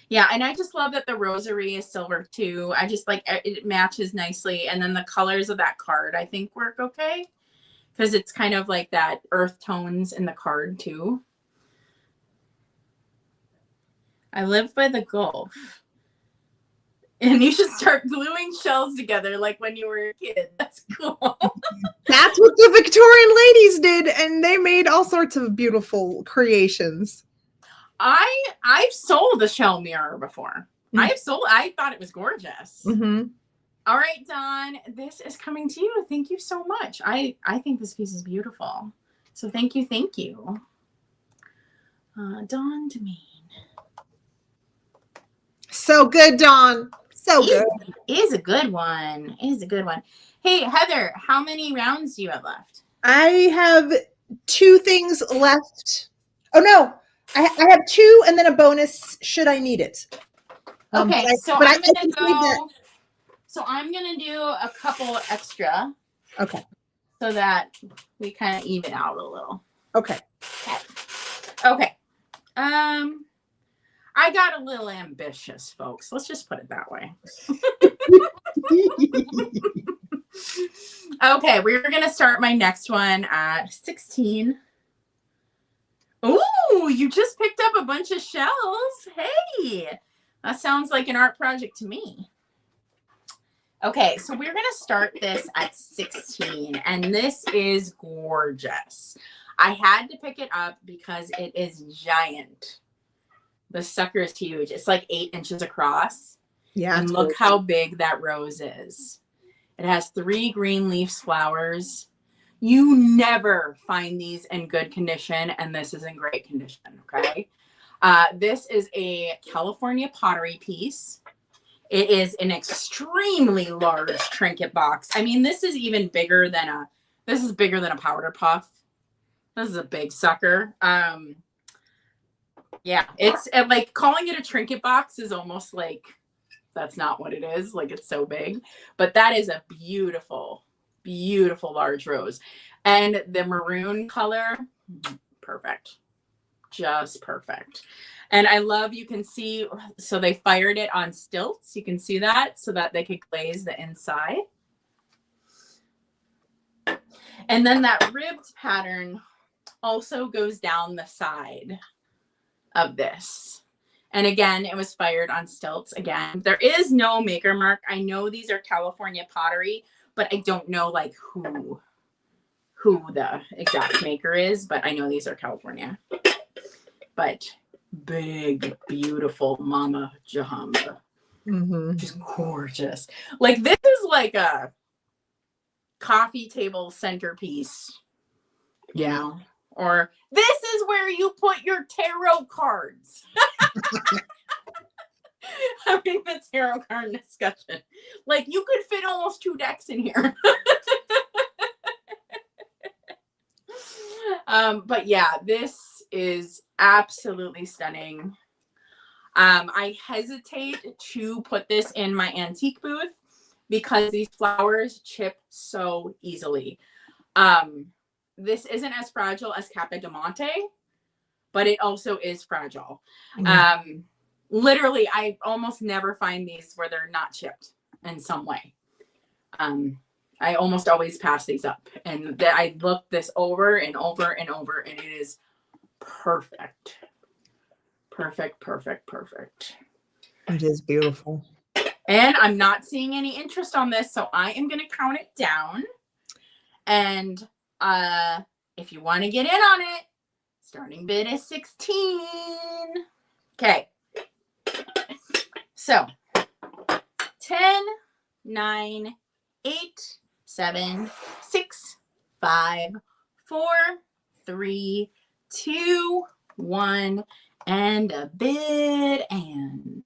Yeah, and I just love that the rosary is silver too. I just like it matches nicely, and then the colors of that card I think work okay because it's kind of like that earth tones in the card too. I live by the Gulf. And you should start gluing shells together like when you were a kid. That's cool. That's what the Victorian ladies did, and they made all sorts of beautiful creations. I've sold a shell mirror before. Mm-hmm. I thought it was gorgeous. Mm-hmm. All right, Dawn, this is coming to you. Thank you so much. I think this piece is beautiful. So thank you. Dawn Demeen. So good, Dawn. So good. Is a good one. Hey, Heather, how many rounds do you have left? I have 2 things left. Oh no, I have 2 and then a bonus should I need it. Okay, So I'm gonna do a couple extra. Okay. So that we kind of even out a little. Okay. I got a little ambitious, folks. Let's just put it that way. Okay, we're going to start my next one at 16. Ooh, you just picked up a bunch of shells. Hey, that sounds like an art project to me. Okay, so we're going to start this at 16, and this is gorgeous. I had to pick it up because it is giant. The sucker is huge. It's like 8 inches across. Yeah. And look how big that rose is. It has 3 green leaves flowers. You never find these in good condition, and this is in great condition, okay? This is a California pottery piece. It is an extremely large trinket box. I mean, this is even bigger than a powder puff. This is a big sucker. Yeah, it's like calling it a trinket box is almost like that's not what it is. Like, it's so big, but that is a beautiful, beautiful large rose. And the maroon color, perfect. Just perfect. And I love, you can see, so they fired it on stilts. You can see that so that they could glaze the inside. And then that ribbed pattern also goes down the side of this. And again, it was fired on stilts. Again, there is no maker mark. I know these are California pottery, but I don't know like who the exact maker is, but I know these are California. But big, beautiful Mama Jahamba. Just gorgeous. Like, this is like a coffee table centerpiece, you know, or this is where you put your tarot cards. Having the tarot card discussion. Like, you could fit almost 2 decks in here. But yeah, this is absolutely stunning. I hesitate to put this in my antique booth because these flowers chip so easily. This isn't as fragile as Capodimonte, but it also is fragile. Literally, I almost never find these where they're not chipped in some way. I almost always pass these up, and I look this over and over and over, and it is perfect. Perfect, perfect, perfect. It is beautiful. And I'm not seeing any interest on this, so I am going to count it down. And if you want to get in on it, starting bid is 16. Okay. So 10, 9, 8, 7, 6, 5, 4, 3, 2, 1, and a bid. And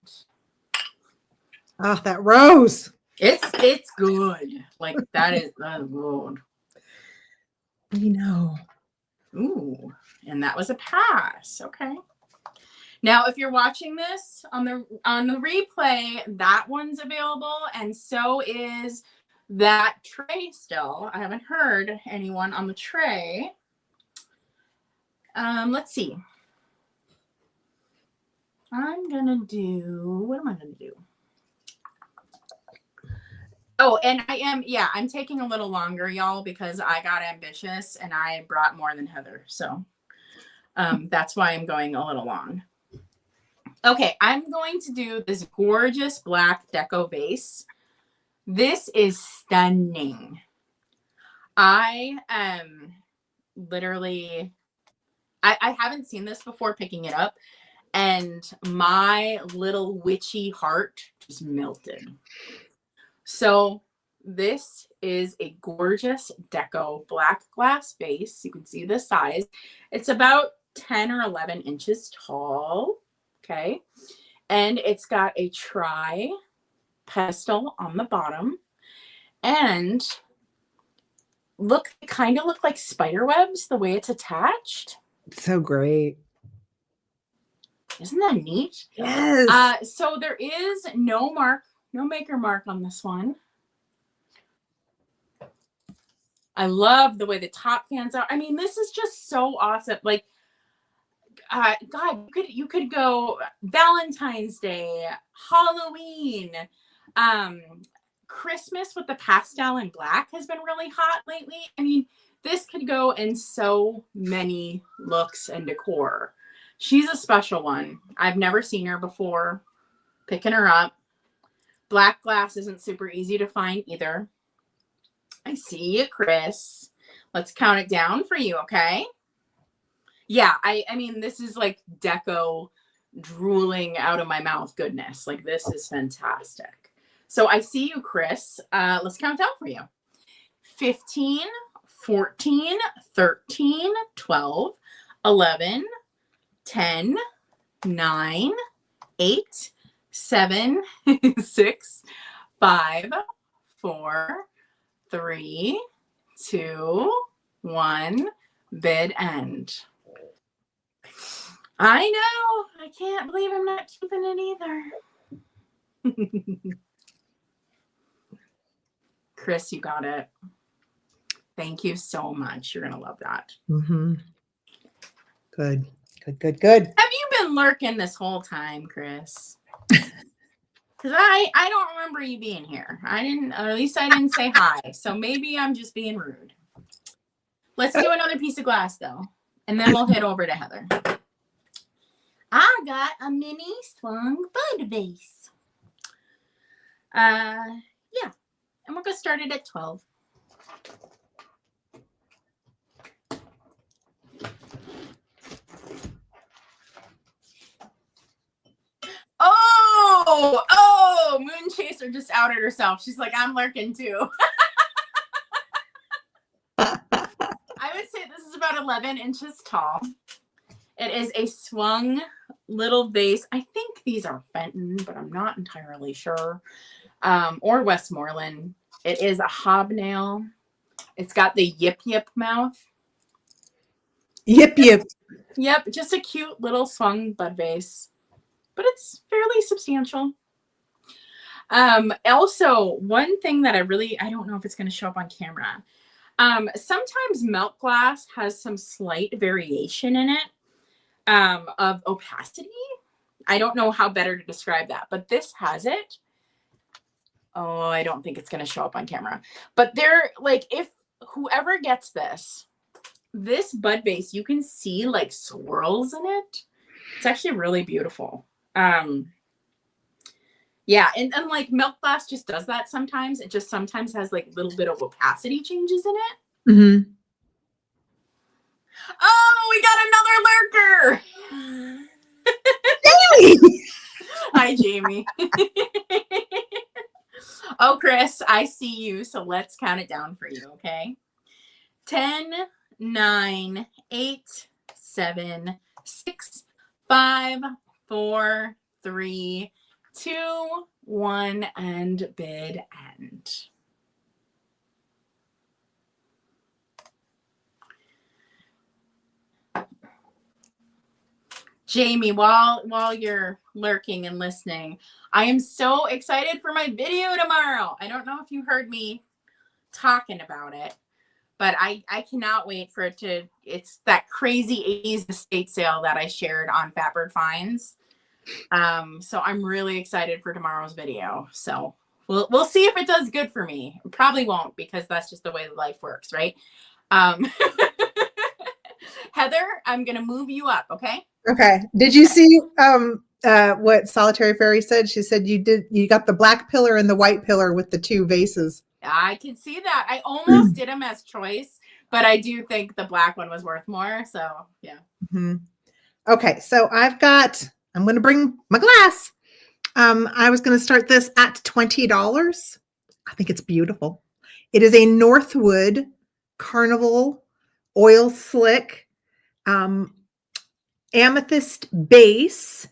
oh, that rose. It's good. Like, that is good. We know. Ooh, and that was a pass. Okay. Now, if you're watching this on the replay, that one's available, and so is that tray still. I haven't heard anyone on the tray. Let's see. I'm gonna do, what am I gonna do? Oh, and I'm taking a little longer, y'all, because I got ambitious and I brought more than Heather. So that's why I'm going a little long. Okay, I'm going to do this gorgeous black deco vase. This is stunning. I literally, I haven't seen this before picking it up, and my little witchy heart just melted. So this is a gorgeous deco black glass vase. You can see the size. It's about 10 or 11 inches tall. Okay. And it's got a tri pedestal on the bottom. And kind of look like spider webs the way it's attached. It's so great. Isn't that neat? Yes. So there is no maker mark on this one. I love the way the top fans are. I mean, this is just so awesome. Like, God, you could go Valentine's Day, Halloween, Christmas with the pastel and black has been really hot lately. I mean, This could go in so many looks and decor. She's a special one. I've never seen her before. Picking her up. Black glass isn't super easy to find either. I see you, Chris. Let's count it down for you, okay? Yeah, I mean, this is like deco drooling out of my mouth goodness. Like, this is fantastic. So I see you, Chris. Let's count down for you. 15, 14, 13, 12, 11, 10, 9, 8, 7, 6, 5, 4, 3, 2, 1. Bid end. I know. I can't believe I'm not keeping it either. Chris, you got it. Thank you so much. You're going to love that. Mm-hmm. Good. Good. Have you been lurking this whole time, Chris? Because I don't remember you being here. I didn't, or at least I didn't say hi. So maybe I'm just being rude. Let's do another piece of glass, though. And then we'll head over to Heather. I got a mini swung bud vase. Yeah. And we're going to start it at 12. Oh, Moon Chaser just outed herself. She's like, I'm lurking too. I would say this is about 11 inches tall. It is a swung little vase. I think these are Fenton, but I'm not entirely sure. Or Westmoreland. It is a hobnail. It's got the yip mouth. Yip. Yep, just a cute little swung bud vase. But it's fairly substantial. Also, one thing that I don't know if it's going to show up on camera. Sometimes milk glass has some slight variation in it of opacity. I don't know how better to describe that, but this has it. Oh, I don't think it's going to show up on camera. But they're like, if whoever gets this bud vase, you can see like swirls in it. It's actually really beautiful. Yeah, and like milk glass just does that sometimes. It just sometimes has like a little bit of opacity changes in it. Mm-hmm. Oh, we got another lurker. Hi, Jamie. Oh, Chris, I see you. So let's count it down for you, okay? 10, 9, 8, 7, 6, 5, 4, 3, 2, 1, and bid end. Jamie, while you're lurking and listening, I am so excited for my video tomorrow. I don't know if you heard me talking about it, but I cannot wait for it to, it's that crazy 80s estate sale that I shared on Fatbird Finds. So I'm really excited for tomorrow's video. So we'll see if it does good for me. It probably won't, because that's just the way life works, right? Heather, I'm gonna move you up, okay? Okay. Did you see what Solitary Fairy said? She said you got the black pillar and the white pillar with the two vases. I can see that. I almost did them as choice, but I do think the black one was worth more. So yeah. Mm-hmm. Okay, so I'm going to bring my glass. I was going to start this at $20. I think it's beautiful. It is a Northwood Carnival oil slick amethyst base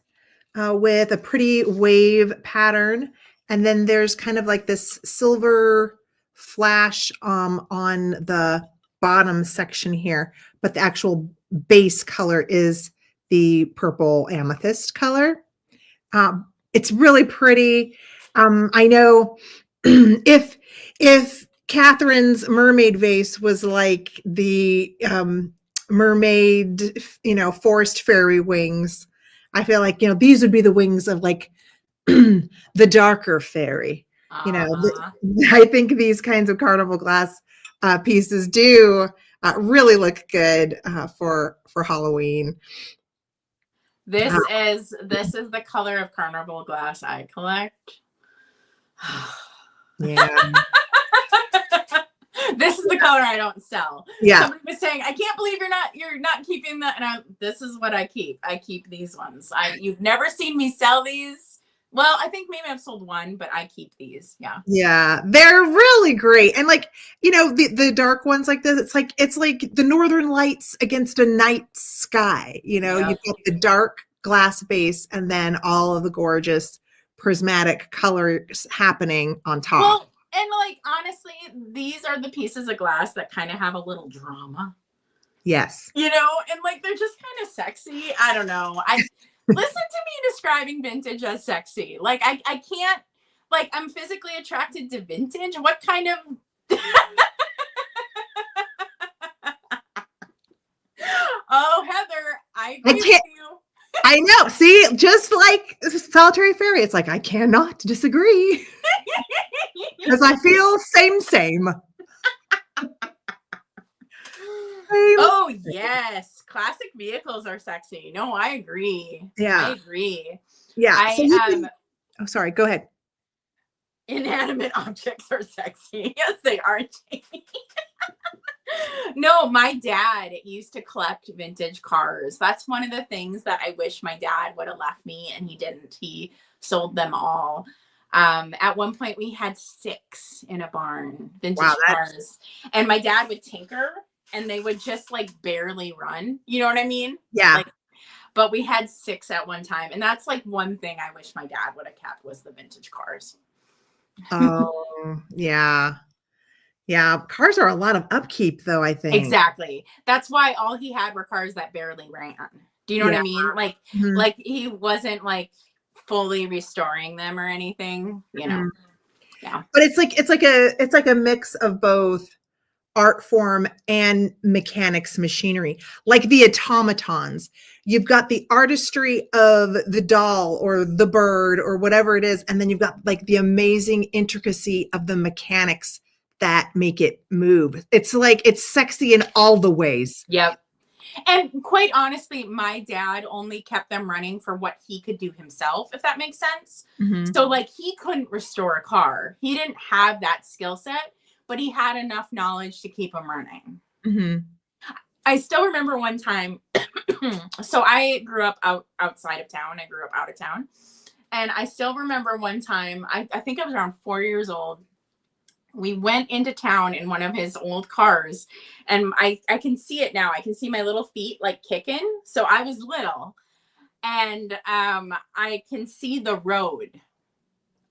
with a pretty wave pattern. And then there's kind of like this silver flash on the bottom section here, but the actual base color is the purple amethyst color. It's really pretty. I know if Catherine's mermaid vase was like the mermaid, forest fairy wings, I feel like, these would be the wings of like the darker fairy. I think these kinds of carnival glass pieces do really look good for Halloween. This is the color of carnival glass I collect. Yeah. This is the color I don't sell. Yeah. Somebody was saying, I can't believe you're not keeping that. And this is what I keep. I keep these ones. You've never seen me sell these. Well, I think maybe I've sold one, but I keep these. Yeah. Yeah. They're really great. And like, the dark ones like this, it's like the northern lights against a night sky. You've got the dark glass base and then all of the gorgeous prismatic colors happening on top. Well, and like, honestly, these are the pieces of glass that kind of have a little drama. Yes. And like, they're just kind of sexy. I don't know. Listen to me describing vintage as sexy. Like, I can't, like, I'm physically attracted to vintage. What kind of... Oh, Heather, I agree with you. I know. See, just like Solitary Fairy, it's like, I cannot disagree. Because I feel same. Oh, yes. Classic vehicles are sexy. No, I agree. Yeah. I agree. Yeah. Oh, sorry. Go ahead. Inanimate objects are sexy. Yes, they are. No, my dad used to collect vintage cars. That's one of the things that I wish my dad would have left me, and he didn't. He sold them all. At one point, we had 6 in a barn, vintage cars. And my dad would tinker, and they would just like barely run. You know what I mean? Yeah. But we had 6 at one time. And that's like one thing I wish my dad would have kept was the vintage cars. Oh, yeah. Yeah. Cars are a lot of upkeep, though, I think. Exactly. That's why all he had were cars that barely ran. Do you know what I mean? Like, like he wasn't like fully restoring them or anything, Yeah. But it's like a mix of both art form and mechanics machinery, like the automatons. You've got the artistry of the doll or the bird or whatever it is, and then you've got like the amazing intricacy of the mechanics that make it move. It's like, it's sexy in all the ways. Yep. And quite honestly, my dad only kept them running for what he could do himself, if that makes sense. So like, he couldn't restore a car. He didn't have that skill set, but he had enough knowledge to keep them running. I still remember one time, so I grew up outside of town. I grew up out of town. And I still remember one time, I think I was around 4 years old. We went into town in one of his old cars, and I can see it now. I can see my little feet like kicking. So I was little, and I can see the road.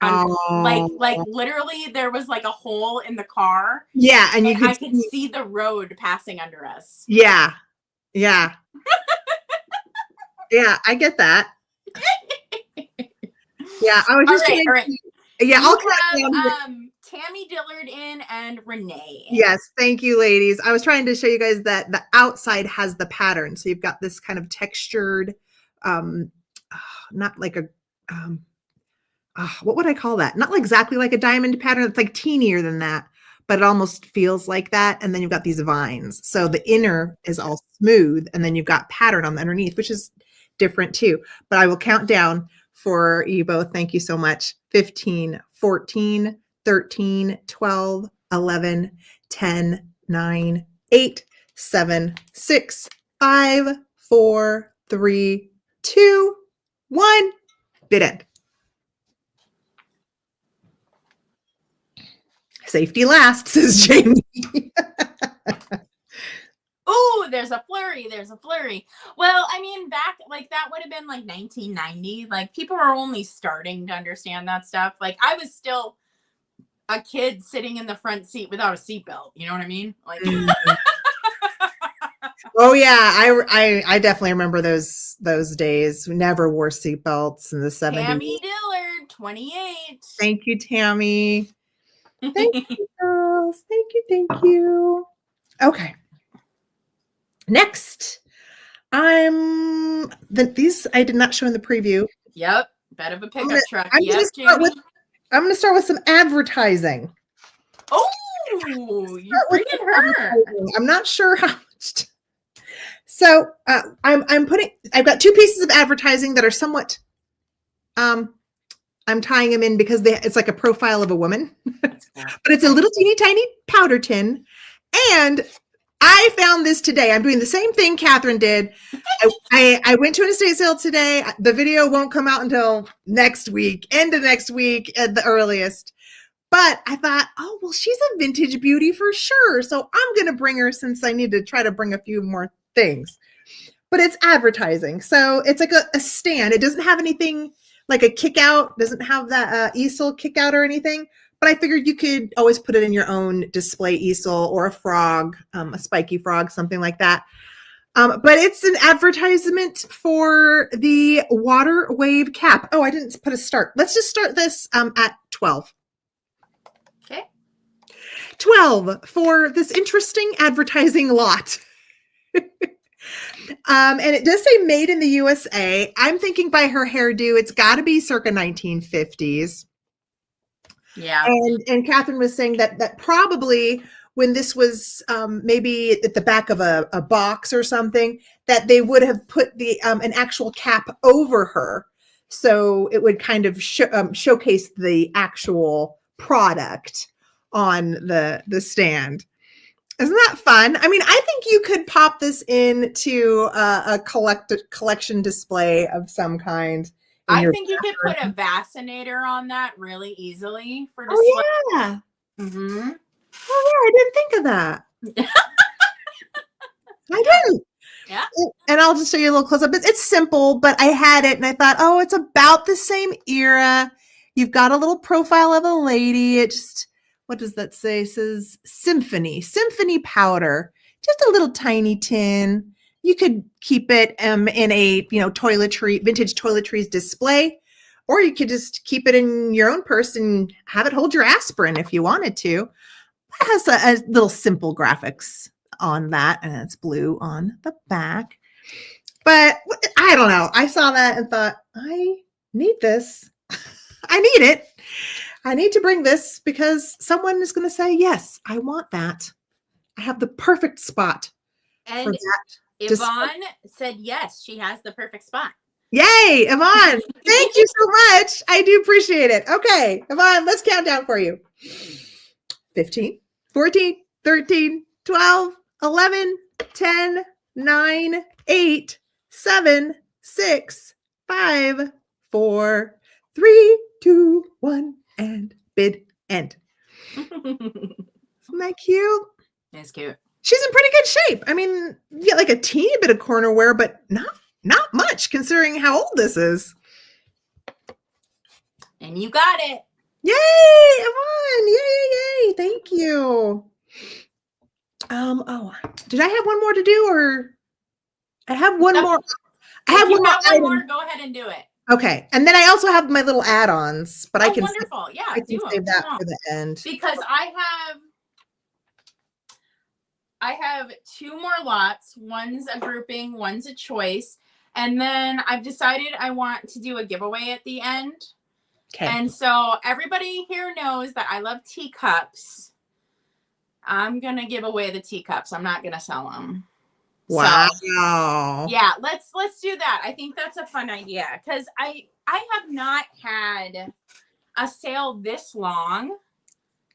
Like literally there was like a hole in the car. Yeah. And I could see the road passing under us. Yeah. Yeah. Yeah. I get that. Yeah. I was just all right. Yeah. I'll have, Tammy Dillard in and Renee. Yes. Thank you, ladies. I was trying to show you guys that the outside has the pattern. So you've got this kind of textured, not like a, what would I call that? Not exactly like a diamond pattern. It's like teenier than that, but it almost feels like that. And then you've got these vines. So the inner is all smooth, and then you've got pattern on the underneath, which is different too. But I will count down for you both. Thank you so much. 15, 14, 13, 12, 11, 10, 9, 8, 7, 6, 5, 4, 3, 2, 1. Bid end. Safety last, says Jamie. Oh, there's a flurry. Well, I mean, back like that would have been like 1990. Like, people were only starting to understand that stuff. Like, I was still a kid sitting in the front seat without a seatbelt. You know what I mean? Like, oh yeah, I definitely remember those days. We never wore seatbelts in the 70s. Tammy Dillard, 28. Thank you, Tammy. Thank you, girls. Thank you. Okay. Next, these I did not show in the preview. Yep, bed of a pickup truck. I'm going to start with some advertising. Oh, Ooh, you're With freaking her. I'm not sure how much. So I've got two pieces of advertising that are somewhat, I'm tying them in because it's like a profile of a woman, That's cool. but it's a little teeny tiny powder tin. And I found this today. I'm doing the same thing Catherine did. I went to an estate sale today. The video won't come out until next week, end of next week at the earliest. But I thought, oh, well, she's a vintage beauty for sure. So I'm going to bring her since I need to try to bring a few more things. But it's advertising. So it's like a stand. It doesn't have anything like a kick out, doesn't have that easel kick out or anything. But I figured you could always put it in your own display easel or a frog, a spiky frog, something like that. But it's an advertisement for the water wave cap. Oh, I didn't put a start. Let's just start this at 12. Okay. 12 for this interesting advertising lot. And it does say made in the USA. I'm thinking by her hairdo, it's got to be circa 1950s. Yeah. And Catherine was saying that probably when this was maybe at the back of a box or something, that they would have put the an actual cap over her, so it would kind of showcase the actual product on the stand. Isn't that fun? I mean, I think you could pop this into a collection display of some kind. I think you could put a vaccinator on that really easily for display. Oh, yeah. Mm-hmm. Oh, yeah. I didn't think of that. I didn't. Yeah. And I'll just show you a little close up. It's simple, but I had it and I thought, oh, it's about the same era. You've got a little profile of a lady. It just, what does that say? It says symphony powder, just a little tiny tin. You could keep it in a, vintage toiletries display, or you could just keep it in your own purse and have it hold your aspirin if you wanted to. It has a little simple graphics on that, and it's blue on the back. But I don't know. I saw that and thought, I need this. I need it. I need to bring this because someone is going to say, yes, I want that. I have the perfect spot and for that. Yvonne said yes, she has the perfect spot. Yay, Yvonne. Thank you so much. I do appreciate it. Okay, Yvonne, let's count down for you. 15, 14, 13, 12, 11, 10, 9, 8, 7, 6, 5, 4, 3, 2, 1, and bid end. Isn't that cute? It's cute. She's in pretty good shape. I mean, yeah, like a teeny bit of corner wear, but not much considering how old this is. And you got it. Yay, Yvonne. Yay. Thank you. Oh, did I have one more to do, or I have one more? I have one more. Go ahead and do it. Okay. And then I also have my little add-ons, but I can wonderful. Yeah, I can save that for the end. Because I have two more lots. One's a grouping, one's a choice. And then I've decided I want to do a giveaway at the end. Okay. And so everybody here knows that I love teacups. I'm going to give away the teacups. I'm not going to sell them. Wow. So, yeah, let's do that. I think that's a fun idea because I have not had a sale this long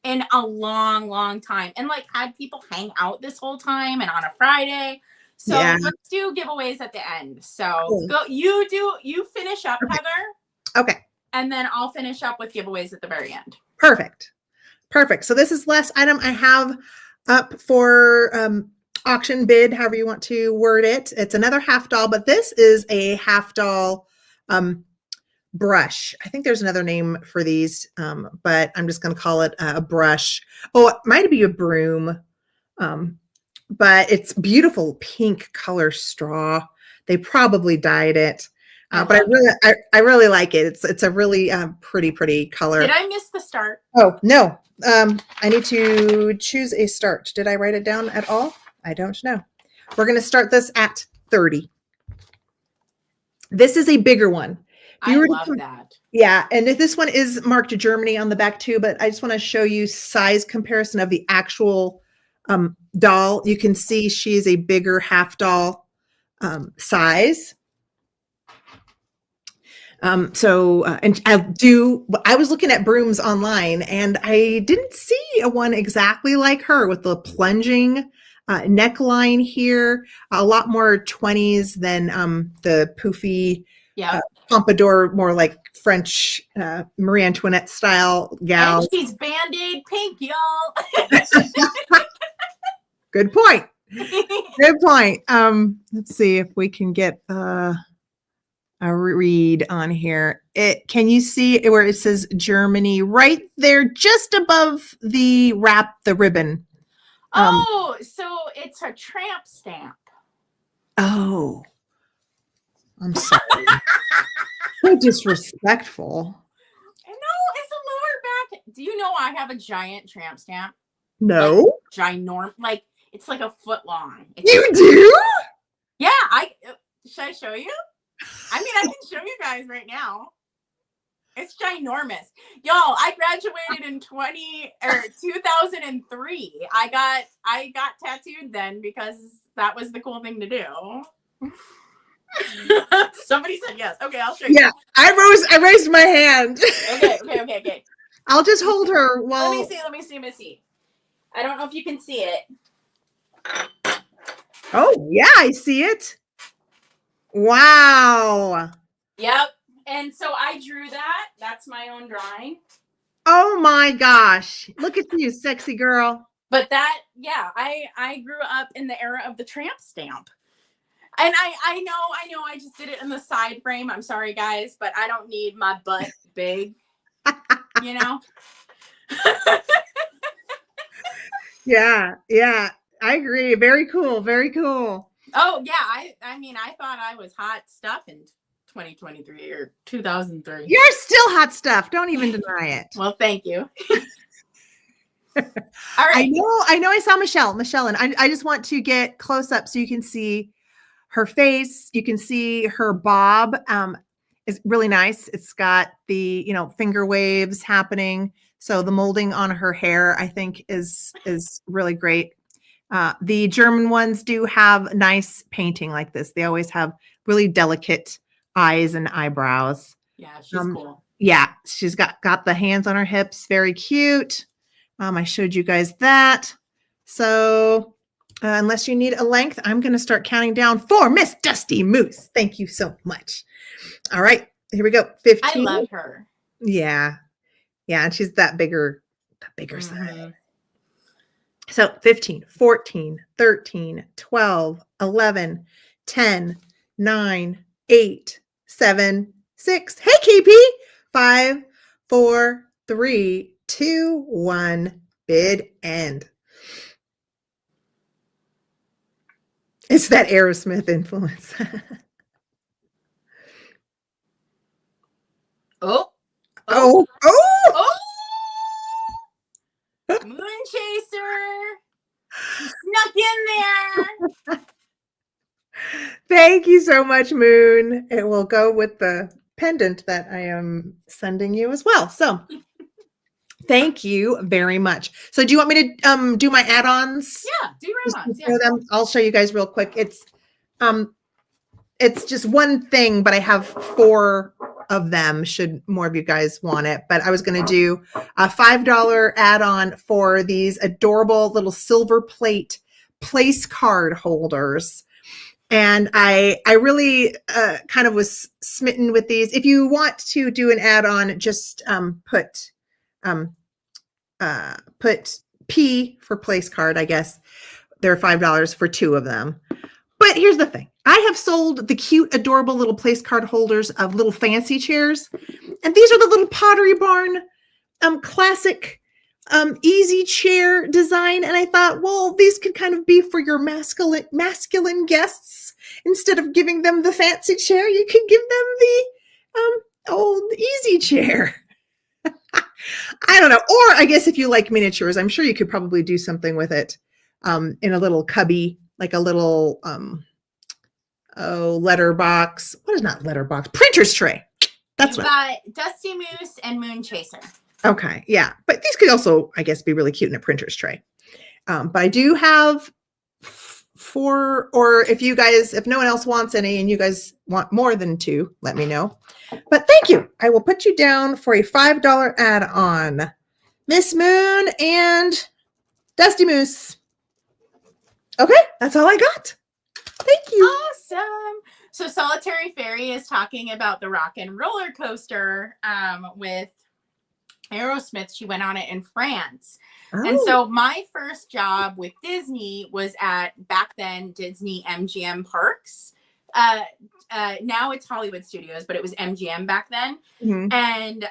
in a long time, and like had people hang out this whole time and on a Friday. So let's do giveaways at the end. So go, you finish up, Heather. Okay. And then I'll finish up with giveaways at the very end. Perfect. So this is the last item I have up for auction bid, however you want to word it. It's another half doll, but this is a half doll brush. I think there's another name for these, but I'm just going to call it a brush. Oh, it might be a broom, but it's beautiful pink color straw. They probably dyed it, but I really like it. It's a really pretty color. Did I miss the start? Oh no, I need to choose a start. Did I write it down at all? I don't know. We're going to start this at 30. This is a bigger one I love that. Yeah, and this one is marked Germany on the back too, but I just want to show you size comparison of the actual doll. You can see she's a bigger half doll size. And I was looking at brooms online and I didn't see a one exactly like her with the plunging neckline here, a lot more 20s than the poofy pompadour, more like French Marie Antoinette style gal. And she's Band-Aid pink, y'all. Good point. Good point. Let's see if we can get a read on here. Can you see where it says Germany right there, just above the ribbon? So it's a tramp stamp. Oh, I'm sorry. So disrespectful. No, it's a lower back. Do you know I have a giant tramp stamp? No. Like it's like a foot long. You do? Yeah. Should I show you? I mean, I can show you guys right now. It's ginormous. Y'all, I graduated in 2003. I got tattooed then because that was the cool thing to do. Somebody said yes. Okay, I'll show you. Yeah, I raised my hand. Okay. I'll just hold her while. Let me see. I don't know if you can see it. Oh, yeah, I see it. Wow. Yep. And so I drew that. That's my own drawing. Oh my gosh. Look at you, sexy girl. But I grew up in the era of the tramp stamp. And I know I just did it in the side frame. I'm sorry, guys, but I don't need my butt big, you know? Yeah, I agree. Very cool. Oh, yeah. I mean, I thought I was hot stuff in 2023 or 2003. You're still hot stuff. Don't even deny it. Well, thank you. All right. I know I saw Michelle, and I just want to get close up so you can see her face. You can see her bob. Is really nice. It's got the, finger waves happening. So the molding on her hair, I think, is really great. The German ones do have nice painting like this. They always have really delicate eyes and eyebrows. Yeah, she's cool. Yeah, she's got the hands on her hips. Very cute. I showed you guys that. So unless you need a length, I'm going to start counting down for Miss Dusty Moose. Thank you so much. All right, here we go. 15. I love her. Yeah, and she's that bigger side. So 15, 14, 13, 12, 11, 10, 9, 8, 7, 6. Hey, KP. 5, 4, 3, 2, 1. Bid end. It's that Aerosmith influence. Oh. Moon chaser. She snuck in there. Thank you so much, Moon. It will go with the pendant that I am sending you as well. So thank you very much. So do you want me to do my add-ons? Yeah, do your add-ons. Yeah. I'll show you guys real quick. It's just one thing, but I have 4 of them should more of you guys want it. But I was going to do a $5 add-on for these adorable little silver plate place card holders. And I really kind of was smitten with these. If you want to do an add-on, just put P for place card, I guess. They're $5 for 2 of them. But here's the thing. I have sold the cute, adorable little place card holders of little fancy chairs. And these are the little Pottery Barn classic easy chair design. And I thought, well, these could kind of be for your masculine guests. Instead of giving them the fancy chair, you could give them the old easy chair. I don't know. Or I guess if you like miniatures, I'm sure you could probably do something with it in a little cubby, like a little letterbox. What is not letterbox? Printer's tray. That's You've what. got Dusty Moose and Moon Chaser. Okay, yeah, but these could also, I guess, be really cute in a printer's tray. But I do have four, or if no one else wants any and you guys want more than two, let me know. But thank you. I will put you down for a $5 add-on. Miss Moon and Dusty Moose. Okay, that's all I got. Thank you. Awesome. So Solitary Fairy is talking about the Rock and Roller Coaster with Aerosmith. She went on it in France. And so my first job with Disney was at, back then, Disney MGM Parks. Now it's Hollywood Studios, but it was MGM back then. Mhm. And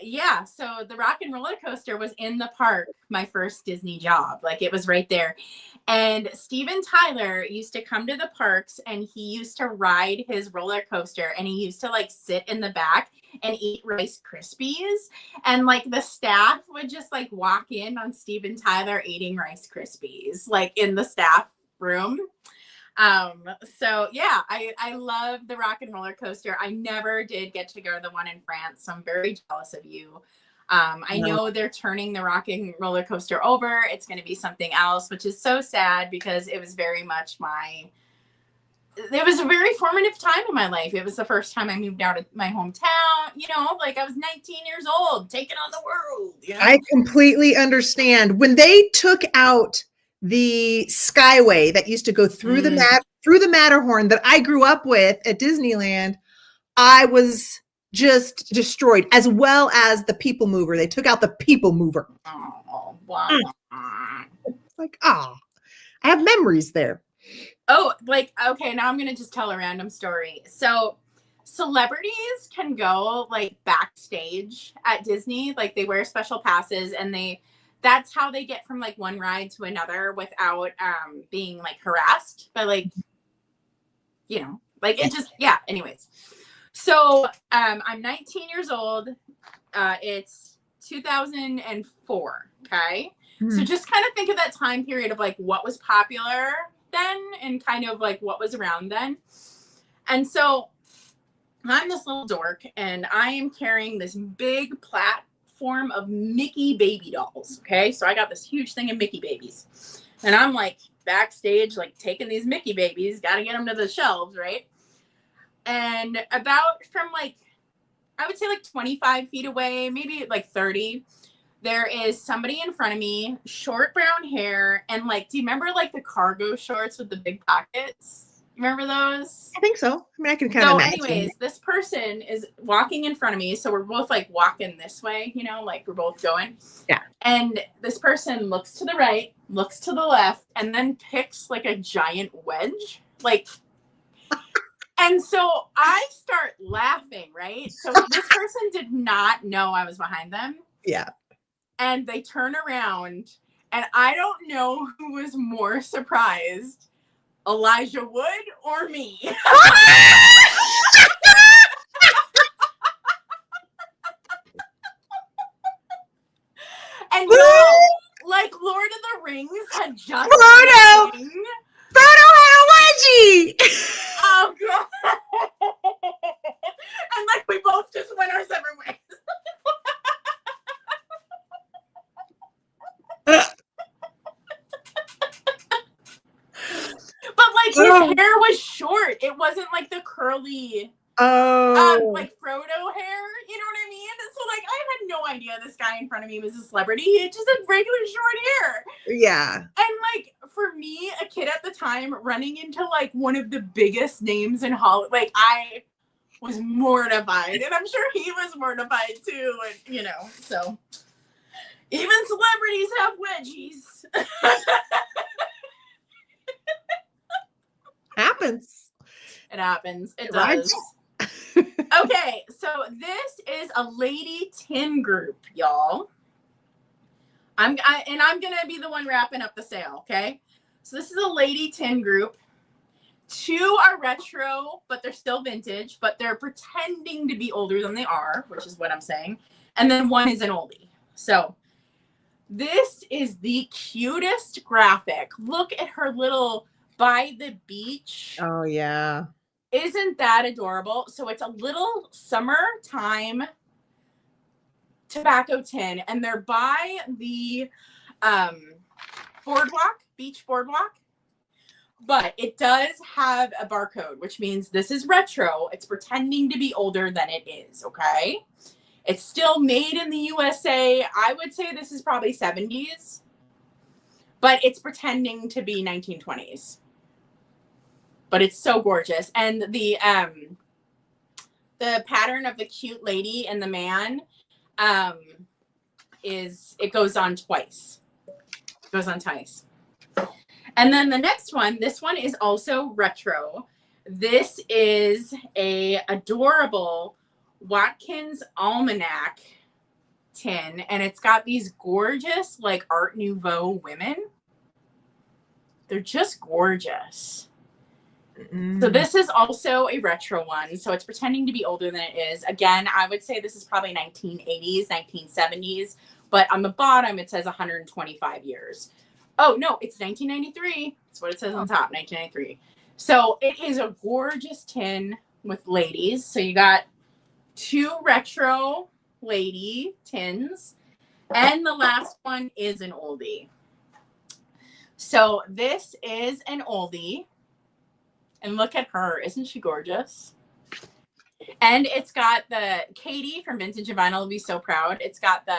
yeah, so the Rock and Roller Coaster was in the park, my first Disney job. Like, it was right there. And Steven Tyler used to come to the parks, and he used to ride his roller coaster, and he used to like sit in the back and eat Rice Krispies. And like the staff would just like walk in on Steven Tyler eating Rice Krispies, like in the staff room. So yeah, I love the Rock and Roller Coaster. I never did get to go to the one in France, so I'm very jealous of you. I know they're turning the Rock and Roller Coaster over. It's going to be something else, which is so sad because it was very much it was a very formative time in my life. It was the first time I moved out of my hometown, you know, like I was 19 years old, taking on the world. You know? I completely understand. When they took out the Skyway that used to go through the Matterhorn that I grew up with at Disneyland, I was just destroyed, as well as the People Mover. They took out the People Mover. Oh, wow. Like, I have memories there. Oh, like, okay, now I'm going to just tell a random story. So celebrities can go like backstage at Disney, like they wear special passes, and that's how they get from like one ride to another without being like harassed by like, you know, like it just, yeah, anyways. So I'm 19 years old. It's 2004. Okay. So just kind of think of that time period of like what was popular then and kind of like what was around then. And so I'm this little dork, and I am carrying this big platform of Mickey baby dolls. Okay. So I got this huge thing of Mickey babies, and I'm like backstage, like taking these Mickey babies, got to get them to the shelves. Right. And about from like, I would say like 25 feet away, maybe like 30, there is somebody in front of me, short brown hair, and like, do you remember like the cargo shorts with the big pockets? Remember those? I think so. I mean, I can kind of So imagine. anyways, this person is walking in front of me. So we're both like walking this way, you know, like we're both going. Yeah. And this person looks to the right, looks to the left, and then picks like a giant wedge. Like, and so I start laughing, right? So this person did not know I was behind them. Yeah. And they turn around, and I don't know who was more surprised, Elijah Wood or me. And like Lord of the Rings had just Frodo had a wedgie. Oh god. And like we both just went our separate ways. But like his hair was short. It wasn't like the curly like Frodo hair, you know what I mean? So like I had no idea this guy in front of me was a celebrity. He just had regular short hair. Yeah. And like for me, a kid at the time, running into like one of the biggest names in Hollywood, like I was mortified, and I'm sure he was mortified too. And you know, so even celebrities have wedgies. Happens. It happens. It does. Okay, so this is a Lady Tin group, y'all. I'm gonna be the one wrapping up the sale. Okay, so this is a Lady Tin group. Two are retro, but they're still vintage, but they're pretending to be older than they are, which is what I'm saying. And then one is an oldie. So this is the cutest graphic. Look at her little by the beach. Oh yeah. Isn't that adorable? So it's a little summertime tobacco tin, and they're by the beach boardwalk. But it does have a barcode, which means this is retro. It's pretending to be older than it is, okay? It's still made in the USA. I would say this is probably 70s, but it's pretending to be 1920s. But it's so gorgeous. And the pattern of the cute lady and the man it goes on twice. It goes on twice. And then the next one, this one is also retro. This is a adorable Watkins Almanac tin, and it's got these gorgeous like Art Nouveau women. They're just gorgeous. So this is also a retro one. So it's pretending to be older than it is. Again, I would say this is probably 1980s, 1970s, but on the bottom it says 125 years. Oh, no, it's 1993. That's what it says on top, 1993. So it is a gorgeous tin with ladies. So you got 2 retro lady tins, and the last one is an oldie. So this is an oldie, and look at her. Isn't she gorgeous? And it's got the Katie from Vintage and Vinyl will be so proud. It's got the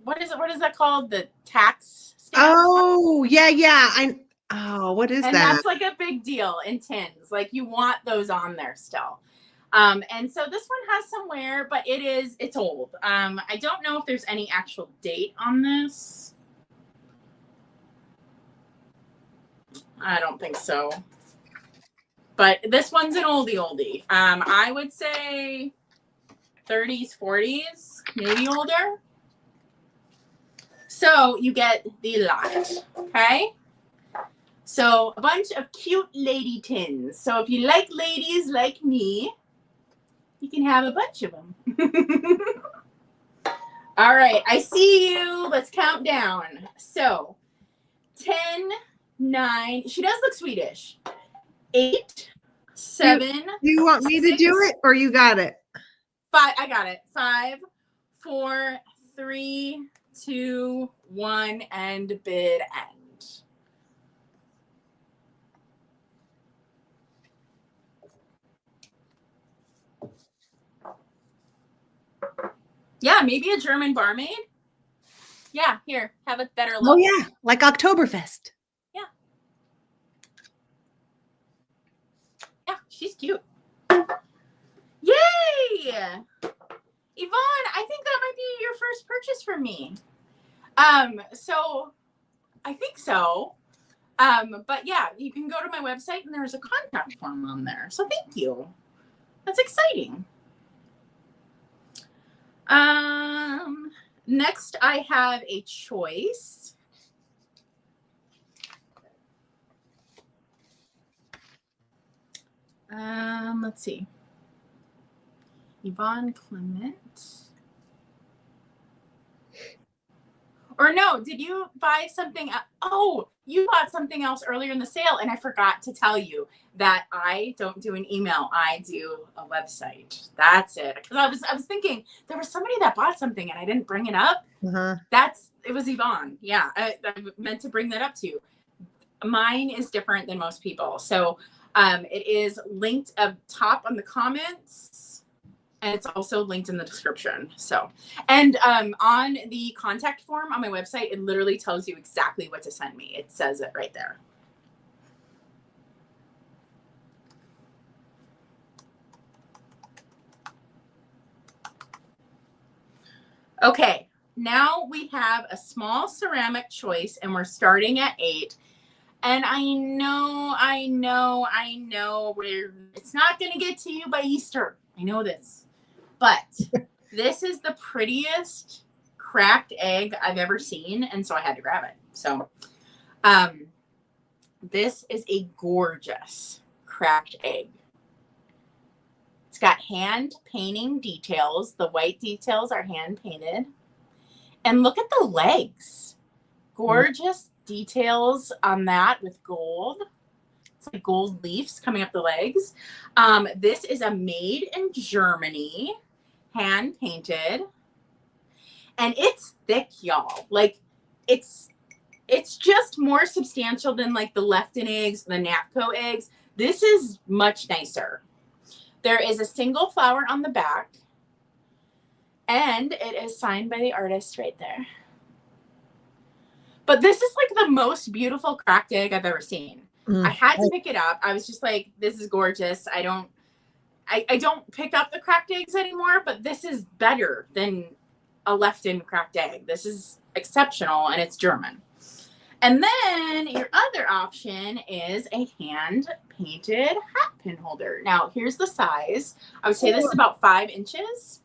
what is that called? The tax stamp. Oh, yeah. What is and that? That's like a big deal in tins. Like you want those on there still. And so this one has some wear, but it's old. I don't know if there's any actual date on this. I don't think so. But this one's an oldie. I would say 30s, 40s, maybe older. So you get the lot, okay? So a bunch of cute lady tins. So if you like ladies like me, you can have a bunch of them. All right, I see you. Let's count down. So 10, 9. She does look Swedish. 8, 7. Do you want me 6, to do it, or you got it? 5. I got it. 5, 4, 3, 2, 1, and bid end. Yeah, maybe a German barmaid. Yeah, here, have a better look. Oh yeah, like Oktoberfest. Yeah, she's cute. Yay! Yvonne, I think that might be your first purchase from me. So I think so. But yeah, you can go to my website and there's a contact form on there. So thank you. That's exciting. Next I have a choice. Let's see. Yvonne Clement. Or no, did you buy something? Oh, you bought something else earlier in the sale, and I forgot to tell you that I don't do an email. I do a website. That's it. Because I was thinking there was somebody that bought something and I didn't bring it up. Uh-huh. It was Yvonne. Yeah, I meant to bring that up to you. Mine is different than most people. So it is linked up top on the comments. And it's also linked in the description. So, and on the contact form on my website, it literally tells you exactly what to send me. It says it right there. Okay, now we have a small ceramic choice and we're starting at 8. And I know, it's not going to get to you by Easter. I know this. But this is the prettiest cracked egg I've ever seen, and so I had to grab it. So this is a gorgeous cracked egg. It's got hand painting details. The white details are hand painted. And look at the legs. Gorgeous details on that with gold. It's like gold leaves coming up the legs. This is a made in Germany, hand painted, and it's thick, y'all. Like it's just more substantial than like the Lefton eggs, the Napco eggs. This is much nicer. There is a single flower on the back, and it is signed by the artist right there. But this is like the most beautiful cracked egg I've ever seen. I had to pick it up. I was just like, this is gorgeous. I don't pick up the cracked eggs anymore, but this is better than a Lefton cracked egg. This is exceptional, and it's German. And then your other option is a hand-painted hat pin holder. Now, here's the size. I would say this is about 5 inches.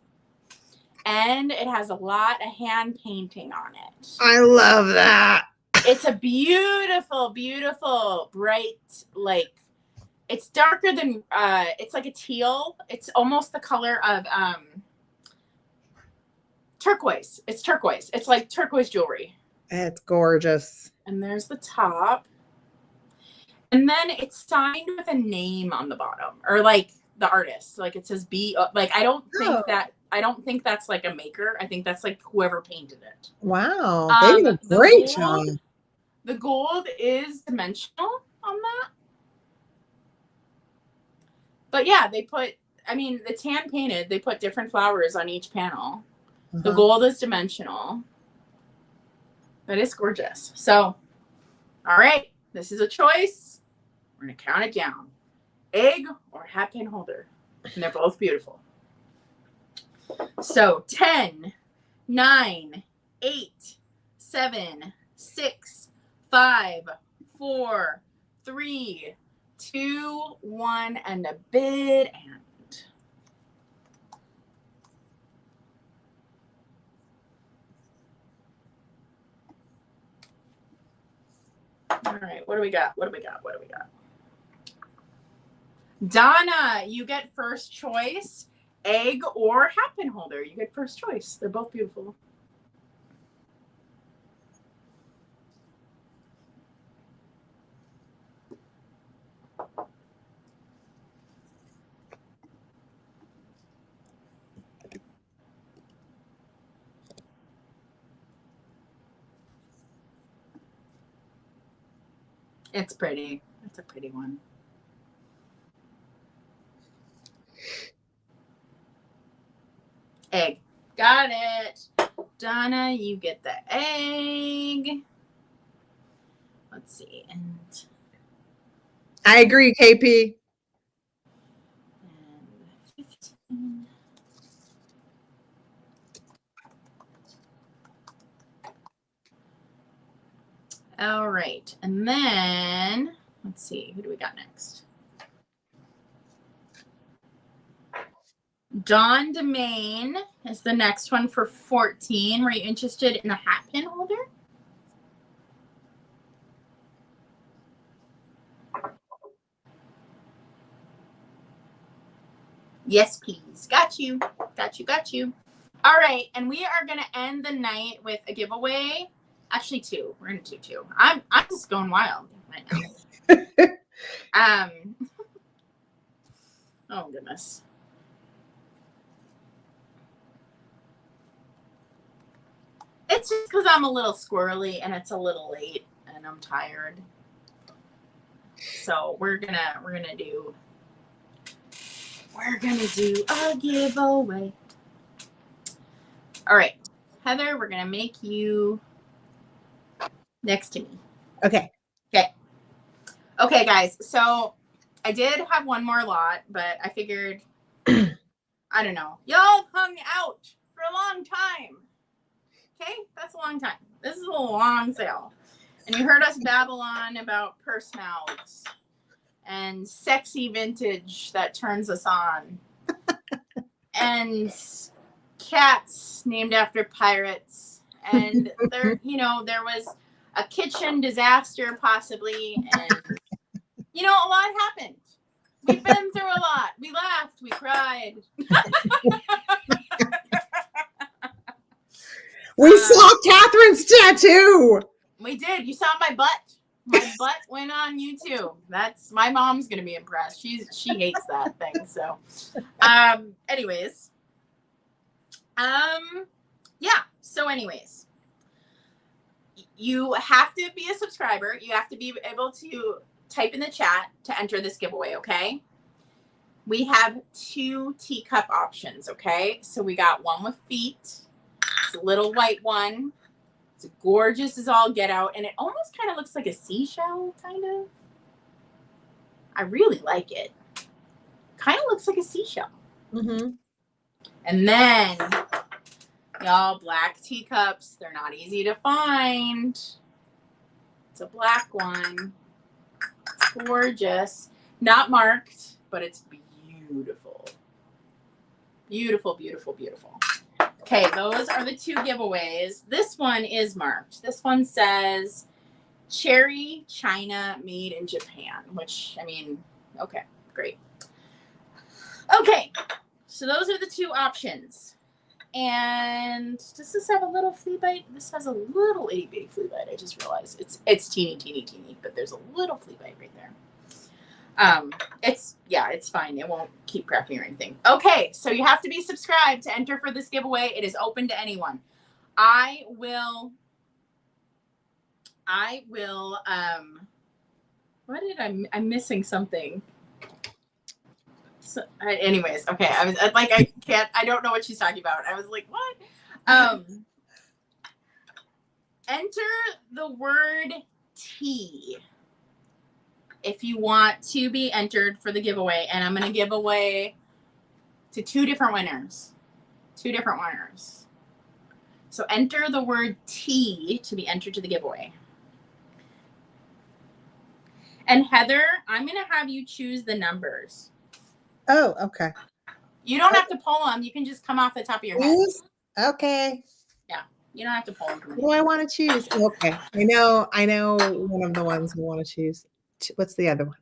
And it has a lot of hand painting on it. I love that. It's a beautiful, beautiful, bright, like, it's darker than, it's like a teal. It's almost the color of turquoise. It's turquoise. It's like turquoise jewelry. It's gorgeous. And there's the top. And then it's signed with a name on the bottom, or like the artist. Like it says B, like I don't think that's like a maker. I think that's like whoever painted it. Wow. They did a great job. The gold is dimensional on that. But yeah, it's hand painted. They put different flowers on each panel. The gold is dimensional. But it's gorgeous. So, all right, this is a choice. We're going to count it down. Egg or hat pin holder. And they're both beautiful. So 10, 9, 8, 7, 6, 5, 4, 3, 2, 1, and a bid and. All right, what do we got? Donna, you get first choice. Egg or hat pin holder. You get first choice. They're both beautiful. It's pretty. It's a pretty one. Egg. Got it. Donna, you get the egg. Let's see. And I agree, KP. And 15. All right. And then, let's see. Who do we got next? Dawn Domain is the next one for 14. Were you interested in a hat pin holder? Yes, please. Got you. Got you. All right. And we are going to end the night with a giveaway. Actually, 2. We're going to do 2. I'm just going wild right now. Oh, goodness. It's just because I'm a little squirrely and it's a little late and I'm tired. So we're gonna do a giveaway. All right, Heather, we're gonna make you next to me. Okay. Okay, guys. So I did have one more lot, but I figured, I don't know. Y'all hung out for a long time. Okay, that's a long time. This is a long sale. And you heard us babble on about purse mouths and sexy vintage that turns us on. And cats named after pirates. And there was a kitchen disaster possibly. And, a lot happened. We've been through a lot. We laughed. We cried. We saw Catherine's tattoo. We did. You saw my butt. My butt went on YouTube. That's my mom's gonna be impressed. She hates that thing. So, anyways, yeah. So, anyways, you have to be a subscriber. You have to be able to type in the chat to enter this giveaway. Okay. We have 2 teacup options. Okay. So we got one with feet. It's a little white one. It's gorgeous as all get out, and it almost kind of looks like a seashell, kind of. I really like it. Kind of looks like a seashell. Mm-hmm. And then, y'all, black teacups. They're not easy to find. It's a black one. It's gorgeous. Not marked, but it's beautiful. Beautiful, beautiful, beautiful. Okay, those are the 2 giveaways. This one is marked. This one says cherry china made in Japan, which, I mean, okay, great. Okay, so those are the 2 options. And does this have a little flea bite? This has a little itty bitty flea bite. I just realized it's teeny, teeny, teeny, but there's a little flea bite right there. It's fine. It won't keep cracking or anything. Okay, so you have to be subscribed to enter for this giveaway. It is open to anyone. I'm missing something. So, anyways, okay. I don't know what she's talking about. I was like, what? Enter the word tea if you want to be entered for the giveaway, and I'm going to give away to 2 different winners. 2 different winners. So enter the word tea to be entered to the giveaway. And Heather, I'm going to have you choose the numbers. Oh, okay. You don't have to pull them. You can just come off the top of your head. Okay. Yeah, you don't have to pull them. What do I want to choose? Okay. I know one of the ones we want to choose. What's the other one?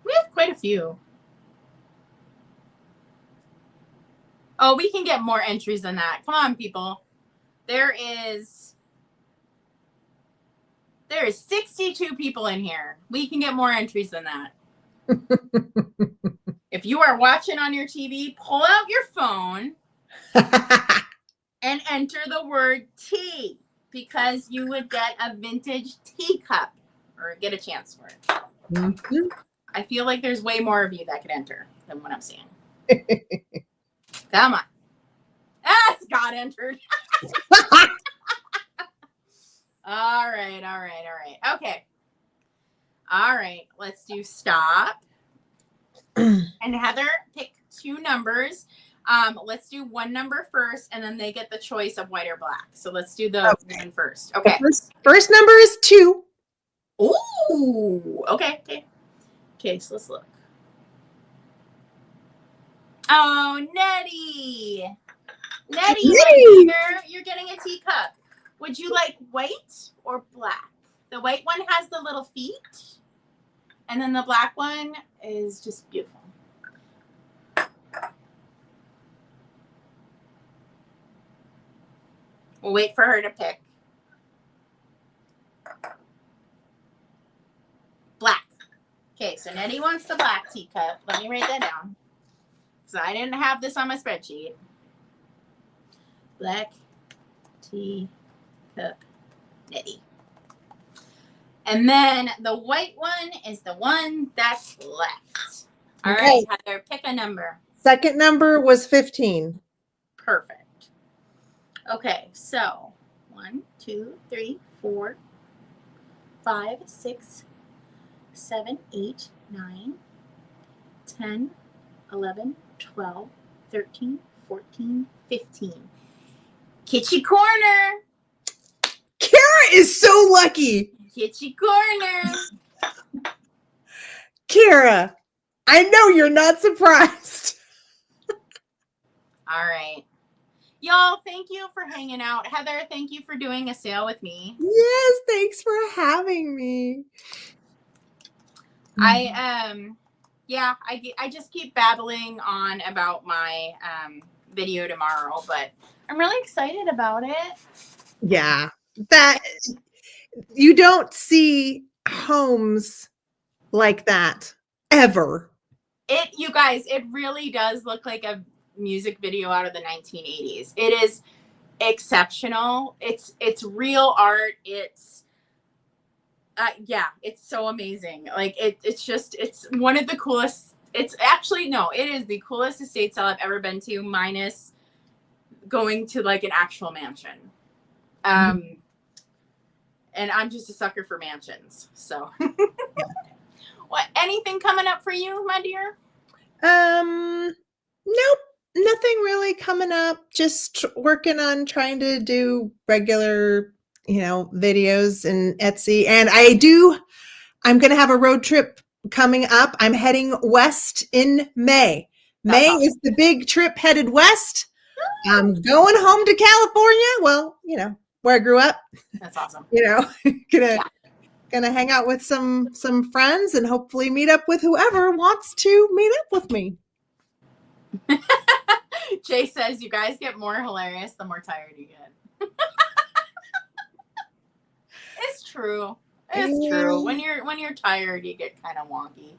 We have quite a few. Oh, we can get more entries than that. Come on, people. There is 62 people in here. We can get more entries than that. If you are watching on your TV, pull out your phone and enter the word tea, because you would get a vintage teacup or get a chance for it. Mm-hmm. I feel like there's way more of you that could enter than what I'm seeing. Come on. Scott entered. All right. Okay. All right. Let's do stop. And Heather, pick 2 numbers. Let's do one number first, and then they get the choice of white or black. So let's do the one first. Okay. First number is 2. Ooh. Okay. So let's look. Oh, Nettie, you're getting a teacup. Would you like white or black? The white one has the little feet, and then the black one is just beautiful. We'll wait for her to pick. Black. Okay, so Nettie wants the black teacup. Let me write that down, because I didn't have this on my spreadsheet. Black teacup, Nettie. And then the white one is the one that's left. All right, Heather, pick a number. Second number was 15. Perfect. Okay, so 1, 2, 3, 4, 5, 6, 7, 8, 9, 10, 11, 12, 13, 14, 15. Kitschy corner. Kara is so lucky. Kitschy corner. Kara, I know you're not surprised. All right. Y'all, thank you for hanging out. Heather, thank you for doing a sale with me. Yes, thanks for having me. yeah, I just keep babbling on about my video tomorrow, but I'm really excited about it. Yeah. That you don't see homes like that ever. You guys, it really does look like a music video out of the 1980s. It is exceptional. It's real art. It's yeah, it's so amazing. Like it's one of the coolest. It's actually no, it is the coolest estate sale I've ever been to, minus going to like an actual mansion. And I'm just a sucker for mansions. So, what? Anything coming up for you, my dear? Nope, nothing really coming up. Just working on trying to do regular, videos in Etsy. And I'm going to have a road trip coming up. I'm heading west in May. That's May awesome. is the big trip headed west. I'm going home to California. Well, where I grew up. That's awesome. Gonna hang out with some friends and hopefully meet up with whoever wants to meet up with me. Jay says you guys get more hilarious the more tired you get. It's true. It's true. When you're tired, you get kind of wonky.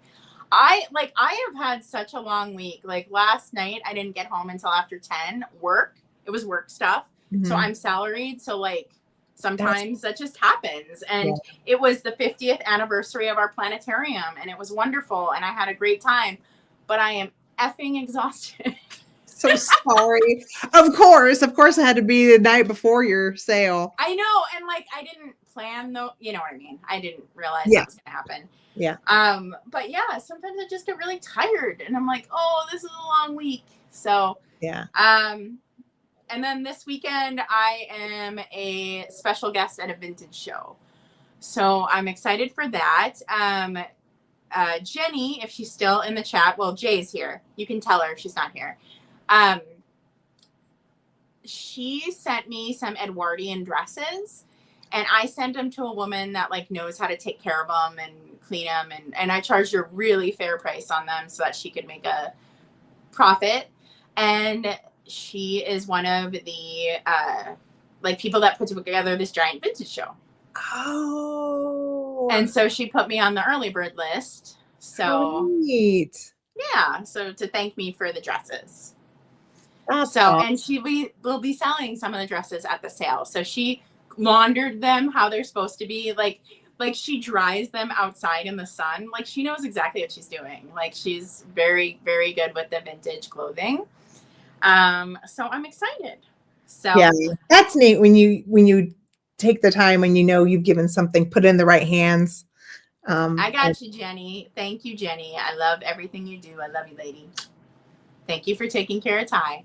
I have had such a long week. Like last night, I didn't get home until after 10. It was work stuff. Mm-hmm. So I'm salaried. So like sometimes that just happens. And it was the 50th anniversary of our planetarium, and it was wonderful, and I had a great time. But I am effing exhausted. So sorry. Of course, it had to be the night before your sale. I know, and like I didn't plan though. You know what I mean? I didn't realize that was gonna happen. Yeah. But yeah, sometimes I just get really tired, and I'm like, oh, this is a long week. So yeah. And then this weekend I am a special guest at a vintage show, so I'm excited for that. Jenny, if she's still in the chat, well, Jay's here. You can tell her if she's not here. She sent me some Edwardian dresses, and I sent them to a woman that like knows how to take care of them and clean them. And I charged her really fair price on them so that she could make a profit. And she is one of the like people that put together this giant vintage show. Oh. And so she put me on the early bird list. So neat. Yeah. So to thank me for the dresses. That's so awesome. And she will be selling some of the dresses at the sale. So she laundered them how they're supposed to be. Like she dries them outside in the sun. Like she knows exactly what she's doing. Like she's very, very good with the vintage clothing. So I'm excited. So yeah, that's neat when you take the time and you've given something, put it in the right hands. I got you, Jenny. Thank you, Jenny. I love everything you do. I love you, lady. Thank you for taking care of Ty.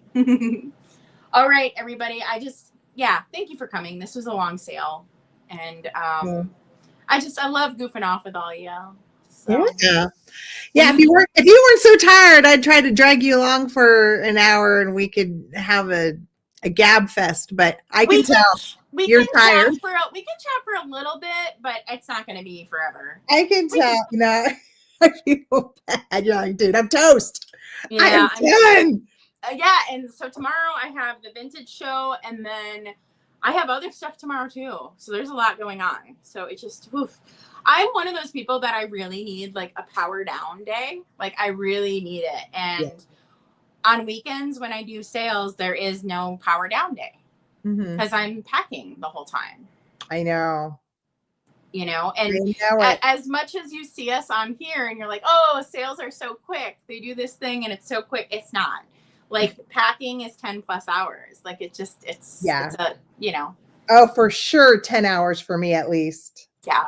All right, everybody. Thank you for coming. This was a long sale. And I love goofing off with all y'all. So. Yeah. If you weren't so tired, I'd try to drag you along for an hour and we could have a gab fest, but I can tell you're tired. We can chat for a little bit, but it's not going to be forever. I can tell. I feel bad. You're like, dude, I'm toast. Yeah, I'm done. And so tomorrow I have the vintage show, and then I have other stuff tomorrow too. So there's a lot going on. So it's just, I'm one of those people that I really need like a power down day. Like I really need it. And on weekends when I do sales, there is no power down day because I'm packing the whole time. I know. And as much as you see us on here and you're like, oh, sales are so quick. They do this thing and it's so quick. It's not. Like packing is 10 plus hours. Like it's Oh, for sure. 10 hours for me at least. Yeah.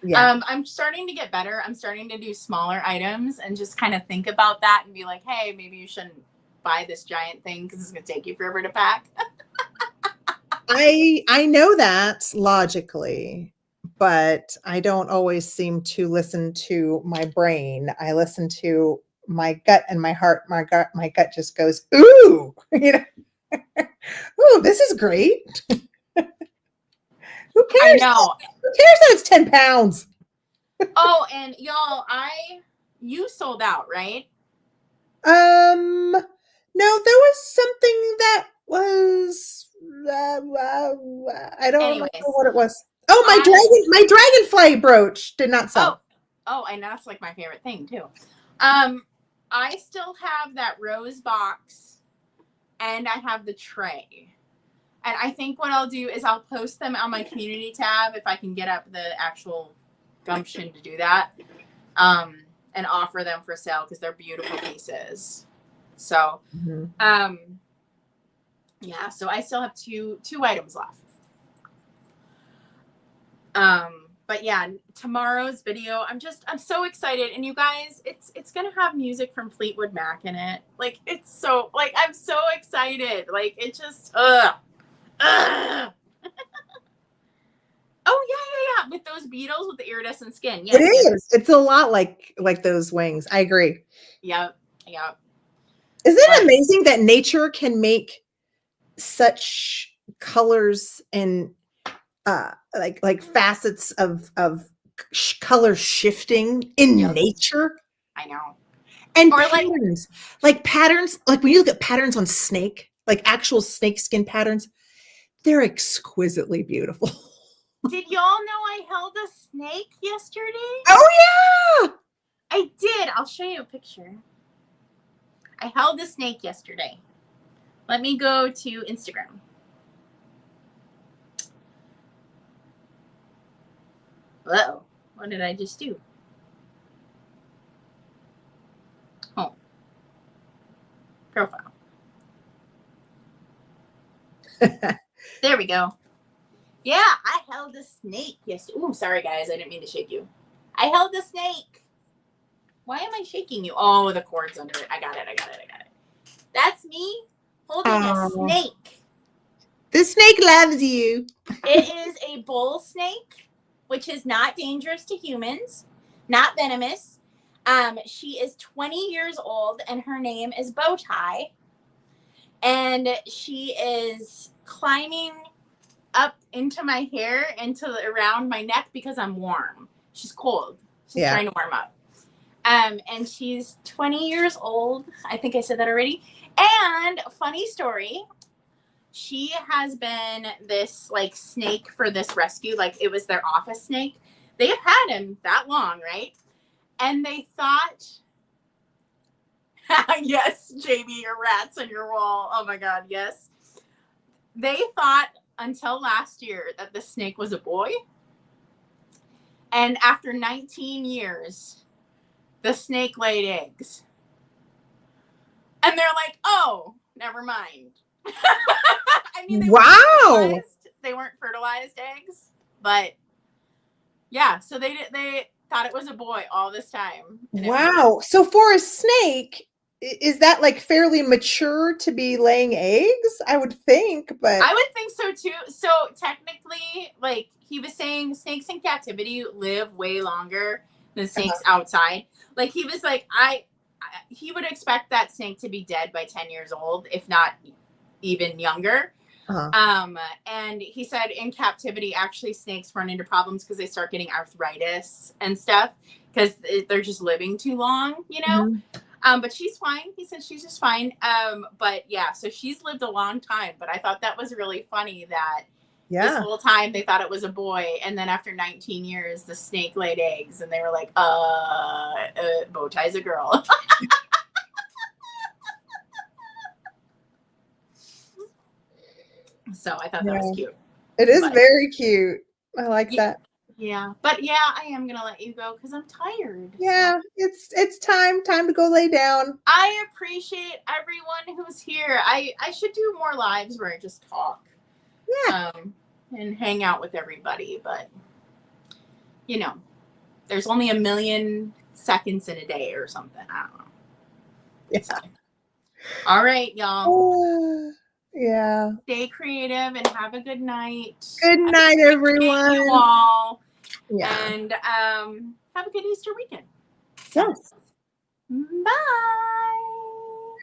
Yeah. I'm starting to get better. I'm starting to do smaller items and just kind of think about that and be like, hey, maybe you shouldn't buy this giant thing because it's going to take you forever to pack. I know that logically, but I don't always seem to listen to my brain. I listen to my gut and my heart. My gut just goes, ooh, ooh, this is great. Who cares? I know. Who cares that it's 10 pounds? Oh, and y'all, you sold out, right? No, there was something that was I don't remember Anyways, what it was. Oh, I my dragonfly brooch did not sell. oh, and that's like my favorite thing too. I still have that rose box, and I have the tray. And I think what I'll do is I'll post them on my community tab if I can get up the actual gumption to do that, and offer them for sale because they're beautiful pieces. So, yeah. So I still have two items left. But yeah, tomorrow's video, I'm so excited. And you guys, it's gonna have music from Fleetwood Mac in it. Like, it's so, like, I'm so excited. Like, it just oh yeah, with those beetles with the iridescent skin. Yes, It is. yes. It's a lot like those wings. I agree. Yep. Isn't it amazing that nature can make such colors and like facets of color shifting in nature? I know. And Or patterns, like when you look at patterns on snake, like actual snake skin patterns, they're exquisitely beautiful. did y'all know I held a snake yesterday? Oh yeah, I did. I'll show you a picture. I held a snake yesterday. Let me go to Instagram. Uh-oh. What did I just do? Oh. Profile. There we go. Yeah, I held a snake yesterday. Ooh, sorry guys, I didn't mean to shake you. I held a snake. Why am I shaking you? Oh, the cord's under it. I got it. That's me holding a snake. The snake loves you. It is a bull snake, which is not dangerous to humans, not venomous. She is 20 years old, and her name is Bowtie. And she is climbing up into my hair, around my neck because I'm warm. She's cold. She's trying to warm up. And she's 20 years old. I think I said that already. And funny story, she has been this like snake for this rescue. Like, it was their office snake. They have had him that long, right? And they thought, yes, Jamie, your rats on your wall. Oh my God, yes. They thought until last year that the snake was a boy. And after 19 years, the snake laid eggs. And they're like, oh, never mind. I mean, they weren't fertilized eggs, but yeah, so they thought it was a boy all this time. Wow. So for a snake, is that like fairly mature to be laying eggs? I would think, but I would think so too. So technically, like he was saying, snakes in captivity live way longer than snakes outside. Like he was like, he would expect that snake to be dead by 10 years old, if not even younger. And he said in captivity, actually snakes run into problems because they start getting arthritis and stuff because they're just living too long, you know? But she's fine. He said she's just fine. But yeah, so she's lived a long time, but I thought that was really funny that this whole time they thought it was a boy. And then after 19 years, the snake laid eggs and they were like, Bowtie's a girl. So I thought that was cute. It is very cute. I like that. Yeah. But yeah, I am going to let you go because I'm tired. Yeah, so. It's time to go lay down. I appreciate everyone who's here. I should do more lives where I just talk. Yeah. And hang out with everybody. But, you know, there's only 1 million seconds in a day or something. I don't know. Yeah. So. All right, y'all. Yeah. Stay creative and have a good night. Good night, everyone. You all. Yeah. And have a good Easter weekend. Yes. Bye.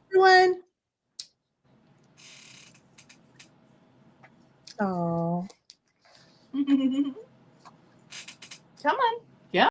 Everyone. Oh. Come on.